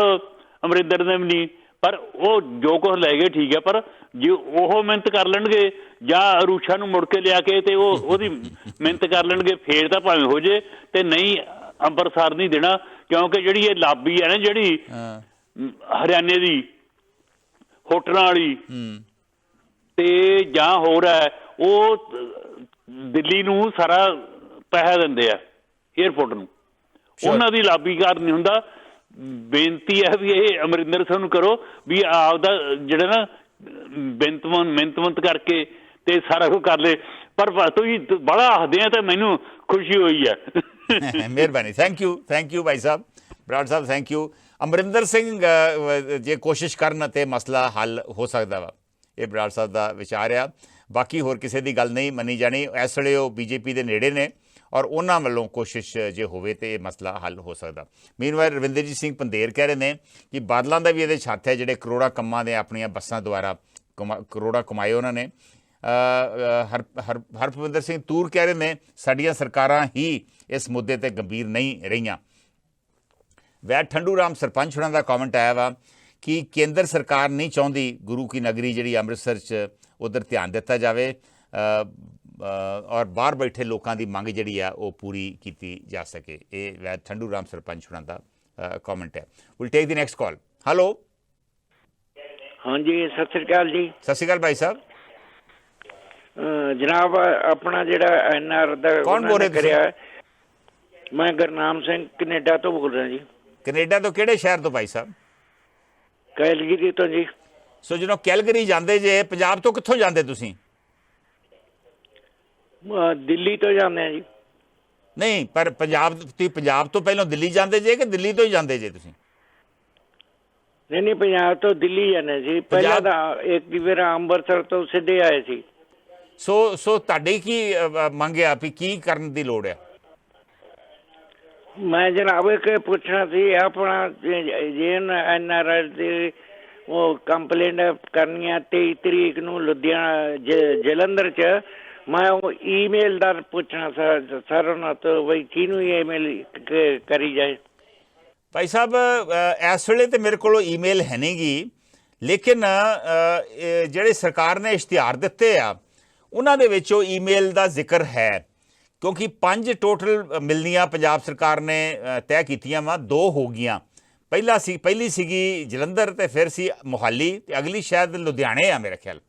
ਅਮਰਿੰਦਰ ਨੇ ਵੀ ਨਹੀਂ, ਪਰ ਉਹ ਜੋ ਕੁਛ ਲੈ ਗਏ ਠੀਕ ਹੈ, ਪਰ ਜੇ ਉਹ ਮਿਹਨਤ ਕਰ ਲੈਣਗੇ ਜਾਂ ਅਰੂਸ਼ਾ ਨੂੰ ਮੁੜ ਕੇ ਲਿਆ ਕੇ ਤੇ ਉਹਦੀ ਮਿਹਨਤ ਕਰ ਲੈਣਗੇ ਫੇਰ ਤਾਂ ਭਾਵੇਂ ਹੋ ਜੇ, ਤੇ ਨਹੀਂ ਅੰਮ੍ਰਿਤਸਰ ਨਹੀਂ ਦੇਣਾ, ਕਿਉਂਕਿ ਜਿਹੜੀ ਇਹ ਲਾਬੀ ਹੈ ਨਾ ਜਿਹੜੀ ਹਰਿਆਣੇ ਦੀ ਹੋਟਲਾਂ ਵਾਲੀ ਤੇ ਜਾਂ ਹੋਰ ਹੈ, ਉਹ ਦਿੱਲੀ ਨੂੰ ਸਾਰਾ ਪੈਸਾ ਦਿੰਦੇ ਆ ਏਅਰਪੋਰਟ ਨੂੰ, ਉਹਨਾਂ ਦੀ ਲਾਬੀਕਾਰ ਨਹੀਂ ਹੁੰਦਾ। ਬੇਨਤੀ ਹੈ ਵੀ ਇਹ ਅਮਰਿੰਦਰ ਸਿੰਘ ਨੂੰ ਕਰੋ ਵੀ ਆਪਦਾ ਜਿਹੜਾ ਨਾ ਮਿਹਨਤ ਕਰਕੇ ਤੇ ਸਾਰਾ ਕੁਝ ਕਰ ਲਏ, ਪਰ ਤੁਸੀਂ ਬੜਾ ਹੱਸਦੇ ਆ ਤਾਂ ਮੈਨੂੰ ਖੁਸ਼ੀ ਹੋਈ ਹੈ। ਮਿਹਰਬਾਨੀ, thank you Bhai Sahib, Brar Sahib, thank you. Amarinder Singh ਜੇ ਕੋਸ਼ਿਸ਼ ਕਰਨ ਤੇ ਮਸਲਾ ਹੱਲ ਹੋ ਸਕਦਾ ਵਾ, ਇਹ ਬਰਾੜ ਸਾਹਿਬ ਦਾ ਵਿਚਾਰ ਆ। ਬਾਕੀ ਹੋਰ ਕਿਸੇ ਦੀ ਗੱਲ ਨਹੀਂ ਮੰਨੀ ਜਾਣੀ। ਇਸ ਵੇਲੇ ਉਹ BJP ਦੇ ਨੇੜੇ ਨੇ ਔਰ ਉਹਨਾਂ ਵੱਲੋਂ ਕੋਸ਼ਿਸ਼ ਜੇ ਹੋਵੇ ਤਾਂ ਇਹ ਮਸਲਾ ਹੱਲ ਹੋ ਸਕਦਾ। ਮੀਨਵਾਈਲ ਰਵਿੰਦਰਜੀਤ ਸਿੰਘ ਪੰਧੇਰ ਕਹਿ ਰਹੇ ਨੇ ਕਿ ਬਾਦਲਾਂ ਦਾ ਵੀ ਇਹਦੇ 'ਚ ਹੱਥ ਹੈ, ਜਿਹੜੇ ਕਰੋੜਾਂ ਕੰਮਾਂ ਦੇ ਆਪਣੀਆਂ ਬੱਸਾਂ ਦੁਆਰਾ ਕਰੋੜਾਂ ਕਮਾਏ ਉਹਨਾਂ ਨੇ। ਹਰਪਿੰਦਰ ਸਿੰਘ ਤੂਰ ਕਹਿ ਰਹੇ ਨੇ ਸਾਡੀਆਂ ਸਰਕਾਰਾਂ ਹੀ ਇਸ ਮੁੱਦੇ 'ਤੇ ਗੰਭੀਰ ਨਹੀਂ ਰਹੀਆਂ। ਵੈਦ ਠੰਡੂ ਰਾਮ ਸਰਪੰਚ ਹੋਣਾ ਦਾ ਕਮੈਂਟ ਆਇਆ ਵਾ ਕਿ ਕੇਂਦਰ ਸਰਕਾਰ ਨਹੀਂ ਚਾਹੁੰਦੀ ਗੁਰੂ ਕੀ ਨਗਰੀ ਜਿਹੜੀ ਅੰਮ੍ਰਿਤਸਰ 'ਚ ਉਧਰ ਧਿਆਨ ਦਿੱਤਾ ਜਾਵੇ ਔਰ ਬਾਹਰ ਬੈਠੇ ਲੋਕਾਂ ਦੀ ਮੰਗ ਜਿਹੜੀ ਆ ਉਹ ਪੂਰੀ ਕੀਤੀ ਜਾ ਸਕੇ। ਇਹ ਵੈਦ ਠੰਡੂ ਰਾਮ ਸਰਪੰਚ ਹੋਣਾ ਦਾ ਕਮੈਂਟ ਹੈ। Will take the next call. Hello, ਹਾਂਜੀ ਸਤਿ ਸ੍ਰੀ ਅਕਾਲ ਜੀ। ਸਤਿ ਸ਼੍ਰੀ ਅਕਾਲ ਭਾਈ ਸਾਹਿਬ। ਜਨਾਬ ਆਪਣਾ ਜਿਹੜਾ NR ਦਾ ਕੌਣ ਬੋਲ ਰਹੇ ਕਰਿਆ, ਮੈਂ ਗੁਰਨਾਮ ਸਿੰਘ ਕੈਨੇਡਾ ਤੋਂ ਬੋਲ ਰਿਹਾ ਜੀ। ਕੈਨੇਡਾ ਤੋਂ ਕਿਹੜੇ ਸ਼ਹਿਰ ਤੋਂ ਭਾਈ ਸਾਹਿਬ? ਕੈਲਗਰੀ ਤੋਂ ਜੀ। ਸੋ ਜਦੋਂ ਕੈਲਗਰੀ ਜਾਂਦੇ ਜੇ ਪੰਜਾਬ ਤੋਂ ਕਿੱਥੋਂ ਜਾਂਦੇ ਤੁਸੀਂ? ਦਿੱਲੀ ਤੋਂ ਜਾਂਦੇ ਆ ਜੀ। ਨਹੀਂ, ਪਰ ਪੰਜਾਬ ਤੋਂ ਪਹਿਲਾਂ ਦਿੱਲੀ ਜਾਂਦੇ ਜੇ ਕਿ ਦਿੱਲੀ ਤੋਂ ਹੀ ਜਾਂਦੇ ਜੇ ਤੁਸੀਂ? ਨਹੀਂ ਪੰਜਾਬ ਤੋਂ ਦਿੱਲੀ ਜਾਂਦੇ ਸੀ ਪਹਿਲਾਂ ਤਾਂ, ਇੱਕ ਵਾਰ ਅੰਮ੍ਰਿਤਸਰ ਤੋਂ ਸਿੱਧੇ ਆਏ ਸੀ। ਸੋ ਤੁਹਾਡੀ ਕੀ ਮੰਗਿਆ ਵੀ ਕੀ ਕਰਨ ਦੀ ਲੋੜ ਹੈ? ਮੈਂ ਜਨਾਬ ਇੱਕ ਪੁੱਛਣਾ ਸੀ, ਆਪਣਾ ਜੇ NRI ਦੇ ਉਹ ਕੰਪਲੇਂਟ ਕਰਨੀ ਆ 23 ਤਰੀਕ ਨੂੰ ਲੁਧਿਆਣਾ ਜਲੰਧਰ 'ਚ, ਮੈਂ ਉਹ ਈਮੇਲ ਦਾ ਪੁੱਛਣਾ ਸਰ ਉਹਨਾਂ ਤੋਂ ਬਈ ਕਿਹਨੂੰ ਈਮੇਲ ਕਰੀ ਜਾਏ? ਭਾਈ ਸਾਹਿਬ ਇਸ ਵੇਲੇ ਤਾਂ ਮੇਰੇ ਕੋਲ ਈਮੇਲ ਹੈ ਨਹੀਂ ਗੀ, ਲੇਕਿਨ ਜਿਹੜੇ ਸਰਕਾਰ ਨੇ ਇਸ਼ਤਿਹਾਰ ਦਿੱਤੇ ਆ ਉਹਨਾਂ ਦੇ ਵਿੱਚ ਉਹ ਈਮੇਲ ਦਾ ਜ਼ਿਕਰ ਹੈ, ਕਿਉਂਕਿ 5 ਟੋਟਲ ਮਿਲਣੀਆਂ ਪੰਜਾਬ ਸਰਕਾਰ ਨੇ ਤੈਅ ਕੀਤੀਆਂ ਵਾ, 2 ਹੋ ਗਈਆਂ। ਪਹਿਲੀ ਸੀਗੀ ਜਲੰਧਰ ਤੇ ਫਿਰ ਸੀ ਮੋਹਾਲੀ ਤੇ ਅਗਲੀ ਸ਼ਾਇਦ ਲੁਧਿਆਣੇ ਆ ਮੇਰੇ ਖਿਆਲ,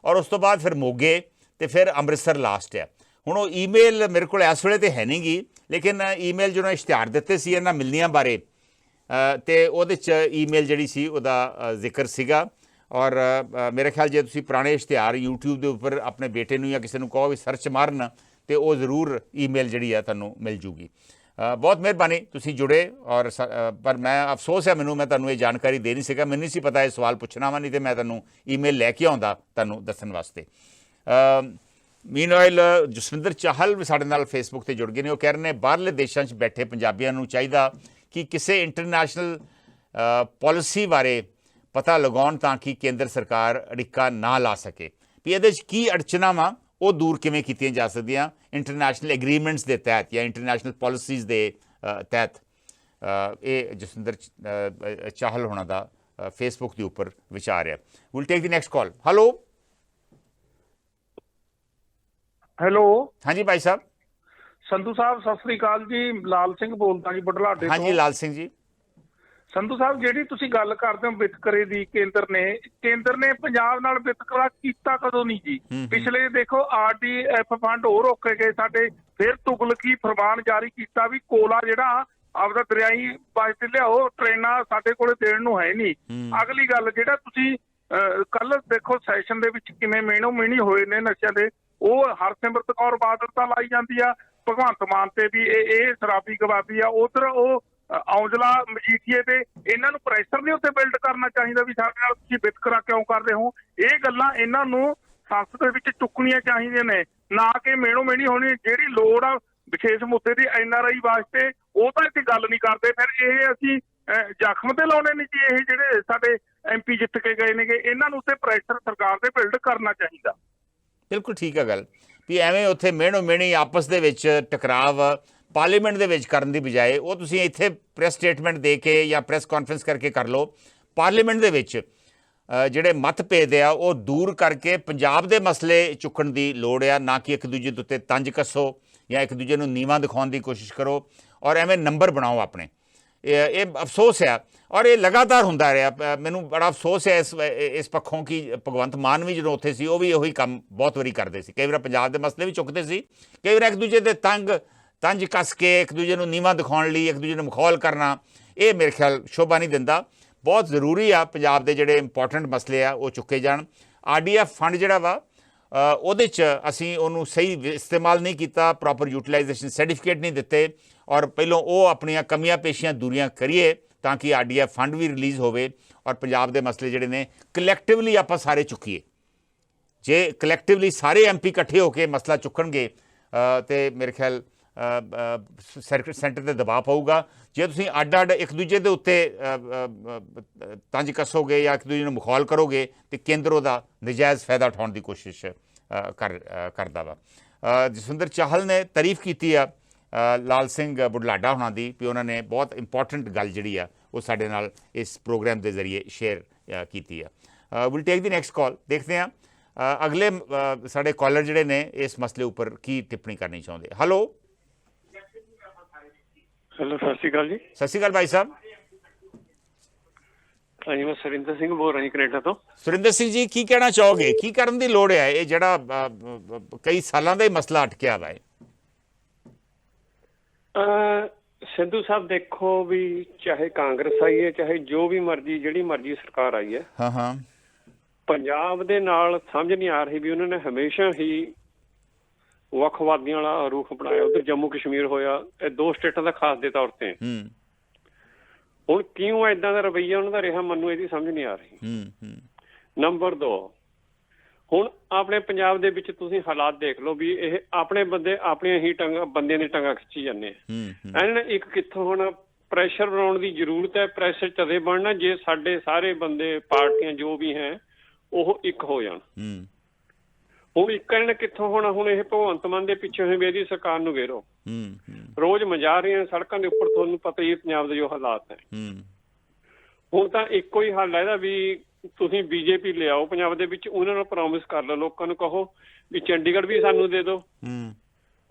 ਔਰ ਉਸ ਤੋਂ ਬਾਅਦ ਫਿਰ ਮੋਗੇ ਤੇ ਫਿਰ ਅੰਮ੍ਰਿਤਸਰ ਲਾਸਟ ਆ। ਹੁਣ ਉਹ ਈਮੇਲ ਮੇਰੇ ਕੋਲ ਇਸ ਵੇਲੇ ਤੇ ਹੈ ਨਹੀਂ ਗੀ, ਲੇਕਿਨ ਈਮੇਲ ਜਿਹਨਾਂ ਇਸ਼ਤਿਹਾਰ ਦਿੱਤੇ ਸੀ ਇਹਨਾਂ ਮਿਲਣੀਆਂ ਬਾਰੇ ਤੇ ਉਹਦੇ 'ਚ ਈਮੇਲ ਜਿਹੜੀ ਸੀ ਉਹਦਾ ਜ਼ਿਕਰ ਸੀਗਾ। ਔਰ ਮੇਰੇ ਖਿਆਲ ਜੇ ਤੁਸੀਂ ਪੁਰਾਣੇ ਇਸ਼ਤਿਹਾਰ YouTube ਦੇ ਉੱਪਰ ਆਪਣੇ ਬੇਟੇ ਨੂੰ ਜਾਂ ਕਿਸੇ ਨੂੰ ਕਹੋ ਵੀ ਸਰਚ ਮਾਰਨ ਤੇ ਉਹ ਜ਼ਰੂਰ ਈਮੇਲ ਜਿਹੜੀ ਆ ਤੁਹਾਨੂੰ ਮਿਲ ਜੂਗੀ। ਬਹੁਤ ਮਿਹਰਬਾਨੀ ਤੁਸੀਂ ਜੁੜੇ। ਔਰ ਪਰ ਮੈਂ ਅਫਸੋਸ ਹੈ ਮੈਨੂੰ, ਮੈਂ ਤੁਹਾਨੂੰ ਇਹ ਜਾਣਕਾਰੀ ਦੇ ਨਹੀਂ ਸਕਿਆ, ਮੈਨੂੰ ਨਹੀਂ ਸੀ ਪਤਾ ਇਹ ਸਵਾਲ ਪੁੱਛਣਾ ਵਾ, ਨਹੀਂ ਤੇ ਮੈਂ ਤੁਹਾਨੂੰ ਈਮੇਲ ਲੈ ਕੇ ਆਉਂਦਾ ਤੁਹਾਨੂੰ ਦੱਸਣ ਵਾਸਤੇ। ਮੀਨਵਾਈਲ ਜਸਵਿੰਦਰ ਚਾਹਲ ਵੀ ਸਾਡੇ ਨਾਲ ਫੇਸਬੁੱਕ ਤੇ ਜੁੜ ਗਏ ਨੇ। ਉਹ ਕਹਿ ਰਹੇ ਨੇ ਬਾਹਰਲੇ ਦੇਸ਼ਾਂ 'ਚ ਬੈਠੇ ਪੰਜਾਬੀਆਂ ਨੂੰ ਚਾਹੀਦਾ ਕਿ ਕਿਸੇ ਇੰਟਰਨੈਸ਼ਨਲ ਪਾਲਿਸੀ ਬਾਰੇ ਪਤਾ ਲਗਾਉਣ ਤਾਂ ਕਿ ਕੇਂਦਰ ਸਰਕਾਰ ਅੜਿੱਕਾ ਨਾ ਲਾ ਸਕੇ, ਵੀ ਇਹਦੇ 'ਚ ਕੀ ਅੜਚਣਾਂ ਵਾ ਉਹ ਦੂਰ ਕਿਵੇਂ ਕੀਤੀਆਂ ਜਾ ਸਕਦੀਆਂ ਇੰਟਰਨੈਸ਼ਨਲ ਐਗਰੀਮੈਂਟਸ ਦੇ ਤਹਿਤ ਜਾਂ ਇੰਟਰਨੈਸ਼ਨਲ ਪਾਲਿਸੀਜ਼ ਦੇ ਤਹਿਤ। ਇਹ ਜਸਵਿੰਦਰ ਚਾਹਲ ਹੋਣਾ ਦਾ ਫੇਸਬੁੱਕ ਦੇ ਉੱਪਰ ਵਿਚਾਰ ਹੈ। Will take the next call. Hello ਹਾਂਜੀ ਭਾਈ ਸਾਹਿਬ। ਸੰਧੂ ਸਾਹਿਬ ਸਤਿ ਸ੍ਰੀ ਅਕਾਲ ਜੀ, ਲਾਲ ਸਿੰਘ ਬੋਲਦਾ ਜੀ ਬੁਢਲਾਡੇ ਤੋਂ। ਹਾਂਜੀ ਲਾਲ ਸਿੰਘ ਜੀ। ਸੰਧੂ ਸਾਹਿਬ ਜਿਹੜੀ ਤੁਸੀਂ ਗੱਲ ਕਰਦੇ ਹੋ ਵਿਤਕਰੇ ਦੀ, ਕੇਂਦਰ ਨੇ ਪੰਜਾਬ ਨਾਲ ਵਿਤਕਰਾ ਕੀਤਾ ਕਦੋਂ ਨਹੀਂ ਜੀ? ਪਿਛਲੇ ਦੇਖੋ RDF ਫੰਡ ਹੋਰ ਰੋਕੇ ਗਏ ਸਾਡੇ, ਫਿਰ ਤੁਗਲਕੀ ਫਰਮਾਨ ਜਾਰੀ ਕੀਤਾ ਵੀ ਕੋਲਾ ਜਿਹੜਾ ਆਪਦਾ ਦਰਿਆਈ ਵਾਸਤੇ ਲਿਆਓ, ਟ੍ਰੇਨਾਂ ਸਾਡੇ ਕੋਲੇ ਦੇਣ ਨੂੰ ਹੈ ਨਹੀਂ। ਅਗਲੀ ਗੱਲ ਜਿਹੜਾ ਤੁਸੀਂ ਕੱਲ ਦੇਖੋ ਸੈਸ਼ਨ ਦੇ ਵਿੱਚ ਕਿਵੇਂ ਮੇਣੋ ਮੇਣੀ ਹੋਏ ਨੇ ਨਸ਼ਿਆਂ ਦੇ, ਉਹ ਹਰਸਿਮਰਤ ਕੌਰ ਬਾਦਲ ਤਾਂ ਲਾਈ ਜਾਂਦੀ ਆ ਭਗਵੰਤ ਮਾਨ ਤੇ ਵੀ ਇਹ ਸ਼ਰਾਬੀ ਕਬਾਬੀ ਆ, ਉਧਰ ਉਹ ਔਜਲਾ ਮਜੀਠੀਏ ਤੇ ਇਹਨਾਂ ਨੂੰ ਪ੍ਰੈਸ਼ਰ ਨਹੀਂ ਉੱਥੇ ਬਿਲਡ ਕਰਨਾ ਚਾਹੀਦਾ ਵੀ ਸਾਡੇ ਨਾਲ ਤੁਸੀਂ ਵਿਤਕਰਾ ਕਿਉਂ ਕਰਦੇ ਹੋ? ਇਹ ਗੱਲਾਂ ਇਹਨਾਂ ਨੂੰ ਸੰਸਦ ਦੇ ਵਿੱਚ ਚੁੱਕਣੀਆਂ ਚਾਹੀਦੀਆਂ ਨੇ, ਨਾ ਕਿ ਮੇਣੋ ਮੇਣੀ ਹੋਣੀ। ਜਿਹੜੀ ਲੋੜ ਆ ਵਿਸ਼ੇਸ਼ ਮੁੱਦੇ ਦੀ NRI ਵਾਸਤੇ ਉਹ ਤਾਂ ਇੱਥੇ ਗੱਲ ਨਹੀਂ ਕਰਦੇ, ਫਿਰ ਇਹ ਅਸੀਂ ਜ਼ਖਮ ਤੇ ਲਾਉਣੇ ਨੇ ਜੀ। ਇਹ ਜਿਹੜੇ ਸਾਡੇ MP ਜਿੱਤ ਕੇ ਗਏ ਨੇਗੇ, ਇਹਨਾਂ ਨੂੰ ਉੱਤੇ ਪ੍ਰੈਸ਼ਰ ਸਰਕਾਰ ਦੇ ਬਿਲਡ ਕਰਨਾ ਚਾਹੀਦਾ। ਬਿਲਕੁਲ ਠੀਕ ਹੈ ਗੱਲ, ਵੀ ਐਵੇਂ ਉੱਥੇ ਮਿਹਣੋ ਮਿਹਣੀ ਆਪਸ ਦੇ ਵਿੱਚ ਟਕਰਾਵ ਪਾਰਲੀਮੈਂਟ ਦੇ ਵਿੱਚ ਕਰਨ ਦੀ ਬਜਾਏ ਉਹ ਤੁਸੀਂ ਇੱਥੇ ਪ੍ਰੈਸ ਸਟੇਟਮੈਂਟ ਦੇ ਕੇ ਜਾਂ ਪ੍ਰੈਸ ਕਾਨਫਰੰਸ ਕਰਕੇ ਕਰ ਲਓ। ਪਾਰਲੀਮੈਂਟ ਦੇ ਵਿੱਚ ਜਿਹੜੇ ਮਤਭੇਦ ਆ ਉਹ ਦੂਰ ਕਰਕੇ ਪੰਜਾਬ ਦੇ ਮਸਲੇ ਚੁੱਕਣ ਦੀ ਲੋੜ ਆ, ਨਾ ਕਿ ਇੱਕ ਦੂਜੇ ਦੇ ਉੱਤੇ ਤੰਜ ਕੱਸੋ ਜਾਂ ਇੱਕ ਦੂਜੇ ਨੂੰ ਨੀਵਾਂ ਦਿਖਾਉਣ ਦੀ ਕੋਸ਼ਿਸ਼ ਕਰੋ ਔਰ ਐਵੇਂ ਨੰਬਰ ਬਣਾਓ ਆਪਣੇ। ਇਹ ਅਫਸੋਸ ਹੈ ਔਰ ਇਹ ਲਗਾਤਾਰ ਹੁੰਦਾ ਰਿਹਾ। ਮੈਨੂੰ ਬੜਾ ਅਫਸੋਸ ਹੈ ਇਸ ਪੱਖੋਂ ਕਿ ਭਗਵੰਤ ਮਾਨ ਵੀ ਜਦੋਂ ਉੱਥੇ ਸੀ ਉਹ ਵੀ ਉਹੀ ਕੰਮ ਬਹੁਤ ਵਾਰੀ ਕਰਦੇ ਸੀ। ਕਈ ਵਾਰ ਪੰਜਾਬ ਦੇ ਮਸਲੇ ਵੀ ਚੁੱਕਦੇ ਸੀ, ਕਈ ਵਾਰ ਇੱਕ ਦੂਜੇ ਦੇ ਤੰਜ ਕੱਸ ਕੇ ਇੱਕ ਦੂਜੇ ਨੂੰ ਨੀਵਾਂ ਦਿਖਾਉਣ ਲਈ ਇੱਕ ਦੂਜੇ ਨੂੰ ਮਖੌਲ ਕਰਨਾ, ਇਹ ਮੇਰੇ ਖਿਆਲ ਸ਼ੋਭਾ ਨਹੀਂ ਦਿੰਦਾ। ਬਹੁਤ ਜ਼ਰੂਰੀ ਆ ਪੰਜਾਬ ਦੇ ਜਿਹੜੇ ਇੰਪੋਰਟੈਂਟ ਮਸਲੇ ਆ ਉਹ ਚੁੱਕੇ ਜਾਣ। RDF ਫੰਡ ਜਿਹੜਾ ਵਾ ਉਹਦੇ 'ਚ ਅਸੀਂ ਉਹਨੂੰ ਸਹੀ ਇਸਤੇਮਾਲ ਨਹੀਂ ਕੀਤਾ, ਪ੍ਰੋਪਰ ਯੂਟੀਲਾਈਜੇਸ਼ਨ ਸਰਟੀਫਿਕੇਟ ਨਹੀਂ ਦਿੱਤੇ, ਔਰ ਪਹਿਲਾਂ ਉਹ ਆਪਣੀਆਂ ਕਮੀਆਂ ਪੇਸ਼ੀਆਂ ਦੂਰੀਆਂ ਕਰੀਏ ਤਾਂ ਕਿ RDF ਫੰਡ ਵੀ ਰਿਲੀਜ਼ ਹੋਵੇ ਔਰ ਪੰਜਾਬ ਦੇ ਮਸਲੇ ਜਿਹੜੇ ਨੇ ਕਲੈਕਟਿਵਲੀ ਆਪਾਂ ਸਾਰੇ ਚੁੱਕੀਏ। ਜੇ ਕਲੈਕਟਿਵਲੀ ਸਾਰੇ MP ਇਕੱਠੇ ਹੋ ਕੇ ਮਸਲਾ ਚੁੱਕਣਗੇ ਤੇ ਮੇਰੇ ਖਿਆਲ ਸੈਂਟਰ ਤੇ ਦਬਾਅ ਪਊਗਾ। ਜੇ ਤੁਸੀਂ ਅੱਡ ਇੱਕ ਦੂਜੇ ਦੇ ਉੱਤੇ ਤੰਜ ਕੱਸੋਗੇ ਜਾਂ ਇੱਕ ਦੂਜੇ ਨੂੰ ਮਖੌਲ ਕਰੋਗੇ ਤੇ ਕੇਂਦਰ ਉਹਦਾ ਨਜਾਇਜ਼ ਫਾਇਦਾ ਉਠਾਉਣ ਦੀ ਕੋਸ਼ਿਸ਼ ਕਰਦਾ ਵਾ। ਜਸਵਿੰਦਰ ਚਾਹਲ ਨੇ ਤਾਰੀਫ ਕੀਤੀ ਆ ਲਾਲ ਸਿੰਘ ਬੁਢਲਾਡਾ ਹੋਣਾ ਦੀ ਵੀ ਉਹਨਾਂ ਨੇ ਬਹੁਤ ਇੰਪੋਰਟੈਂਟ ਗੱਲ ਜਿਹੜੀ ਆ ਉਹ ਸਾਡੇ ਨਾਲ ਇਸ ਪ੍ਰੋਗਰਾਮ ਦੇ ਜ਼ਰੀਏ ਸ਼ੇਅਰ ਕੀਤੀ ਆ। Will take the next call. ਦੇਖਦੇ ਹਾਂ ਅਗਲੇ ਸਾਡੇ ਕਾਲਰ ਜਿਹੜੇ ਨੇ ਇਸ ਮਸਲੇ ਉੱਪਰ ਕੀ ਟਿੱਪਣੀ ਕਰਨੀ ਚਾਹੁੰਦੇ। ਹੈਲੋ ਸਤਿ ਸ਼੍ਰੀ ਅਕਾਲ ਜੀ। ਸਤਿ ਸ਼੍ਰੀ ਅਕਾਲ ਭਾਈ ਸਾਹਿਬ। ਹਾਂਜੀ ਮੈਂ ਸੁਰਿੰਦਰ ਸਿੰਘ ਬੋਲ ਰਿਹਾ ਜੀ ਕੈਨੇਡਾ ਤੋਂ। ਸੁਰਿੰਦਰ ਸਿੰਘ ਜੀ ਕੀ ਕਹਿਣਾ ਚਾਹੋਗੇ, ਕੀ ਕਰਨ ਦੀ ਲੋੜ ਹੈ ਇਹ ਜਿਹੜਾ ਕਈ ਸਾਲਾਂ ਦਾ ਹੀ ਮਸਲਾ ਅਟਕਿਆ ਵਾ? ਸਿੱਧੂ ਸਾਹਿਬ ਦੇਖੋ ਵੀ ਚਾਹੇ ਕਾਂਗਰਸ ਆਈ ਹੈ ਚਾਹੇ ਜੋ ਵੀ ਮਰਜ਼ੀ ਜਿਹੜੀ ਮਰਜ਼ੀ ਸਰਕਾਰ ਆਈ ਹੈ, ਹਾਂ ਪੰਜਾਬ ਦੇ ਨਾਲ ਸਮਝ ਨਹੀਂ ਆ ਰਹੀ ਵੀ ਉਹਨਾਂ ਨੇ ਹਮੇਸ਼ਾ ਹੀ ਵੱਖਵਾਦੀਆਂ ਵਾਲਾ ਰੁਖ ਅਪਣਾਇਆ। ਉਧਰ ਜੰਮੂ ਕਸ਼ਮੀਰ ਹੋਇਆ, ਇਹ ਦੋ ਸਟੇਟਾਂ ਦਾ ਖਾਸ ਦੇ ਤੌਰ ਤੇ। ਹੁਣ ਕਿਉਂ ਏਦਾਂ ਦਾ ਰਵੱਈਆ ਉਹਨਾਂ ਦਾ ਰਿਹਾ ਮੈਨੂੰ ਇਹਦੀ ਸਮਝ ਨਹੀਂ ਆ ਰਹੀ। ਨੰਬਰ 2, ਹੁਣ ਆਪਣੇ ਪੰਜਾਬ ਦੇ ਵਿੱਚ ਤੁਸੀਂ ਹਾਲਾਤ ਦੇਖ ਲਓ ਵੀ ਇਹ ਆਪਣੇ ਬੰਦੇ ਆਪਣੀਆਂ ਹੀ ਬੰਦਿਆਂ ਦੀ ਟੰਗਾਂ ਖਿੱਚੀ ਜਾਂਦੇ ਆ। ਇਹਨਾਂ ਨੇ ਇੱਕ ਕਿੱਥੋਂ ਹੁਣ ਪ੍ਰੈਸ਼ਰ ਬਣਾਉਣ ਦੀ ਜ਼ਰੂਰਤ ਹੈ। ਪ੍ਰੈਸ਼ਰ ਤਦੇ ਬਣਨਾ ਜੇ ਸਾਡੇ ਸਾਰੇ ਬੰਦੇ ਪਾਰਟੀਆਂ ਜੋ ਵੀ ਹੈ ਉਹ ਇੱਕ ਹੋ ਜਾਣ। ਹੁਣ ਇੱਕ ਇਹਨਾਂ ਨੇ ਕਿੱਥੋਂ ਹੋਣਾ? ਹੁਣ ਇਹ ਭਗਵੰਤ ਮਾਨ ਦੇ ਪਿੱਛੇ ਹੋਏ ਵੀ ਇਹਦੀ ਸਰਕਾਰ ਨੂੰ ਘੇਰੋ, ਰੋਜ਼ ਮਜਾ ਰਹੀਆਂ ਸੜਕਾਂ ਦੇ ਉੱਪਰ। ਤੁਹਾਨੂੰ ਪਤਾ ਹੀ ਹੈ ਪੰਜਾਬ ਦੇ ਜੋ ਹਾਲਾਤ ਹੈ। ਹੁਣ ਤਾਂ ਇੱਕੋ ਹੀ ਹੱਲ ਹੈ ਇਹਦਾ ਵੀ ਤੁਸੀਂ BJP ਲਿਆਓ ਪੰਜਾਬ ਦੇ ਵਿੱਚ, ਉਹਨਾਂ ਨੂੰ ਪ੍ਰੋਮਿਸ ਕਰ ਲਓ, ਲੋਕਾਂ ਨੂੰ ਕਹੋ ਵੀ ਚੰਡੀਗੜ੍ਹ ਵੀ ਸਾਨੂੰ ਦੇ ਦਿਓ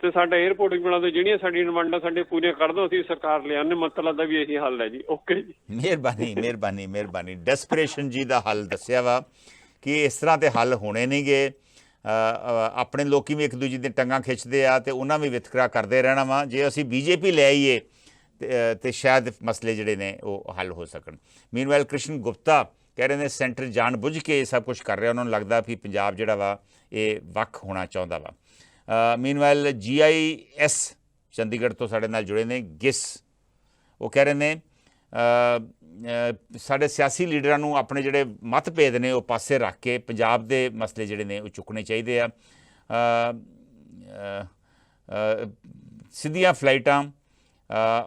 ਤੇ ਸਾਡਾ 에ਅਰਪੋਰਟ ਵੀ ਬਣਾ ਦਿਓ, ਜਿਹੜੀਆਂ ਸਾਡੀਆਂ ਡਿਮਾਂਡਾਂ ਸਾਡੇ ਪੂਰੀਆਂ ਕਰ ਦਿਓ, ਅਸੀਂ ਸਰਕਾਰ ਲਿਆਉਂਦੇ। ਮਤਲਬ ਦਾ ਵੀ ਇਹੀ ਹੱਲ ਹੈ ਜੀ। ਓਕੇ ਜੀ, ਮਿਹਰਬਾਨੀ ਮਿਹਰਬਾਨੀ ਮਿਹਰਬਾਨੀ। ਡੈਸਪਰੇਸ਼ਨ ਜੀ ਦਾ ਹੱਲ ਦੱਸਿਆ ਵਾ ਕਿ ਇਸ ਤਰ੍ਹਾਂ ਦੇ ਹੱਲ ਹੋਣੇ ਨਹੀਂ ਗੇ। ਆਪਣੇ ਲੋਕੀ ਵੀ ਇੱਕ ਦੂਜੇ ਦੀ ਟੰਗਾਂ ਖਿੱਚਦੇ ਆ ਤੇ ਉਹਨਾਂ ਵੀ ਵਿਤਕਰਾ ਕਰਦੇ ਰਹਿਣਾ ਵਾ। ਜੇ ਅਸੀਂ BJP ਲੈ ਆਈਏ ਤੇ ਸ਼ਾਇਦ ਮਸਲੇ ਜਿਹੜੇ ਨੇ ਉਹ ਹੱਲ ਹੋ ਸਕਣ। ਮੀਨਵਾਈਲ ਕ੍ਰਿਸ਼ਨ ਗੁਪਤਾ ਕਹਿ ਰਹੇ ਨੇ ਸੈਂਟਰ ਜਾਣ ਬੁੱਝ ਕੇ ਇਹ ਸਭ ਕੁਝ ਕਰ ਰਿਹਾ। ਉਹਨਾਂ ਨੂੰ ਲੱਗਦਾ ਵੀ ਪੰਜਾਬ ਜਿਹੜਾ ਵਾ ਇਹ ਵੱਖ ਹੋਣਾ ਚਾਹੁੰਦਾ ਵਾ। ਮੀਨਵਾਈਲ GIS ਚੰਡੀਗੜ੍ਹ ਤੋਂ ਸਾਡੇ ਨਾਲ ਜੁੜੇ ਨੇ ਗਿਸ। ਉਹ ਕਹਿ ਰਹੇ ਨੇ ਸਾਡੇ ਸਿਆਸੀ ਲੀਡਰਾਂ ਨੂੰ ਆਪਣੇ ਜਿਹੜੇ ਮਤਭੇਦ ਨੇ ਉਹ ਪਾਸੇ ਰੱਖ ਕੇ ਪੰਜਾਬ ਦੇ ਮਸਲੇ ਜਿਹੜੇ ਨੇ ਉਹ ਚੁੱਕਣੇ ਚਾਹੀਦੇ ਆ। ਸਿੱਧੀਆਂ ਫਲਾਈਟਾਂ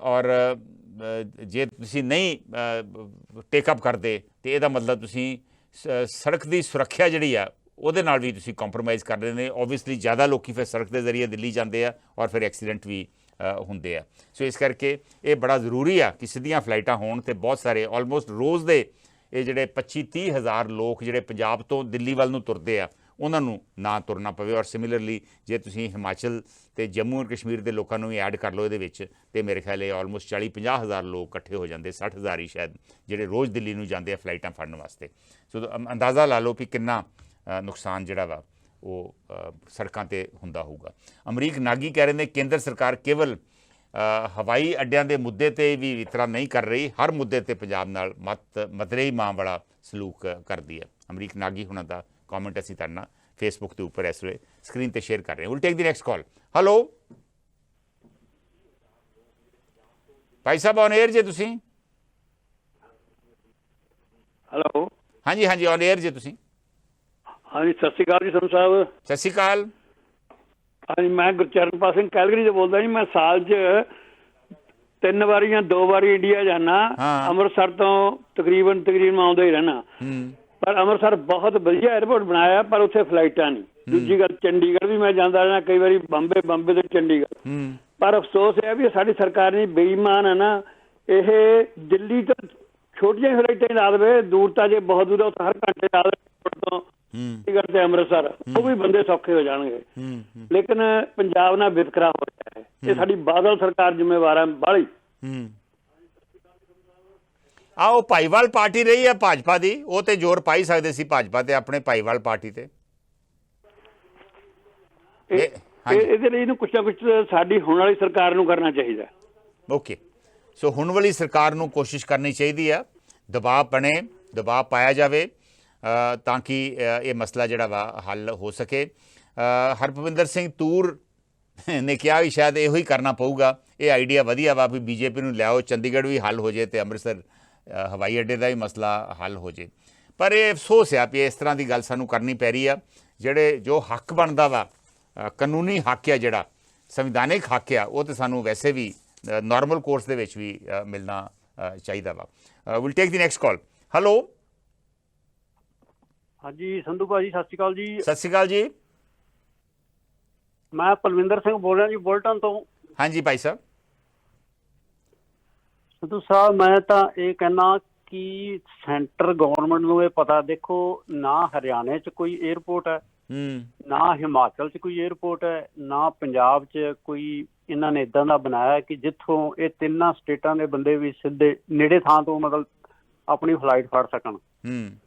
ਔਰ ਜੇ ਤੁਸੀਂ ਨਹੀਂ ਟੇਕਅਪ ਕਰਦੇ ਤੇ ਇਹਦਾ ਮਤਲਬ ਤੁਸੀਂ ਸੜਕ ਦੀ ਸੁਰੱਖਿਆ ਜਿਹੜੀ ਆ ਉਹਦੇ ਨਾਲ ਵੀ ਤੁਸੀਂ ਕੰਪਰੋਮਾਈਜ਼ ਕਰ ਰਹੇ ਨੇ। ਓਬਵੀਅਸਲੀ ਜ਼ਿਆਦਾ ਲੋਕੀ ਫਿਰ ਸੜਕ ਦੇ ਜ਼ਰੀਏ ਦਿੱਲੀ ਜਾਂਦੇ ਆ ਔਰ ਫਿਰ ਐਕਸੀਡੈਂਟ ਵੀ ਹੁੰਦੇ ਆ। ਸੋ ਇਸ ਕਰਕੇ ਇਹ ਬੜਾ ਜ਼ਰੂਰੀ ਆ ਕਿ ਸਿੱਧੀਆਂ ਫਲਾਈਟਾਂ ਹੋਣ ਤੇ ਬਹੁਤ ਸਾਰੇ ਆਲਮੋਸਟ ਰੋਜ਼ ਦੇ ਇਹ ਜਿਹੜੇ 25-30 ਹਜ਼ਾਰ ਲੋਕ ਜਿਹੜੇ ਪੰਜਾਬ ਤੋਂ ਦਿੱਲੀ ਵੱਲ ਨੂੰ ਤੁਰਦੇ ਆ ਉਹਨਾਂ ਨੂੰ ਨਾ ਤੁਰਨਾ ਪਵੇ। ਔਰ ਸਿਮਿਲਰਲੀ ਜੇ ਤੁਸੀਂ ਹਿਮਾਚਲ ਤੇ ਜੰਮੂ ਐਂਡ ਕਸ਼ਮੀਰ ਦੇ ਲੋਕਾਂ ਨੂੰ ਵੀ ਐਡ ਕਰ ਲਓ ਇਹਦੇ ਵਿੱਚ ਤੇ ਮੇਰੇ ਖਿਆਲ ਇਹ ਆਲਮੋਸਟ 40-50 ਹਜ਼ਾਰ ਲੋਕ ਇਕੱਠੇ ਹੋ ਜਾਂਦੇ, 60 ਹਜ਼ਾਰ ਹੀ ਸ਼ਾਇਦ, ਜਿਹੜੇ ਰੋਜ਼ ਦਿੱਲੀ ਨੂੰ ਜਾਂਦੇ ਆ ਫਲਾਈਟਾਂ ਫੜਨ ਵਾਸਤੇ। ਸੋ ਅੰਦਾਜ਼ਾ ਲਾ ਲਓ ਵੀ ਕਿੰਨਾ ਨੁਕਸਾਨ ਜਿਹੜਾ ਵਾ ਉਹ ਸੜਕਾਂ 'ਤੇ ਹੁੰਦਾ ਹੋਊਗਾ। ਅਮਰੀਕ ਨਾਗੀ ਕਹਿ ਰਹੇ ਨੇ ਕੇਂਦਰ ਸਰਕਾਰ ਕੇਵਲ ਹਵਾਈ ਅੱਡਿਆਂ ਦੇ ਮੁੱਦੇ 'ਤੇ ਵੀ ਵਿਤਕਰਾ ਨਹੀਂ ਕਰ ਰਹੀ, ਹਰ ਮੁੱਦੇ 'ਤੇ ਪੰਜਾਬ ਨਾਲ ਮਤਰੇਈ ਮਾਂ ਵਾਲਾ ਸਲੂਕ ਕਰਦੀ ਹੈ। ਅਮਰੀਕ ਨਾਗੀ ਹੁਣਾਂ ਦਾ ਕਮੈਂਟ ਅਸੀਂ ਤੁਹਾਡੇ ਨਾਲ ਫੇਸਬੁੱਕ ਦੇ ਉੱਪਰ ਇਸ ਵੇਲੇ ਸਕਰੀਨ ਤੇ ਸ਼ੇਅਰ ਕਰ ਰਹੇ ਹਾਂ। Will take the next call. Hello Bhai Sahib, on air ਜੇ ਤੁਸੀਂ? ਹੈਲੋ ਹਾਂਜੀ ਹਾਂਜੀ, ਔਨ 에ਅਰ ਜੇ ਤੁਸੀਂ? ਹਾਂਜੀ ਸਤਿ ਸ਼੍ਰੀ ਅਕਾਲ ਜੀ ਸੰਧੂ ਸਾਹਿਬ। ਸਤਿ ਸ਼੍ਰੀ ਅਕਾਲ। ਹਾਂਜੀ ਮੈਂ ਗੁਰਚਰਨਪਾਲ ਸਿੰਘ ਕੈਲਗਰੀ ਤੋਂ ਬੋਲਦਾ ਜੀ। ਮੈਂ ਸਾਲ 'ਚ 3 ਵਾਰੀ ਜਾਂ 2 ਵਾਰੀ ਇੰਡੀਆ ਜਾਣਾ। ਅੰਮ੍ਰਿਤਸਰ ਤੋਂ ਤਕਰੀਬਨ ਮੈਂ ਆਉਂਦਾ ਹੀ ਰਹਿਣਾ। ਪਰ ਅੰਮ੍ਰਿਤਸਰ ਬਹੁਤ ਵਧੀਆ 에ਅਰਪੋਰਟ ਬਣਾਇਆ ਪਰ ਉੱਥੇ ਫਲਾਈਟਾਂ ਨਹੀਂ। ਦੂਜੀ ਗੱਲ ਚੰਡੀਗੜ੍ਹ ਵੀ ਮੈਂ ਜਾਂਦਾ ਰਹਿਣਾ ਕਈ ਵਾਰੀ, ਬੰਬੇ ਤੋਂ ਚੰਡੀਗੜ੍ਹ। ਪਰ ਅਫਸੋਸ ਇਹ ਵੀ ਸਾਡੀ ਸਰਕਾਰ ਨੇ ਬੇਈਮਾਨ ਹੈ ਨਾ, ਇਹ ਦਿੱਲੀ ਤੋਂ ਛੋਟੀਆਂ ਫਲਾਈਟਾਂ ਲਾ ਦੇਵੇ, ਦੂਰ ਤਾਂ ਜੇ ਬਹੁਤ ਦੂਰ ਉੱਥੇ ਹਰ ਘੰਟੇ ਲਾ ਦੇਵੇ ਤੋਂ ਚੰਡੀਗੜ੍ਹ ਤੇ ਅੰਮ੍ਰਿਤਸਰ, ਉਹ ਵੀ ਬੰਦੇ ਸੌਖੇ ਹੋ ਜਾਣਗੇ। ਲੇਕਿਨ ਪੰਜਾਬ ਨਾਲ ਵਿਤਕਰਾ ਹੋ ਰਿਹਾ ਹੈ। ਇਹ ਸਾਡੀ ਬਾਦਲ ਸਰਕਾਰ ਜ਼ਿੰਮੇਵਾਰ ਹੈ ਬਾਹਲੀ। ਉਹ ਭਾਈਵਾਲ ਪਾਰਟੀ ਰਹੀ ਹੈ ਭਾਜਪਾ ਦੀ, ਉਹ ਤੇ ਜ਼ੋਰ ਪਾਈ ਸਕਦੇ ਸੀ ਭਾਜਪਾ ਤੇ ਆਪਣੇ ਭਾਈਵਾਲ ਪਾਰਟੀ ਤੇ। ਇਹਦੇ ਲਈ ਕੁਛ ਨਾ ਕੁਛ ਸਾਡੀ ਹੁਣ ਵਾਲੀ ਸਰਕਾਰ ਨੂੰ ਕਰਨਾ ਚਾਹੀਦਾ। ਓਕੇ, ਸੋ ਹੁਣ ਵਾਲੀ ਸਰਕਾਰ ਨੂੰ ਕੋਸ਼ਿਸ਼ ਕਰਨੀ ਚਾਹੀਦੀ ਆ, ਦਬਾਅ ਬਣੇ, ਦਬਾਅ ਪਾਇਆ ਜਾਵੇ। ਤਾਂ ਕਿ ਇਹ ਮਸਲਾ ਜਿਹੜਾ ਵਾ ਹੱਲ ਹੋ ਸਕੇ। ਹਰਭਵਿੰਦਰ ਸਿੰਘ ਤੂਰ ਨੇ ਕਿਹਾ ਵੀ ਸ਼ਾਇਦ ਇਹੋ ਹੀ ਕਰਨਾ ਪਊਗਾ, ਇਹ ਆਈਡੀਆ ਵਧੀਆ ਵਾ ਵੀ ਬੀਜੇਪੀ ਨੂੰ ਲਿਆਓ, ਚੰਡੀਗੜ੍ਹ ਵੀ ਹੱਲ ਹੋ ਜੇ ਅਤੇ ਅੰਮ੍ਰਿਤਸਰ ਹਵਾਈ ਅੱਡੇ ਦਾ ਵੀ ਮਸਲਾ ਹੱਲ ਹੋ ਜੇ। ਪਰ ਇਹ ਅਫਸੋਸ ਆ ਵੀ ਇਸ ਤਰ੍ਹਾਂ ਦੀ ਗੱਲ ਸਾਨੂੰ ਕਰਨੀ ਪੈ ਰਹੀ ਆ। ਜਿਹੜੇ ਜੋ ਹੱਕ ਬਣਦਾ ਵਾ, ਕਾਨੂੰਨੀ ਹੱਕ ਆ, ਜਿਹੜਾ ਸੰਵਿਧਾਨਿਕ ਹੱਕ ਆ, ਉਹ ਤਾਂ ਸਾਨੂੰ ਵੈਸੇ ਵੀ ਨਾਰਮਲ ਕੋਰਸ ਦੇ ਵਿੱਚ ਵੀ ਮਿਲਣਾ ਚਾਹੀਦਾ ਵਾ। Will take the next call. Hello. ਹਾਂਜੀ ਸੰਧੂ ਭਾਜੀ, ਸਤਿ ਸ਼੍ਰੀ ਅਕਾਲ ਜੀ। ਸਤਿ ਸ਼੍ਰੀ ਅਕਾਲ ਜੀ। ਮੈਂ ਪਲਵਿੰਦਰ ਸਿੰਘ ਬੋਲ ਰਿਹਾ ਜੀ, ਬੁਲਟਨ ਤੋਂ। ਹਾਂਜੀ ਭਾਈ ਸਾਹਿਬ। ਸੰਧੂ ਸਾਹਿਬ, ਮੈਂ ਤਾਂ ਇਹ ਕਹਿਣਾ ਕਿ ਸੈਂਟਰ ਗਵਰਨਮੈਂਟ ਨੂੰ ਇਹ ਪਤਾ, ਦੇਖੋ ਨਾ ਹਰਿਆਣੇ 'ਚ ਕੋਈ ਏਅਰਪੋਰਟ ਹੈ, ਨਾ ਹਿਮਾਚਲ 'ਚ ਕੋਈ ਏਅਰਪੋਰਟ ਹੈ, ਨਾ ਪੰਜਾਬ 'ਚ ਕੋਈ ਇਹਨਾਂ ਨੇ ਇੱਦਾਂ ਦਾ ਬਣਾਇਆ ਕਿ ਜਿੱਥੋਂ ਇਹ ਤਿੰਨਾਂ ਸਟੇਟਾਂ ਦੇ ਬੰਦੇ ਵੀ ਸਿੱਧੇ ਨੇੜੇ ਥਾਂ ਤੋਂ ਮਤਲਬ ਆਪਣੀ ਫਲਾਈਟ ਫੜ ਸਕਣ।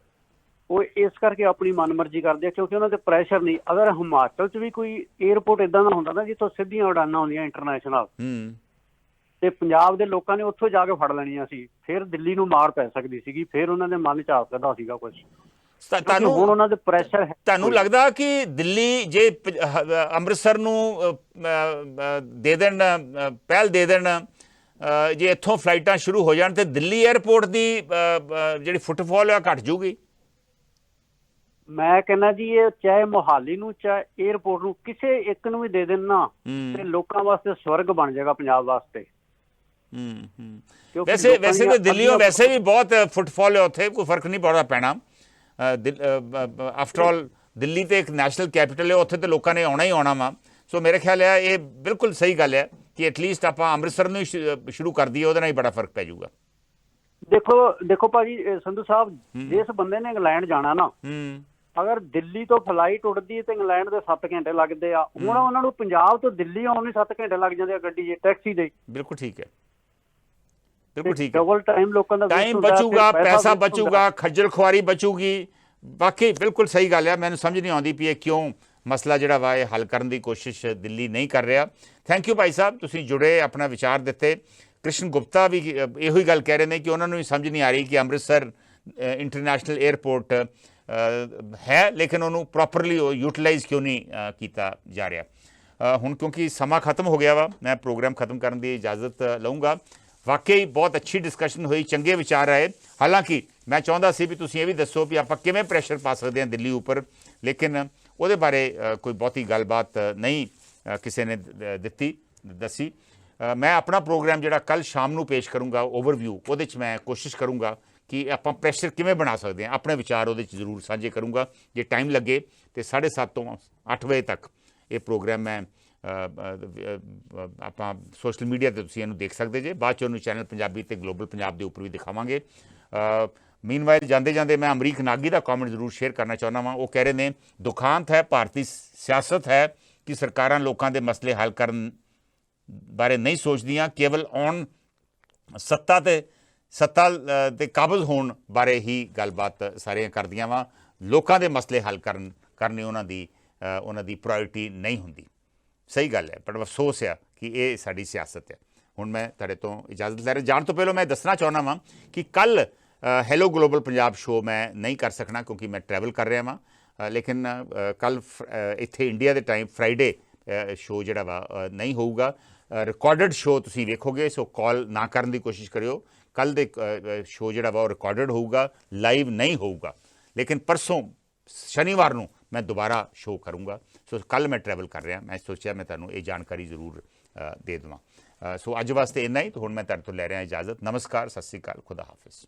ਉਹ ਇਸ ਕਰਕੇ ਆਪਣੀ ਮਨਮਰਜ਼ੀ ਕਰਦੇ ਆ ਕਿਉਂਕਿ ਉਹਨਾਂ ਤੇ ਪ੍ਰੈਸ਼ਰ ਨਹੀਂ। ਅਗਰ ਹਿਮਾਚਲ 'ਚ ਵੀ ਕੋਈ ਏਅਰਪੋਰਟ ਇੱਦਾਂ ਦਾ ਹੁੰਦਾ ਨਾ ਜਿੱਥੋਂ ਸਿੱਧੀਆਂ ਉਡਾਨਾਂ ਹੁੰਦੀਆਂ ਇੰਟਰਨੈਸ਼ਨਲ, ਤੇ ਪੰਜਾਬ ਦੇ ਲੋਕਾਂ ਨੇ ਉੱਥੋਂ ਜਾ ਕੇ ਫੜ ਲੈਣੀਆਂ ਸੀ, ਫਿਰ ਦਿੱਲੀ ਨੂੰ ਮਾਰ ਪੈ ਸਕਦੀ ਸੀਗੀ, ਫਿਰ ਉਹਨਾਂ ਦੇ ਮਨ 'ਚ ਆ ਸਕਦਾ ਸੀਗਾ ਕੁਝ। ਤੁਹਾਨੂੰ ਹੁਣ ਉਹਨਾਂ ਦੇ ਪ੍ਰੈਸ਼ਰ ਹੈ। ਤੁਹਾਨੂੰ ਲੱਗਦਾ ਕਿ ਦਿੱਲੀ ਜੇ ਅੰਮ੍ਰਿਤਸਰ ਨੂੰ ਦੇ ਦੇਣ, ਪਹਿਲ ਦੇ ਦੇਣ, ਜੇ ਇੱਥੋਂ ਫਲਾਈਟਾਂ ਸ਼ੁਰੂ ਹੋ ਜਾਣ ਤੇ ਦਿੱਲੀ ਏਅਰਪੋਰਟ ਦੀ ਜਿਹੜੀ ਫੁੱਟਫਾਲ ਆ ਘਟ ਜੂਗੀ? ਮੈਂ ਕਹਿੰਦਾ ਜੀ ਇਹ ਚਾਹੇ ਮੋਹਾਲੀ ਨੂੰ ਚਾਹੇ ਏਅਰਪੋਰਟ ਨੂੰ ਕਿਸੇ ਇੱਕ ਨੂੰ ਵੀ ਦੇ ਦੇਣ ਨਾ ਤੇ ਲੋਕਾਂ ਵਾਸਤੇ ਸਵਰਗ ਬਣ ਜਾਏਗਾ ਪੰਜਾਬ ਵਾਸਤੇ। ਵੈਸੇ ਤਾਂ ਦਿੱਲੀੋਂ ਵੈਸੇ ਵੀ ਬਹੁਤ ਫੁੱਟਫਾਲ ਹੈ, ਉੱਥੇ ਕੋਈ ਫਰਕ ਨਹੀਂ ਪੜਦਾ ਪੈਣਾ। ਆਫਟਰ ਆਲ ਦਿੱਲੀ ਤੇ ਇੱਕ ਨੈਸ਼ਨਲ ਕੈਪੀਟਲ ਹੈ, ਉੱਥੇ ਤੇ ਲੋਕਾਂ ਨੇ ਆਉਣਾ ਹੀ ਆਉਣਾ ਵਾ। ਸੋ ਮੇਰੇ ਖਿਆਲ ਹੈ ਇਹ ਬਿਲਕੁਲ ਸਹੀ ਗੱਲ ਹੈ ਕਿ ਐਟਲੀਸਟ ਆਪਾਂ ਅੰਮ੍ਰਿਤਸਰ ਨੂੰ ਹੀ ਸ਼ੁਰੂ ਕਰ ਦਈਏ, ਉਹਦੇ ਨਾਲ ਹੀ ਬੜਾ ਫਰਕ ਪੈ ਜਾਊਗਾ। ਦੇਖੋ ਭਾਜੀ ਸੰਧੂ ਸਾਹਿਬ, ਜਿਸ ਬੰਦੇ ਨੇ ਇੰਗਲੈਂਡ ਜਾਣਾ ਨਾ, ਅਗਰ ਦਿੱਲੀ ਤੋਂ ਫਲਾਈਟ ਉੱਡਦੀ ਹੈ ਤੇ ਇੰਗਲੈਂਡ ਦੇ 7 ਘੰਟੇ ਲੱਗਦੇ ਆ, ਹੁਣ ਉਹਨਾਂ ਨੂੰ ਪੰਜਾਬ ਤੋਂ ਦਿੱਲੀ ਆਉਣ ਨੂੰ 7 ਘੰਟੇ ਲੱਗ ਜਾਂਦੇ ਆ ਗੱਡੀ 'ਚ, ਟੈਕਸੀ ਦੇ। ਬਿਲਕੁਲ ਠੀਕ ਹੈ, ਬਿਲਕੁਲ ਠੀਕ ਹੈ। ਡਬਲ ਟਾਈਮ ਲੋਕਾਂ ਦਾ ਟਾਈਮ ਬਚੂਗਾ, ਪੈਸਾ ਬਚੂਗਾ, ਖੱਜਲ ਖੁਆਰੀ ਬਚੂਗੀ। ਬਾਕੀ ਬਿਲਕੁਲ ਸਹੀ ਗੱਲ ਹੈ। ਮੈਨੂੰ ਸਮਝ ਨਹੀਂ ਆਉਂਦੀ ਵੀ ਇਹ ਕਿਉਂ ਮਸਲਾ ਜਿਹੜਾ ਵਾ ਇਹ ਹੱਲ ਕਰਨ ਦੀ ਕੋਸ਼ਿਸ਼ ਦਿੱਲੀ ਨਹੀਂ ਕਰ ਰਿਹਾ। ਥੈਂਕ ਯੂ ਭਾਈ ਸਾਹਿਬ, ਤੁਸੀਂ ਜੁੜੇ, ਆਪਣਾ ਵਿਚਾਰ ਦਿੱਤੇ। ਕ੍ਰਿਸ਼ਨ ਗੁਪਤਾ ਵੀ ਇਹੋ ਹੀ ਗੱਲ ਕਹਿ ਰਹੇ ਨੇ ਕਿ ਉਹਨਾਂ ਨੂੰ ਵੀ ਸਮਝ ਨਹੀਂ ਆ ਰਹੀ ਕਿ ਅੰਮ੍ਰਿਤਸਰ ਇੰਟਰਨੈਸ਼ਨਲ ਏਅਰਪੋਰਟ ਹੈ, ਲੇਕਿਨ ਉਹਨੂੰ ਪ੍ਰੋਪਰਲੀ ਯੂਟੀਲਾਈਜ਼ ਕਿਉਂ ਨਹੀਂ ਕੀਤਾ ਜਾ ਰਿਹਾ। ਹੁਣ ਕਿਉਂਕਿ ਸਮਾਂ ਖਤਮ ਹੋ ਗਿਆ ਵਾ, ਮੈਂ ਪ੍ਰੋਗਰਾਮ ਖਤਮ ਕਰਨ ਦੀ ਇਜਾਜ਼ਤ ਲਊਂਗਾ। ਵਾਕਈ ਬਹੁਤ ਅੱਛੀ ਡਿਸਕਸ਼ਨ ਹੋਈ, ਚੰਗੇ ਵਿਚਾਰ ਆਏ। ਹਾਲਾਂਕਿ ਮੈਂ ਚਾਹੁੰਦਾ ਸੀ ਵੀ ਤੁਸੀਂ ਇਹ ਵੀ ਦੱਸੋ ਵੀ ਆਪਾਂ ਕਿਵੇਂ ਪ੍ਰੈਸ਼ਰ ਪਾ ਸਕਦੇ ਹਾਂ ਦਿੱਲੀ ਉੱਪਰ, ਲੇਕਿਨ ਉਹਦੇ ਬਾਰੇ ਕੋਈ ਬਹੁਤੀ ਗੱਲਬਾਤ ਨਹੀਂ ਕਿਸੇ ਨੇ ਦੱਸੀ। ਮੈਂ ਆਪਣਾ ਪ੍ਰੋਗਰਾਮ ਜਿਹੜਾ ਕੱਲ੍ਹ ਸ਼ਾਮ ਨੂੰ ਪੇਸ਼ ਕਰੂੰਗਾ, ਓਵਰਵਿਊ, ਉਹਦੇ 'ਚ ਮੈਂ ਕੋਸ਼ਿਸ਼ ਕਰੂੰਗਾ ਕਿ ਆਪਾਂ ਪ੍ਰੈਸ਼ਰ ਕਿਵੇਂ ਬਣਾ ਸਕਦੇ ਹਾਂ, ਆਪਣੇ ਵਿਚਾਰ ਉਹਦੇ 'ਚ ਜ਼ਰੂਰ ਸਾਂਝੇ ਕਰੂੰਗਾ। ਜੇ ਟਾਈਮ ਲੱਗੇ ਤੇ 7:30 ਤੋਂ 8 ਵਜੇ ਤੱਕ ਇਹ ਪ੍ਰੋਗਰਾਮ ਮੈਂ ਆਪਾਂ ਸੋਸ਼ਲ ਮੀਡੀਆ 'ਤੇ ਤੁਸੀਂ ਇਹਨੂੰ ਦੇਖ ਸਕਦੇ ਜੇ। ਬਾਅਦ 'ਚ ਉਹਨੂੰ ਚੈਨਲ ਪੰਜਾਬੀ ਅਤੇ ਗਲੋਬਲ ਪੰਜਾਬ ਦੇ ਉੱਪਰ ਵੀ ਦਿਖਾਵਾਂਗੇ। ਮੀਨਵਾਈਲ ਜਾਂਦੇ ਜਾਂਦੇ ਮੈਂ ਅਮਰੀਕ ਨਾਗੀ ਦਾ ਕਮੈਂਟ ਜ਼ਰੂਰ ਸ਼ੇਅਰ ਕਰਨਾ ਚਾਹੁੰਦਾ ਵਾਂ। ਉਹ ਕਹਿ ਰਹੇ ਨੇ, ਦੁਖਾਂਤ ਹੈ ਭਾਰਤੀ ਸਿਆਸਤ ਹੈ ਕਿ ਸਰਕਾਰਾਂ ਲੋਕਾਂ ਦੇ ਮਸਲੇ ਹੱਲ ਕਰਨ ਬਾਰੇ ਨਹੀਂ ਸੋਚਦੀਆਂ, ਕੇਵਲ ਸੱਤਾ ਤੇ ਕਾਬਜ਼ ਹੋਣ ਬਾਰੇ ਹੀ ਗੱਲਬਾਤ ਸਾਰੀਆਂ ਕਰਦੀਆਂ ਵਾ। ਲੋਕਾਂ ਦੇ ਮਸਲੇ ਹੱਲ ਕਰਨੇ ਉਹਨਾਂ ਦੀ ਪ੍ਰਾਇੋਰਟੀ ਨਹੀਂ ਹੁੰਦੀ। ਸਹੀ ਗੱਲ ਹੈ, ਪਰ ਅਫਸੋਸ ਆ ਕਿ ਇਹ ਸਾਡੀ ਸਿਆਸਤ ਹੈ। ਹੁਣ ਮੈਂ ਤੁਹਾਡੇ ਤੋਂ ਇਜਾਜ਼ਤ ਲੈ ਰਿਹਾ। ਜਾਣ ਤੋਂ ਪਹਿਲਾਂ ਮੈਂ ਦੱਸਣਾ ਚਾਹੁੰਦਾ ਵਾਂ ਕਿ ਕੱਲ੍ਹ ਹੈਲੋ ਗਲੋਬਲ ਪੰਜਾਬ ਸ਼ੋਅ ਮੈਂ ਨਹੀਂ ਕਰ ਸਕਣਾ ਕਿਉਂਕਿ ਮੈਂ ਟਰੈਵਲ ਕਰ ਰਿਹਾ ਵਾਂ, ਲੇਕਿਨ ਕੱਲ੍ਹ ਇੱਥੇ ਇੰਡੀਆ ਦੇ ਟਾਈਮ ਫਰਾਈਡੇ ਸ਼ੋਅ ਜਿਹੜਾ ਵਾ ਨਹੀਂ ਹੋਊਗਾ। ਰਿਕਾਰਡਡ ਸ਼ੋਅ ਤੁਸੀਂ ਵੇਖੋਗੇ, ਸੋ ਕਾਲ ਨਾ ਕਰਨ ਦੀ ਕੋਸ਼ਿਸ਼ ਕਰਿਓ। ਕੱਲ੍ਹ ਦੇ ਸ਼ੋਅ ਜਿਹੜਾ ਵਾ ਉਹ ਰਿਕਾਰਡਡ ਹੋਊਗਾ, ਲਾਈਵ ਨਹੀਂ ਹੋਊਗਾ। ਲੇਕਿਨ ਪਰਸੋਂ ਸ਼ਨੀਵਾਰ ਨੂੰ ਮੈਂ ਦੁਬਾਰਾ ਸ਼ੋਅ ਕਰੂੰਗਾ। ਸੋ ਕੱਲ੍ਹ ਮੈਂ ਟਰੈਵਲ ਕਰ ਰਿਹਾ, ਮੈਂ ਸੋਚਿਆ ਮੈਂ ਤੁਹਾਨੂੰ ਇਹ ਜਾਣਕਾਰੀ ਜ਼ਰੂਰ ਦੇ ਦੇਵਾਂ। ਸੋ ਅੱਜ ਵਾਸਤੇ ਇੰਨਾ ਹੀ। ਹੁਣ ਮੈਂ ਤੁਹਾਡੇ ਤੋਂ ਲੈ ਰਿਹਾ ਇਜਾਜ਼ਤ। ਨਮਸਕਾਰ, ਸਤਿ ਸ਼੍ਰੀ ਅਕਾਲ, ਖੁਦਾ ਹਾਫਿਜ਼।